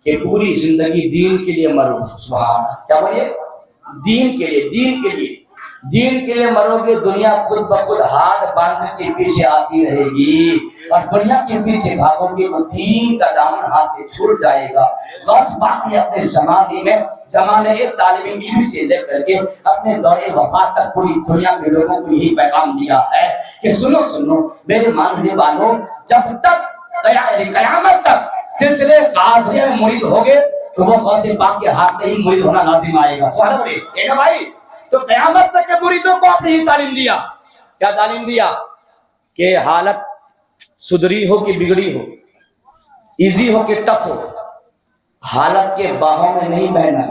کہ پوری زندگی دین کے لیے مرو۔ سبحان اللہ، کیا بولیے؟ دین کے لیے، دین کے لیے، دین کے لیے مرو گے، دنیا خود بخود ہاتھ باندھ کے پیچھے آتی رہے گی، اور دنیا کے پیچھے بھاگو گے تو دین کا دامن ہاتھ سے چھوٹ جائے گا۔ غوث پاک نے اپنے زمانے میں زمانے طالب علم سے لے کر کے اپنے دور وفات تک پوری دنیا کے لوگوں کو یہی پیغام دیا ہے کہ سنو سنو میرے ماننے والوں، جب تک قیامت تک سلسلے قادریہ میں مرید ہوگے تو وہ غوث پاک کے ہاتھ میں ہی مرید ہونا لازم آئے گا۔ سبحان اللہ بھائی، تو قیامت تک کے مریدوں کو اپنی ہی تعلیم دیا۔ کیا تعلیم دیا؟ کہ حالت سدھری ہو کہ بگڑی ہو، ایزی ہو کہ ٹف ہو، حالت کے باہوں میں نہیں بہنا،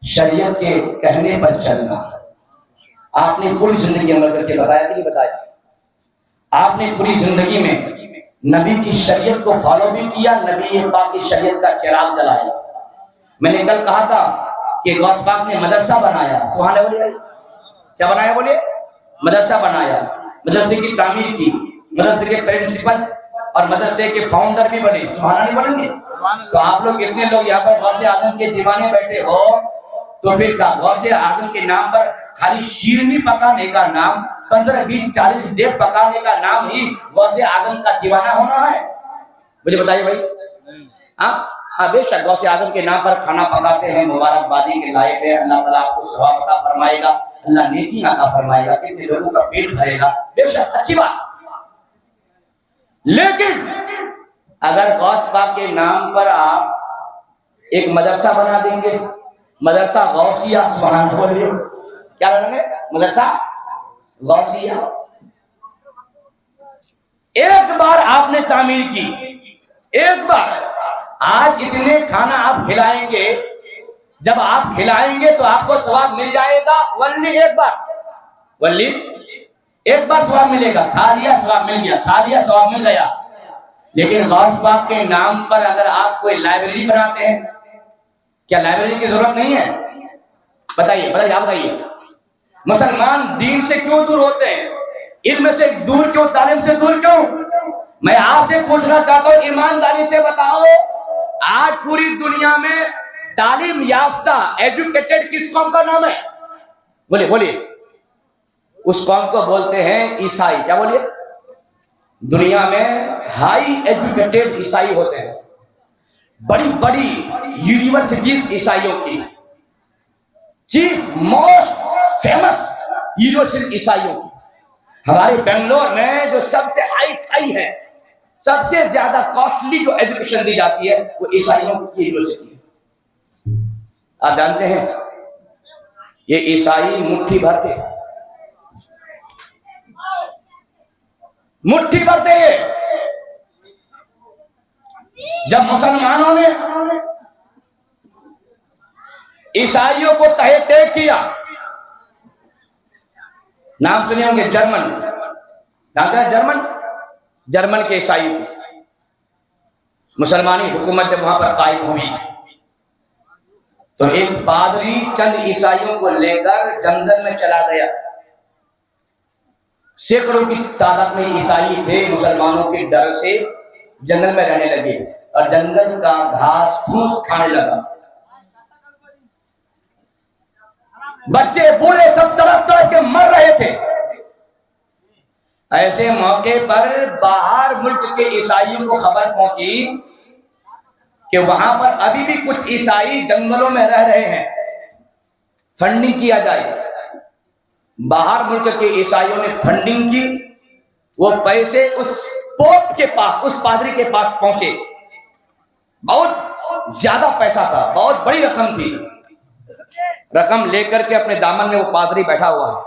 شریعت کے کہنے پر چلنا۔ آپ نے پوری زندگی عمل کر کے بتایا کہ نہیں بتایا؟ آپ نے پوری زندگی میں نبی کی شریعت کو فالو بھی کیا، نبی پاک کی شریعت کا چراغ جلایا۔ میں نے کل کہا تھا کہ غوث پاک نے مدرسہ بنایا۔ سبحان اللہ بولیے، کیا بنایا بولیے؟ مدرسہ بنایا، مدرسے کی تعمیر کی، مدرسے کے پرنسپل اور مدرسے کے فاؤنڈر بھی بنے۔ سبحان اللہ بولیں گے؟ تو آپ لوگ اتنے لوگ یہاں پر غوث اعظم کے دیوانے بیٹھے ہو تو پھر کیا غوث اعظم کے نام پر خالی شیرنی پکانے کا نام، 15 20 40 ڈیب پکانے کا نام ہی غوث اعظم کا دیوانہ ہونا ہے؟ مجھے بتائیے بھائی۔ ہاں بے شک غوث اعظم کے نام پر کھانا پکاتے ہیں، مبارکبادی کے لائق ہے، اللہ تعالیٰ آپ کو ثواب عطا فرمائے گا، اللہ نیکی عطا فرمائے گا، کتنے لوگوں کا پیٹ بھرے گا، بے شک اچھی بات۔ لیکن اگر غوث پاک کے نام پر آپ ایک مدرسہ بنا دیں گے، مدرسہ غوثیہ، سبحان اللہ بولیے، کیا بنائیں گے؟ مدرسہ غوثیہ. ایک بار آپ نے تعمیر کی، ایک بار. آج اتنے کھانا آپ کھلائیں گے، جب آپ کھلائیں گے تو آپ کو ثواب مل جائے گا. ولی ایک بار، ولی ایک بار ثواب ملے گا. کھا لیا ثواب مل گیا، کھا لیا ثواب مل گیا. لیکن غوث پاک کے نام پر اگر آپ کوئی لائبریری بناتے ہیں، کیا لائبریری کی ضرورت نہیں ہے؟ بتائیے بتائیے، آپ بتائیے. مسلمان دین سے کیوں دور ہوتے ہیں؟ علم سے دور کیوں؟ تعلیم سے دور کیوں؟ میں آپ سے پوچھنا چاہتا ہوں، ایمانداری سے بتاؤ، آج پوری دنیا میں تعلیم یافتہ ایجوکیٹڈ کس قوم کا نام ہے؟ بولیے بولیے. اس قوم کو بولتے ہیں عیسائی. کیا بولیے؟ دنیا میں ہائی ایجوکیٹڈ عیسائی ہوتے ہیں. بڑی بڑی یونیورسٹیز عیسائیوں کی، چیف موسٹ فیمس یونیورسٹی عیسائیوں کی. ہمارے بنگلور میں جو سب سے ہائی فائی ہے، سب سے زیادہ کاسٹلی جو ایجوکیشن دی جاتی ہے، وہ عیسائیوں کی یونیورسٹی ہے. آپ جانتے ہیں یہ عیسائی مٹھی بھر تھے، مٹھی بھر تھے. جب مسلمانوں نے عیسائیوں کو تہہ تیگ کیا، نام سنے ہوں گے جرمن، جانتے ہیں جرمن؟ جرمن کے عیسائی کو مسلمانی حکومت جب وہاں پر قائم ہوئی تو ایک پادری چند عیسائیوں کو لے کر جنگل میں چلا گیا. سینکڑوں کی تعداد میں عیسائی تھے، مسلمانوں کے ڈر سے جنگل میں رہنے لگے اور جنگل کا گھاس پھوس کھانے لگا. بچے بوڑھے سب تڑپ تڑپ کے مر رہے تھے. ایسے موقع پر باہر ملک کے عیسائیوں کو خبر پہنچی کہ وہاں پر ابھی بھی کچھ عیسائی جنگلوں میں رہ رہے ہیں، فنڈنگ کیا جائے. باہر ملک کے عیسائیوں نے فنڈنگ کی. وہ پیسے اس پوپ کے پاس، اس پادری کے پاس پہنچے. بہت زیادہ پیسہ تھا، بہت بڑی رقم تھی. رقم لے کر کے اپنے دامن میں وہ پادری بیٹھا ہوا ہے،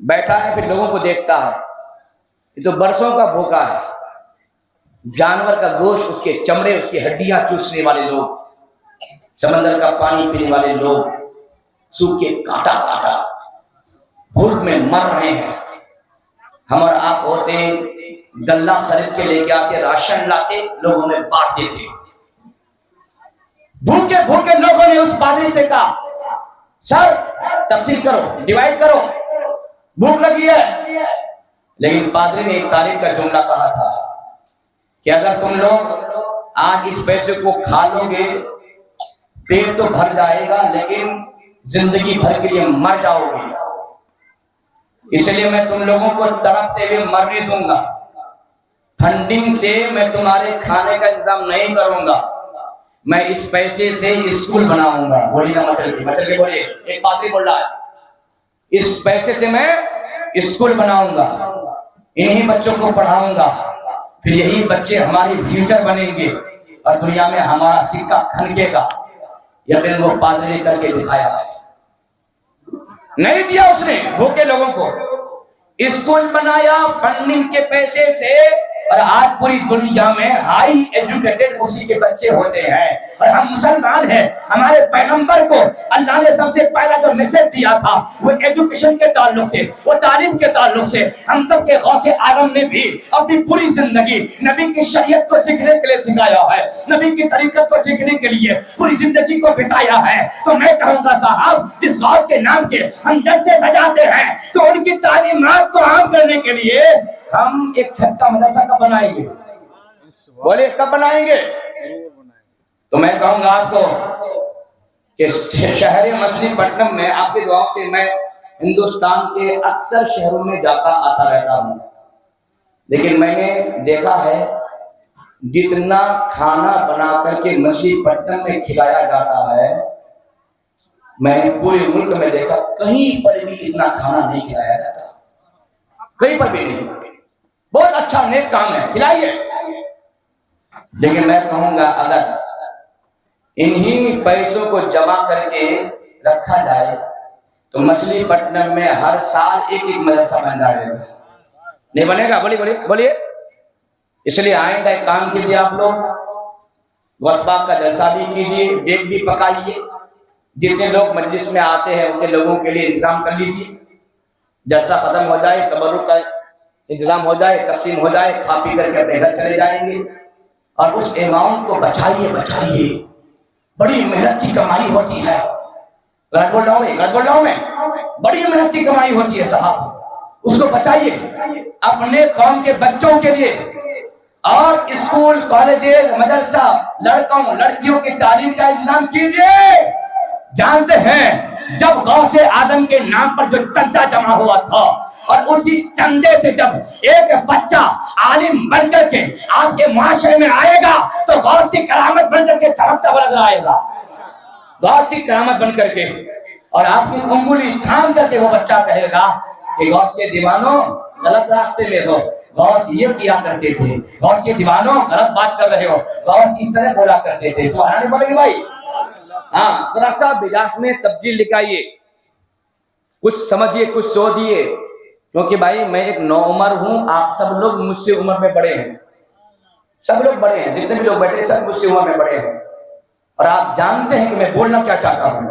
بیٹھا ہے، پھر لوگوں کو دیکھتا ہے. یہ تو برسوں کا بھوکا ہے، جانور کا گوشت، اس کے چمڑے، اس کی ہڈیاں چوسنے والے لوگ، سمندر کا پانی پینے والے لوگ سوکھ کے کاٹا کاٹا بھوک میں مر رہے ہیں. ہم اور آپ ہوتے غلہ خرید کے لے کے آتے، راشن لاتے، لوگوں میں بانٹ دیتے. بھوکے بھوکے لوگوں نے اس پادری سے کہا، سر تقسیم کرو، ڈیوائڈ کرو، بھوک لگی ہے. لیکن پادری نے ایک تعریف کا جملہ کہا تھا کہ اگر تم لوگ آج اس پیسے کو کھا لو گے پیٹ تو بھر جائے گا، لیکن زندگی بھر کے لیے مر جاؤ گے. اس لیے میں تم لوگوں کو تڑپتے ہوئے مرنے دوں گا. فنڈنگ سے میں تمہارے کھانے کا انتظام نہیں کروں گا، میں اس پیسے سے اسکول بناؤں گا. بولی نا مچل کے بولیے. ایک پادری بول رہا ہے، اس پیسے سے میں اسکول بناؤں گا، انہی بچوں کو پڑھاؤں گا، پھر یہی بچے ہماری فیوچر بنیں گے اور دنیا میں ہمارا سکہ کھنکے گا. یقین وہ پادری نے کر کے دکھایا ہے. نہیں دیا اس نے بھوکے لوگوں کو، اسکول بنایا فنڈنگ کے پیسے سے. اور آج پوری دنیا میں ہائی ایجوکیٹڈ اسی کے بچے ہوتے ہیں. اور ہم مسلمان ہیں، ہمارے پیغمبر کو اللہ نے سب سے پہلا جو میسج دیا تھا وہ ایجوکیشن کے تعلق سے، وہ تعلیم کے تعلق سے. ہم سب کے غوث اعظم نے بھی اپنی پوری زندگی نبی کی شریعت کو سیکھنے کے لیے سکھایا ہے، نبی کی طریقت کو سیکھنے کے لیے پوری زندگی کو بتایا ہے. تو میں کہوں گا صاحب، جس غوث کے نام کے ہم جلسے سجاتے ہیں تو ان کی تعلیمات کو عام کرنے کے لیے ہم ایک چھٹا مدرسہ کب بنائیں گے؟ بولے کب بنائیں گے؟ تو میں کہوں گا آپ کو کہ شہر مچھلی پٹنم میں آپ کی دعاؤں سے میں ہندوستان کے اکثر شہروں میں جاتا آتا رہتا ہوں، لیکن میں نے دیکھا ہے جتنا کھانا بنا کر کے مچھلی پٹنم میں کھلایا جاتا ہے، میں نے پورے ملک میں دیکھا کہیں پر بھی اتنا کھانا نہیں کھلایا جاتا، کہیں پر بھی نہیں. بہت اچھا نیک کام ہے، کھلائیے. لیکن میں کہوں گا اگر انہی پیسوں کو جمع کر کے رکھا جائے تو مچھلی پٹنم میں ہر سال ایک مدرسہ بن جائے گا. نہیں بنے گا؟ بولیے بولیے بولیے. اس لیے آئندہ ایک کام کیجیے آپ لوگ، غوث پاک کا جلسہ بھی کیجیے، ڈیٹ بھی پکائیے، جتنے لوگ مجلس میں آتے ہیں ان کے لوگوں کے لیے انتظام کر لیجیے. جلسہ ختم ہو جائے، تبرک کا انتظام ہو جائے، تقسیم ہو جائے، کھا پی کر کے اپنے گھر چلے جائیں گے. اور اس اماؤنٹ کو بچائیے، بڑی محنت کی کمائی ہوتی ہے. غلط بول رہا ہوں میں، بڑی محنت کی کمائی ہوتی ہے صاحب، اس کو بچائیے اپنے قوم کے بچوں کے لیے. اور اسکول، کالجز، مدرسہ، لڑکوں لڑکیوں کی تعلیم کا انتظام کیجیے. جانتے ہیں جب غوث اعظم کے نام پر جو چندہ جمع ہوا تھا، اور اسی چندے سے جب ایک بچہ عالم بن کر کے آپ کے معاشرے میں آئے گا تو غوث کی کرامت بن کر کے چمکتا ہوا نظر آئے گا. غوث کی کرامت بن کر کے، اور آپ کی انگلی تھام کر کے وہ بچہ کہے گا کہ غوث کے دیوانوں غلط راستے میں ہو، غوث یہ کیا کرتے تھے، غوث کے دیوانوں غلط بات کر رہے ہو، غوث اس طرح بولا کرتے تھے. سبحان اللہ بولیں گے بھائی؟ ہاں، ذرا سا مزاج میں تبدیل لکھائیے، کچھ سمجھیے، کچھ سوچیے. کیونکہ بھائی میں ایک نو عمر ہوں، آپ سب لوگ مجھ سے عمر میں بڑے ہیں، سب لوگ بڑے ہیں، جتنے بھی لوگ بیٹھے سب مجھ سے عمر میں بڑے ہیں. اور آپ جانتے ہیں کہ میں بولنا کیا چاہتا ہوں،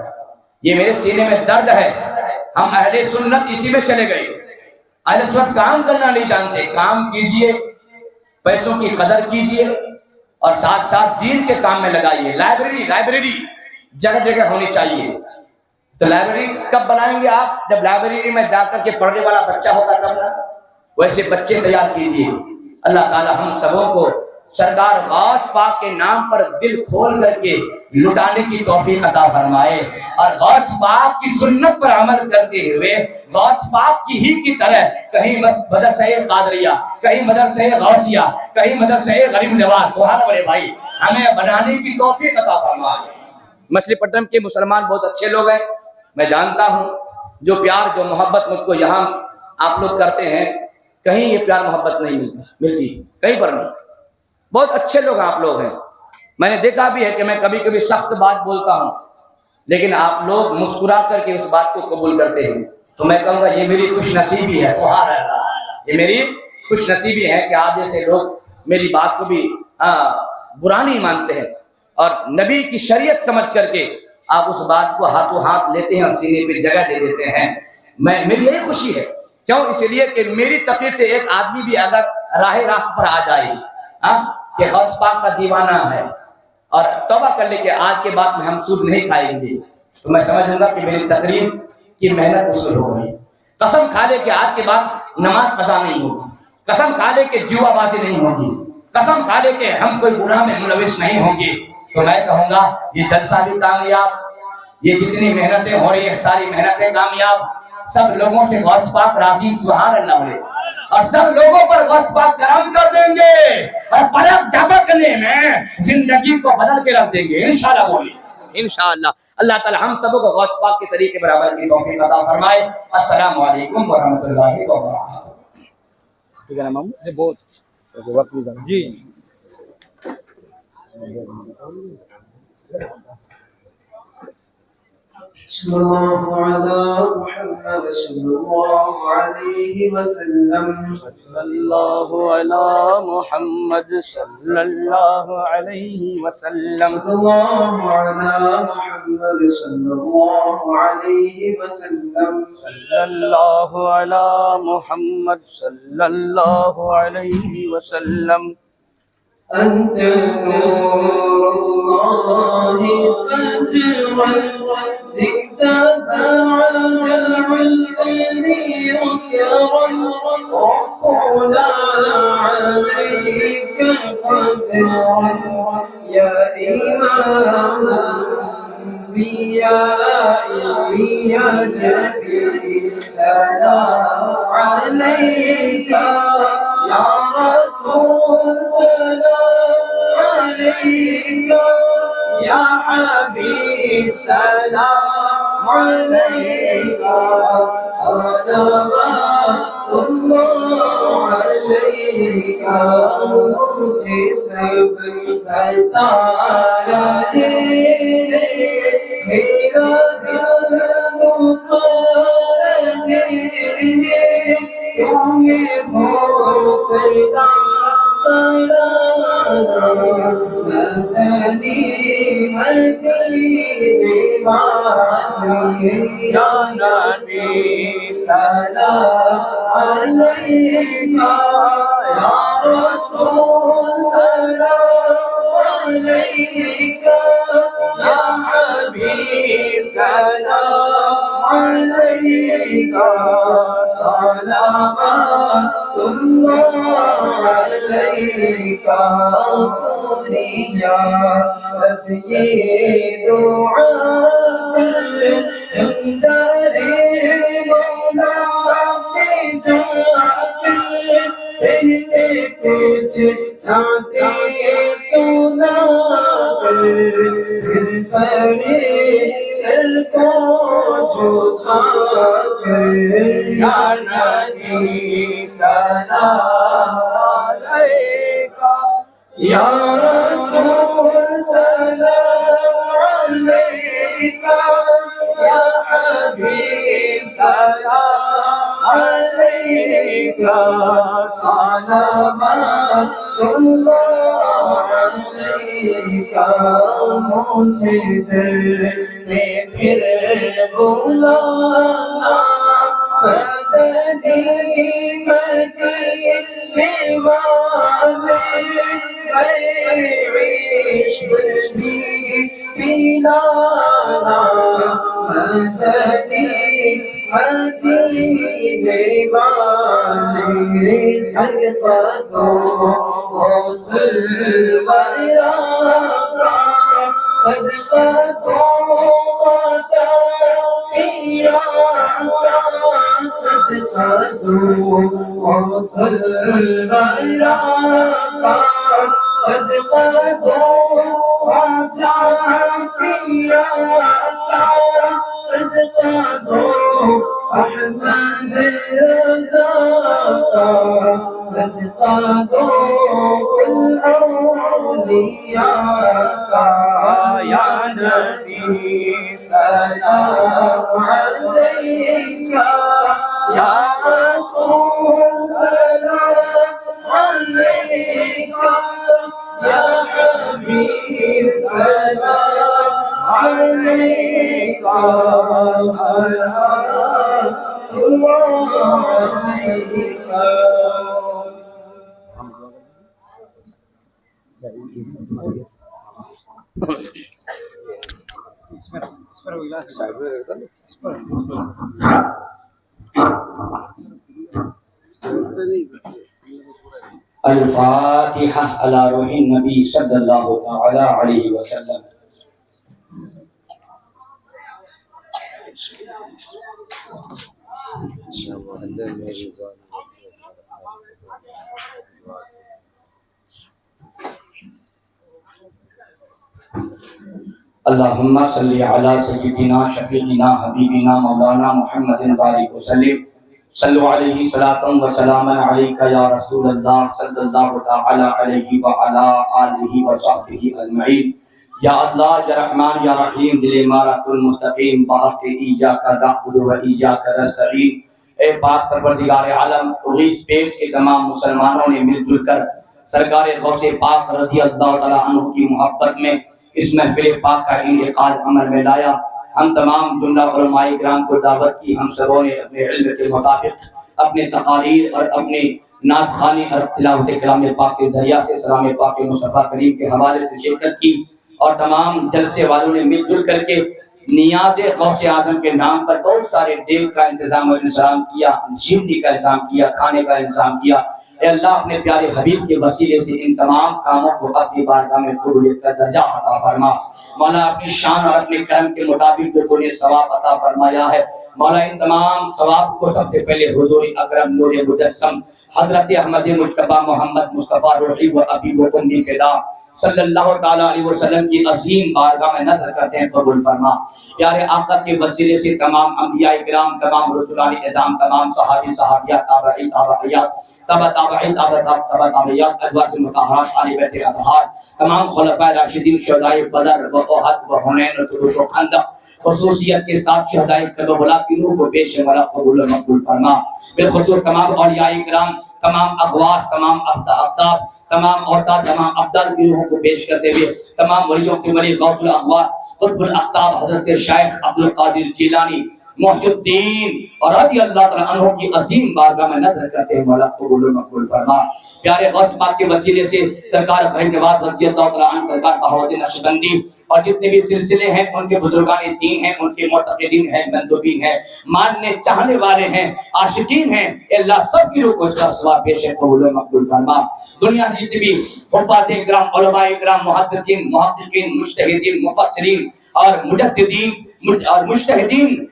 یہ میرے سینے میں درد ہے. ہم اہل سنت اسی میں چلے گئے. اہل سنت کام کرنا نہیں جانتے. کام کیجئے، پیسوں کی قدر کیجئے، اور ساتھ ساتھ دین کے کام میں لگائیے. لائبریری جگہ جگہ ہونی چاہیے. تو لائبریری کب بنائیں گے آپ؟ جب لائبریری میں جا کر کے پڑھنے والا بچہ ہوگا تب نا. ویسے بچے تیار کیجئے. اللہ تعالی ہم سبوں کو سرکار غوث پاک کے نام پر دل کھول کر کے لٹانے کی توفیق عطا فرمائے، اور غوث پاک کی سنت پر عمل کرتے ہوئے غوث پاک کی ہی کی طرح کہیں مدرسہ قادریہ، کہیں مدرسہ غوثیہ، کہیں مدرسہ غریب نواز، سبحان اللہ بھائی، ہمیں بنانے کی توفیق عطا فرمائے. مچھلی پٹنم کے مسلمان بہت اچھے لوگ ہیں، میں جانتا ہوں. جو پیار، جو محبت مجھ کو یہاں آپ لوگ کرتے ہیں، کہیں یہ پیار محبت نہیں ملتی، کہیں پر نہیں. بہت اچھے لوگ آپ لوگ ہیں. میں نے دیکھا بھی ہے کہ میں کبھی کبھی سخت بات بولتا ہوں، لیکن آپ لوگ مسکرا کر کے اس بات کو قبول کرتے ہیں. تو میں کہوں گا یہ میری خوش نصیبی ہے. سبحان اللہ، یہ میری خوش نصیبی ہے کہ آپ جیسے لوگ میری بات کو بھی برا نہیں مانتے ہیں، اور نبی کی شریعت سمجھ کر کے آپ اس بات کو ہاتھوں ہاتھ لیتے ہیں اور سینے پہ جگہ دے دیتے ہیں. میری یہی خوشی ہے. کیوں؟ اس لیے کہ میری تقریر سے ایک آدمی بھی اگر راست پر آ جائے کہ غوث پاک کا دیوانہ ہے، اور توبہ کر لے کہ آج کے بعد میں ہم سود نہیں کھائیں گے، تو میں سمجھوں گا کہ میری تقریر کی محنت وصول ہو گئی. قسم کھا لے کہ آج کے بعد نماز قضا نہیں ہوگی، قسم کھا لے کہ جوا بازی نہیں ہوگی، قسم کھا لے کہ ہم کوئی گناہ میں ملوث نہیں ہوں گے، تو میں کہوں گا یہ جلسہ بھی کامیاب، یہ جتنی محنتیں ہو رہی ہیں ساری محنتیں کامیاب. سب لوگوں سے غوث پاک راضی، سبحان اللہ بولے، اور سب لوگوں پر غوث پاک کرم کر دیں گے، اور پلک جھپکنے میں زندگی کو بدل کے رکھ دیں گے انشاءاللہ بولے انشاءاللہ. اللہ تعالی ہم سب کو غوث پاک کے طریقے پر عمل کی توفیق عطا فرمائے. السلام علیکم ورحمۃ اللہ وبرکاتہ. ٹھیک ہے نا ماموں؟ بہت وقت بھی جی. صلی اللہ علی محمد صلی اللہ علیہ وسلم. صلی اللہ علی محمد صلی اللہ علیہ وسلم. صلی اللہ علی محمد صلی اللہ علیہ وسلم. صلی اللہ علی محمد صلی اللہ علیہ وسلم. أنت نور الله فجرا جئت بعد العسر يسرا ربنا عليك قدرا يا إمام الأنبياء يا نبي سلام عليك يا رسول سلام عليك يا حبيب سلام عليك صلوات الله عليك مجھے سب ستارا ہے میرا دل دکھار ہے تمہیں بہت سزا مدنی مدنی مدنی یا نبی سلام علیکہ یا رسول سلام علیکہ یا حبیب سلام علیکہ صلوات اللہ علیکہ پوری یا رب یہ دعا اندر مولا پہ جا کر پہلے کچھ چاہتے سنا پھر بڑے سر کو جھکا کر یا نبی سلام علیکہ یا رسول سلام علیکہ یا حبیب سلام علیکہ صلوات اللہ علیکہ مجھے جلوے پھر بلانا مدنی مدینے والے عشق بھی پلانا مدنی مدینے والے صدقہ دو غوث الورا کا صدقہ دو خواجہ پیا کا صدقہ دو غوث الورا کا صدقہ دو خواجہ پیا کا صدقہ دو احمد رضا کا صدقہ دو کل اولیاء کا یا نبی سلام علیکہ یا رسول سلام علیکہ یا حبیب سلام علیکہ صلوات اللہ علیکہ الفاتحہ علی روح النبی صلی اللہ تعالی علیہ وسلم. اللہم صلی علی سیدنا شفیعنا حبیبنا مولانا محمد بارک وسلم. صلو علیہ صلاۃ و سلاما علیکہ یا رسول اللہ صلی اللہ تعالی علیہ وعلا آلہ وصحبہ اجمعین. یا اللہ یا رحمان یا رحیم دل مارا کل مستقیم بحق ایاک نعبد و ایاک نستعین. اے پاک پروردگار عالم، اغیث پیٹ کے تمام مسلمانوں نے مل جل کر سرکار غوث پاک رضی اللہ تعالیٰ عنہ کی محبت میں اس محفل پاک کا انعقاد عمل میں لایا. ہم تمام جملہ علماء کرام کو دعوت کی. ہم سبوں نے اپنے علم کے مطابق اپنے تقاریر اور اپنے نعت خوانی اور تلاوت کلام پاک کے ذریعہ سے سلام پاک مصطفیٰ کریم کے حوالے سے شرکت کی، اور تمام جلسے والوں نے مل جل کر کے نیاز غوث اعظم کے نام پر بہت سارے دیگ کا انتظام اور انتظام کیا، شیرنی کا انتظام کیا، کھانے کا انتظام کیا. اے اللہ اپنے پیارے حبیب کے وسیلے سے ان تمام کاموں کو اپنی بارگاہ میں قبولیت کا درجہ عطا فرما. مولا اپنی شان اور اپنے کرم کے مطابق جو تو نے ثواب عطا فرمایا ہے، مولا ان تمام ثواب کو سب سے پہلے حضور اکرم نور مجسم حضرت احمد مجتبی محمد مصطفیٰ روحی و ابی و امی فدا صلی اللہ تعالیٰ علیہ وسلم کی عظیم بارگاہ میں نظر کرتے ہیں، قبول فرما۔ پیارے آقا کے وسیلے سے تمام انبیاء کرام، تمام رسولان اعظام، تمام صحابی صحابیات، تابعین تابعیات، تابعیات، ازواج مطہرات، آل بیت اطہار، تمام خلفائے راشدین، شہداء بدر و احد و حنین و تبوک و خندق، خصوصیت کے ساتھ شہداء کربلا کی روح کو پیش والا قبول و مقبول فرما۔ بالخصوص تمام اولیاء کرام، تمام اغواس، تمام اقطاب، تمام اوتاد، تمام ابدال کی روحوں کو پیش کرتے ہوئے تمام ولیوں کے ولی غوث الاغواس قطب الاقطاب حضرت شیخ عبدالقادر جیلانی محی الدین اور رضی اللہ تعالیٰ عنہ کی عظیم بارگاہ میں نظر کرتے ہیں، مولا قبول و مقبول فرما۔ پیارے غوث پاک کے وسیلے سے سرکار غریب نواز رضی اللہ تعالیٰ عنہ، سرکار بہاؤالدین نقشبندی اور جتنے بھی سلسلے ہیں، ان کے بزرگان دین ہیں، ان کے معتقدین ہیں، مندوبین ہیں، ماننے چاہنے والے ہیں، عاشقین ہیں، اللہ سب کی روح کو اس کا ثواب پیش ہے، قبول و مقبول فرما۔ دنیا سے جتنے بھی حفاظ کرام، علماء کرام، محدثین، محققین، مجتہدین، مفسرین اور مجددین اور مجتہدین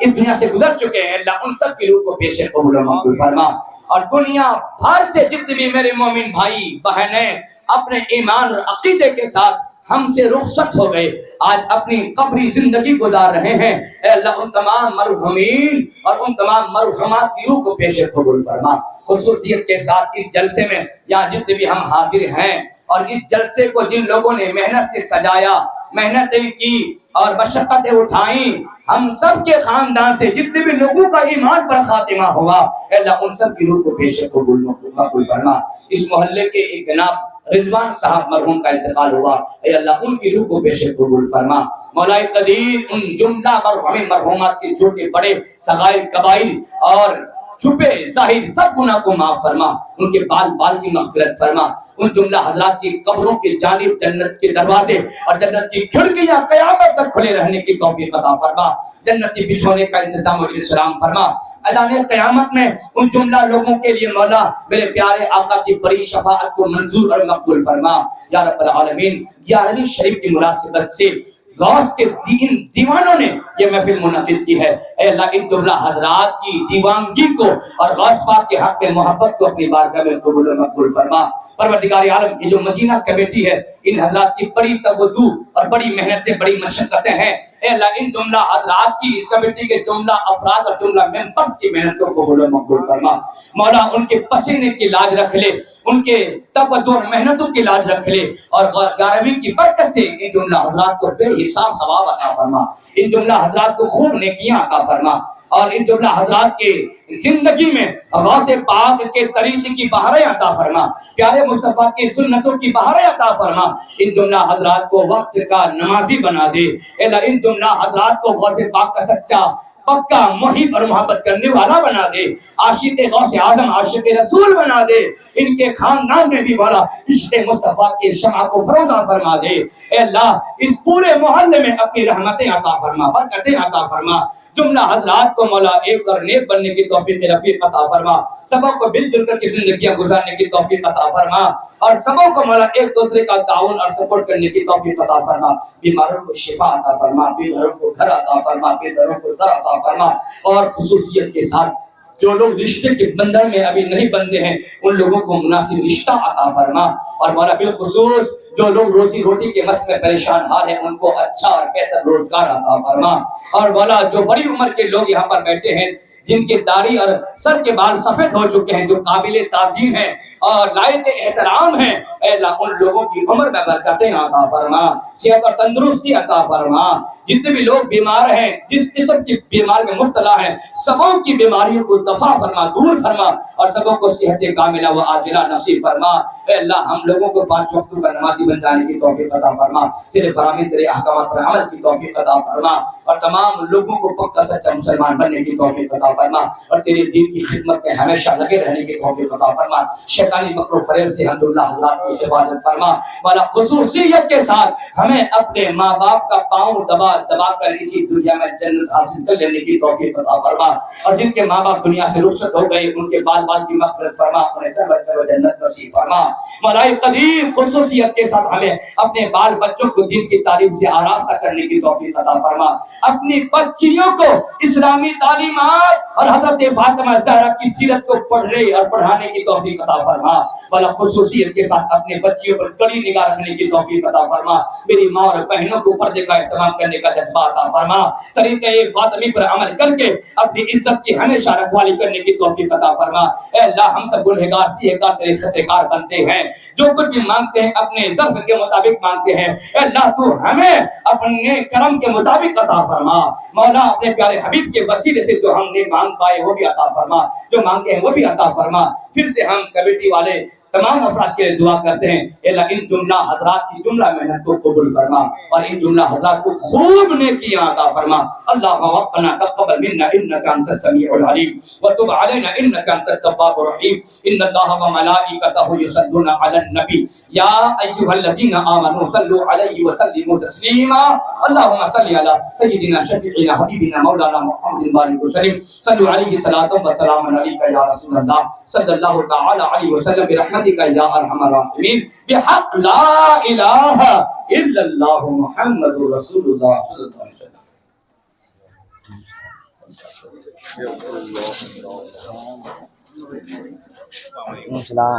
اس دنیا سے گزر چکے ہیں، اللہ ان سب کی روح کو پیش قبول و مقبول فرما۔ اور دنیا بھر سے جتنے بھی میرے مومن بھائی بہنیں اپنے ایمان اور عقیدے کے ساتھ ہم سے رخصت ہو گئے، آج اپنی قبری زندگی گزار رہے ہیں، اے اللہ ان تمام مرحومین اور ان تمام مرحومات کی روح کو پیش قبول فرما۔ خصوصیت کے ساتھ اس جلسے میں یہاں جتنے بھی ہم حاضر ہیں اور اس جلسے کو جن لوگوں نے محنت سے سجایا، محنتیں کی اور مشقتیں اٹھائیں، ہم سب کے خاندان سے جتنے بھی لوگوں کا ایمان پر خاتمہ ہوا، اے اللہ ان سب کی روح کو پیش قبول مقبول فرما۔ اس محلے کے ایک جناب رضوان صاحب مرحوم کا انتقال ہوا، اے اللہ ان کی روح کو پیش قبول فرما۔ مولا قدیر ان جملہ مرحومین مرحومات کے چھوٹے بڑے صغائر کبائر اور چھپے ظاہر سب گناہ کو معاف فرما، ان کے بال بال کی مغفرت فرما۔ ان جملہ حضرات کی قبروں کی جانب جنت کے دروازے اور جنت کی کھڑکیاں قیامت تک کھلے رہنے کی توفیق عطا فرما، جنتی بچھونے کا انتظام و انتظام فرما۔ میدان قیامت میں ان جملہ لوگوں کے لیے مولا میرے پیارے آقا کی بڑی شفاعت کو منظور اور مقبول فرما یا رب العالمین۔ 11ویں شریف کی مناسبت سے غوث کے دیوانوں نے یہ محفل منعقد کی ہے، اے اللہ ان جملہ حضرات کی دیوانگی کو اور غوث پاک کے حق میں محبت کو اپنی بارگاہ میں قبول و مقبول فرما۔ پروردگار عالم یہ جو مدینہ کمیٹی ہے، ان حضرات کی بڑی توجہ اور بڑی محنتیں، بڑی مشقتیں ہیں، اے اللہ ان جملہ حضرات کی، اس کمیٹی کے جملہ افراد اور جملہ ممبرز کی محنت کو قبول و مقبول فرما۔ مولا ان کے پسینے کی لاج رکھ لے، ان کے توجہ اور محنتوں کی لاج رکھ لے، اور 11ویں کی برکت سے ان جملہ حضرات کو بے حساب ثواب عطا فرما، ان جملہ حضرات کو خوب نیکیاں عطا فرما، اور ان جملہ حضرات کے زندگی میں غوث پاک کے طریقے کی بہاریں عطا فرما، پیارے مصطفیٰ کی سنتوں کی بہاریں عطا فرما۔ ان جملہ حضرات کو وقت کا نمازی بنا دے، اے اللہ ان جملہ حضرات کو غوث پاک کا سچا پکا محب اور محبت کرنے والا بنا دے، عاشق غوث اعظم، عاشق رسول بنا دے، ان کے خاندان میں بھی مولا عشق مصطفیٰ کے شمع کو فروزہ فرما دے، اے اللہ اس پورے محلے میں اپنی رحمتیں عطا فرما، برکتیں عطا فرما۔ جملہ حضرات کو مولا ایک اور نیک بننے کی توفیق رفیق عطا فرما، سبوں کو مل جل کر کی زندگیاں گزارنے کی توفیق عطا فرما، اور سبوں کو مولا ایک دوسرے کا تعاون اور سپورٹ کرنے کی توفیق عطا فرما۔ بیماروں کو شفا عطا فرما، بے گھروں کو گھر عطا فرما، بے گھروں کو در عطا فرما، اور خصوصیت کے ساتھ جو لوگ رشتے کے بندھن میں ابھی نہیں بندے ہیں ان لوگوں کو مناسب رشتہ عطا فرما، اور مولا بالخصوص جو لوگ روزی روٹی کے مس میں پریشان حال ہیں ان کو اچھا اور بہتر روزگار عطا فرما، اور مولا جو بڑی عمر کے لوگ یہاں پر بیٹھے ہیں جن کے داڑھی اور سر کے بال سفید ہو چکے ہیں، جو قابل تعظیم ہیں اور لائق احترام ہیں، اے اللہ ان لوگوں کی عمر میں برکتیں عطا فرما، صحت اور تندرستی عطا فرما۔ جتنے بھی لوگ بیمار ہیں، جس قسم کی بیمار میں مبتلا ہیں، سبوں کی بیماریوں کو دفع فرما، دور فرما، اور سبوں کو صحت کاملہ و عاجلہ نصیب فرما۔ اے اللہ ہم لوگوں کو 5 وقتوں کا نمازی بن جانے کی توفیق عطا فرما، تیرے فرامین تیرے احکامات پر عمل کی توفیق عطا فرما، اور تمام لوگوں کو پکا سچا مسلمان بننے کی توفیق عطا فرما، اور تیرے دین کی خدمت میں ہمیشہ لگے رہنے کی توفیق عطا فرما۔ شیطانی مکر و فریب سے الحمدللہ حضرات کی حفاظت فرما، والا خصوصیت کے ساتھ ہمیں اپنے ماں باپ کا پاؤں دبا دبا کر اسی دنیا میں جنت حاصل کر لینے کی توفیق عطا فرما، اور جن کے ماں باپ دنیا سے رخصت ہو گئے ان کے بال بال کی مغفرت فرما، انہیں در جنت نصیب فرما۔ مولا قدیر خصوصیت کے ساتھ ہمیں اپنے بال بچوں کو دین کی تعلیم سے آراستہ کرنے کی توفیق عطا فرما، اپنی بچیوں کو اسلامی تعلیمات اور حضرت فاطمہ زہرا کی سیرت کو پڑھنے اور پڑھانے کی توفیق عطا فرما۔ مولا خصوصیت کے ساتھ اپنے بچیوں پر کڑی نگاہ رکھنے کی توفیق عطا فرما، میری ماں اور بہنوں کو پردے کا اہتمام کرنے کا جذبہ عطا فرما، طریقہ فاطمی پر عمل کر کے اپنی عزت کی ہمیشہ رکھوالی کرنے کی توفیق عطا فرما۔ اے اللہ ہم سب گنہگار سیہگار تیرے خطےکار بنتے ہیں، جو کچھ بھی مانگتے ہیں اپنے ظرف کے مطابق مانگتے ہیں، اے اللہ تو ہمیں اپنے کرم کے مطابق عطا فرما۔ مولا اپنے پیارے حبیب کے وسیلے سے جو ہم نے مانگ پائے وہ بھی عطا فرما، جو مانگے ہیں وہ بھی عطا فرما۔ پھر سے ہم کمیٹی والے تمام افراد کے لیے دعا کرتے ہیں، اے اللہ ان جملہ حضرات کی جملہ محنت کو قبول فرما، اور ان جملہ حضرات کو خوب نیکیاں عطا فرما۔ اللہم ربنا تقبل منا انک انت السمیع العلیم وتب علینا انک انت التواب الرحیم۔ ان اللہ وملائکتہ یصلون علی النبی یا ایھا الذین آمنوا صلوا علیہ وسلموا تسلیما۔ اللہم صل علی سیدنا شفیعنا حبیبنا مولانا محمد بارک وسلم، صلوا علیہ صلاۃ و سلام علیک یا رسول اللہ صلی اللہ تعالی علیہ وسلم برحمتک یا ارحم الراحمین، بحق لا الہ الا اللہ محمد رسول اللہ صلی اللہ علیہ وسلم۔ السلام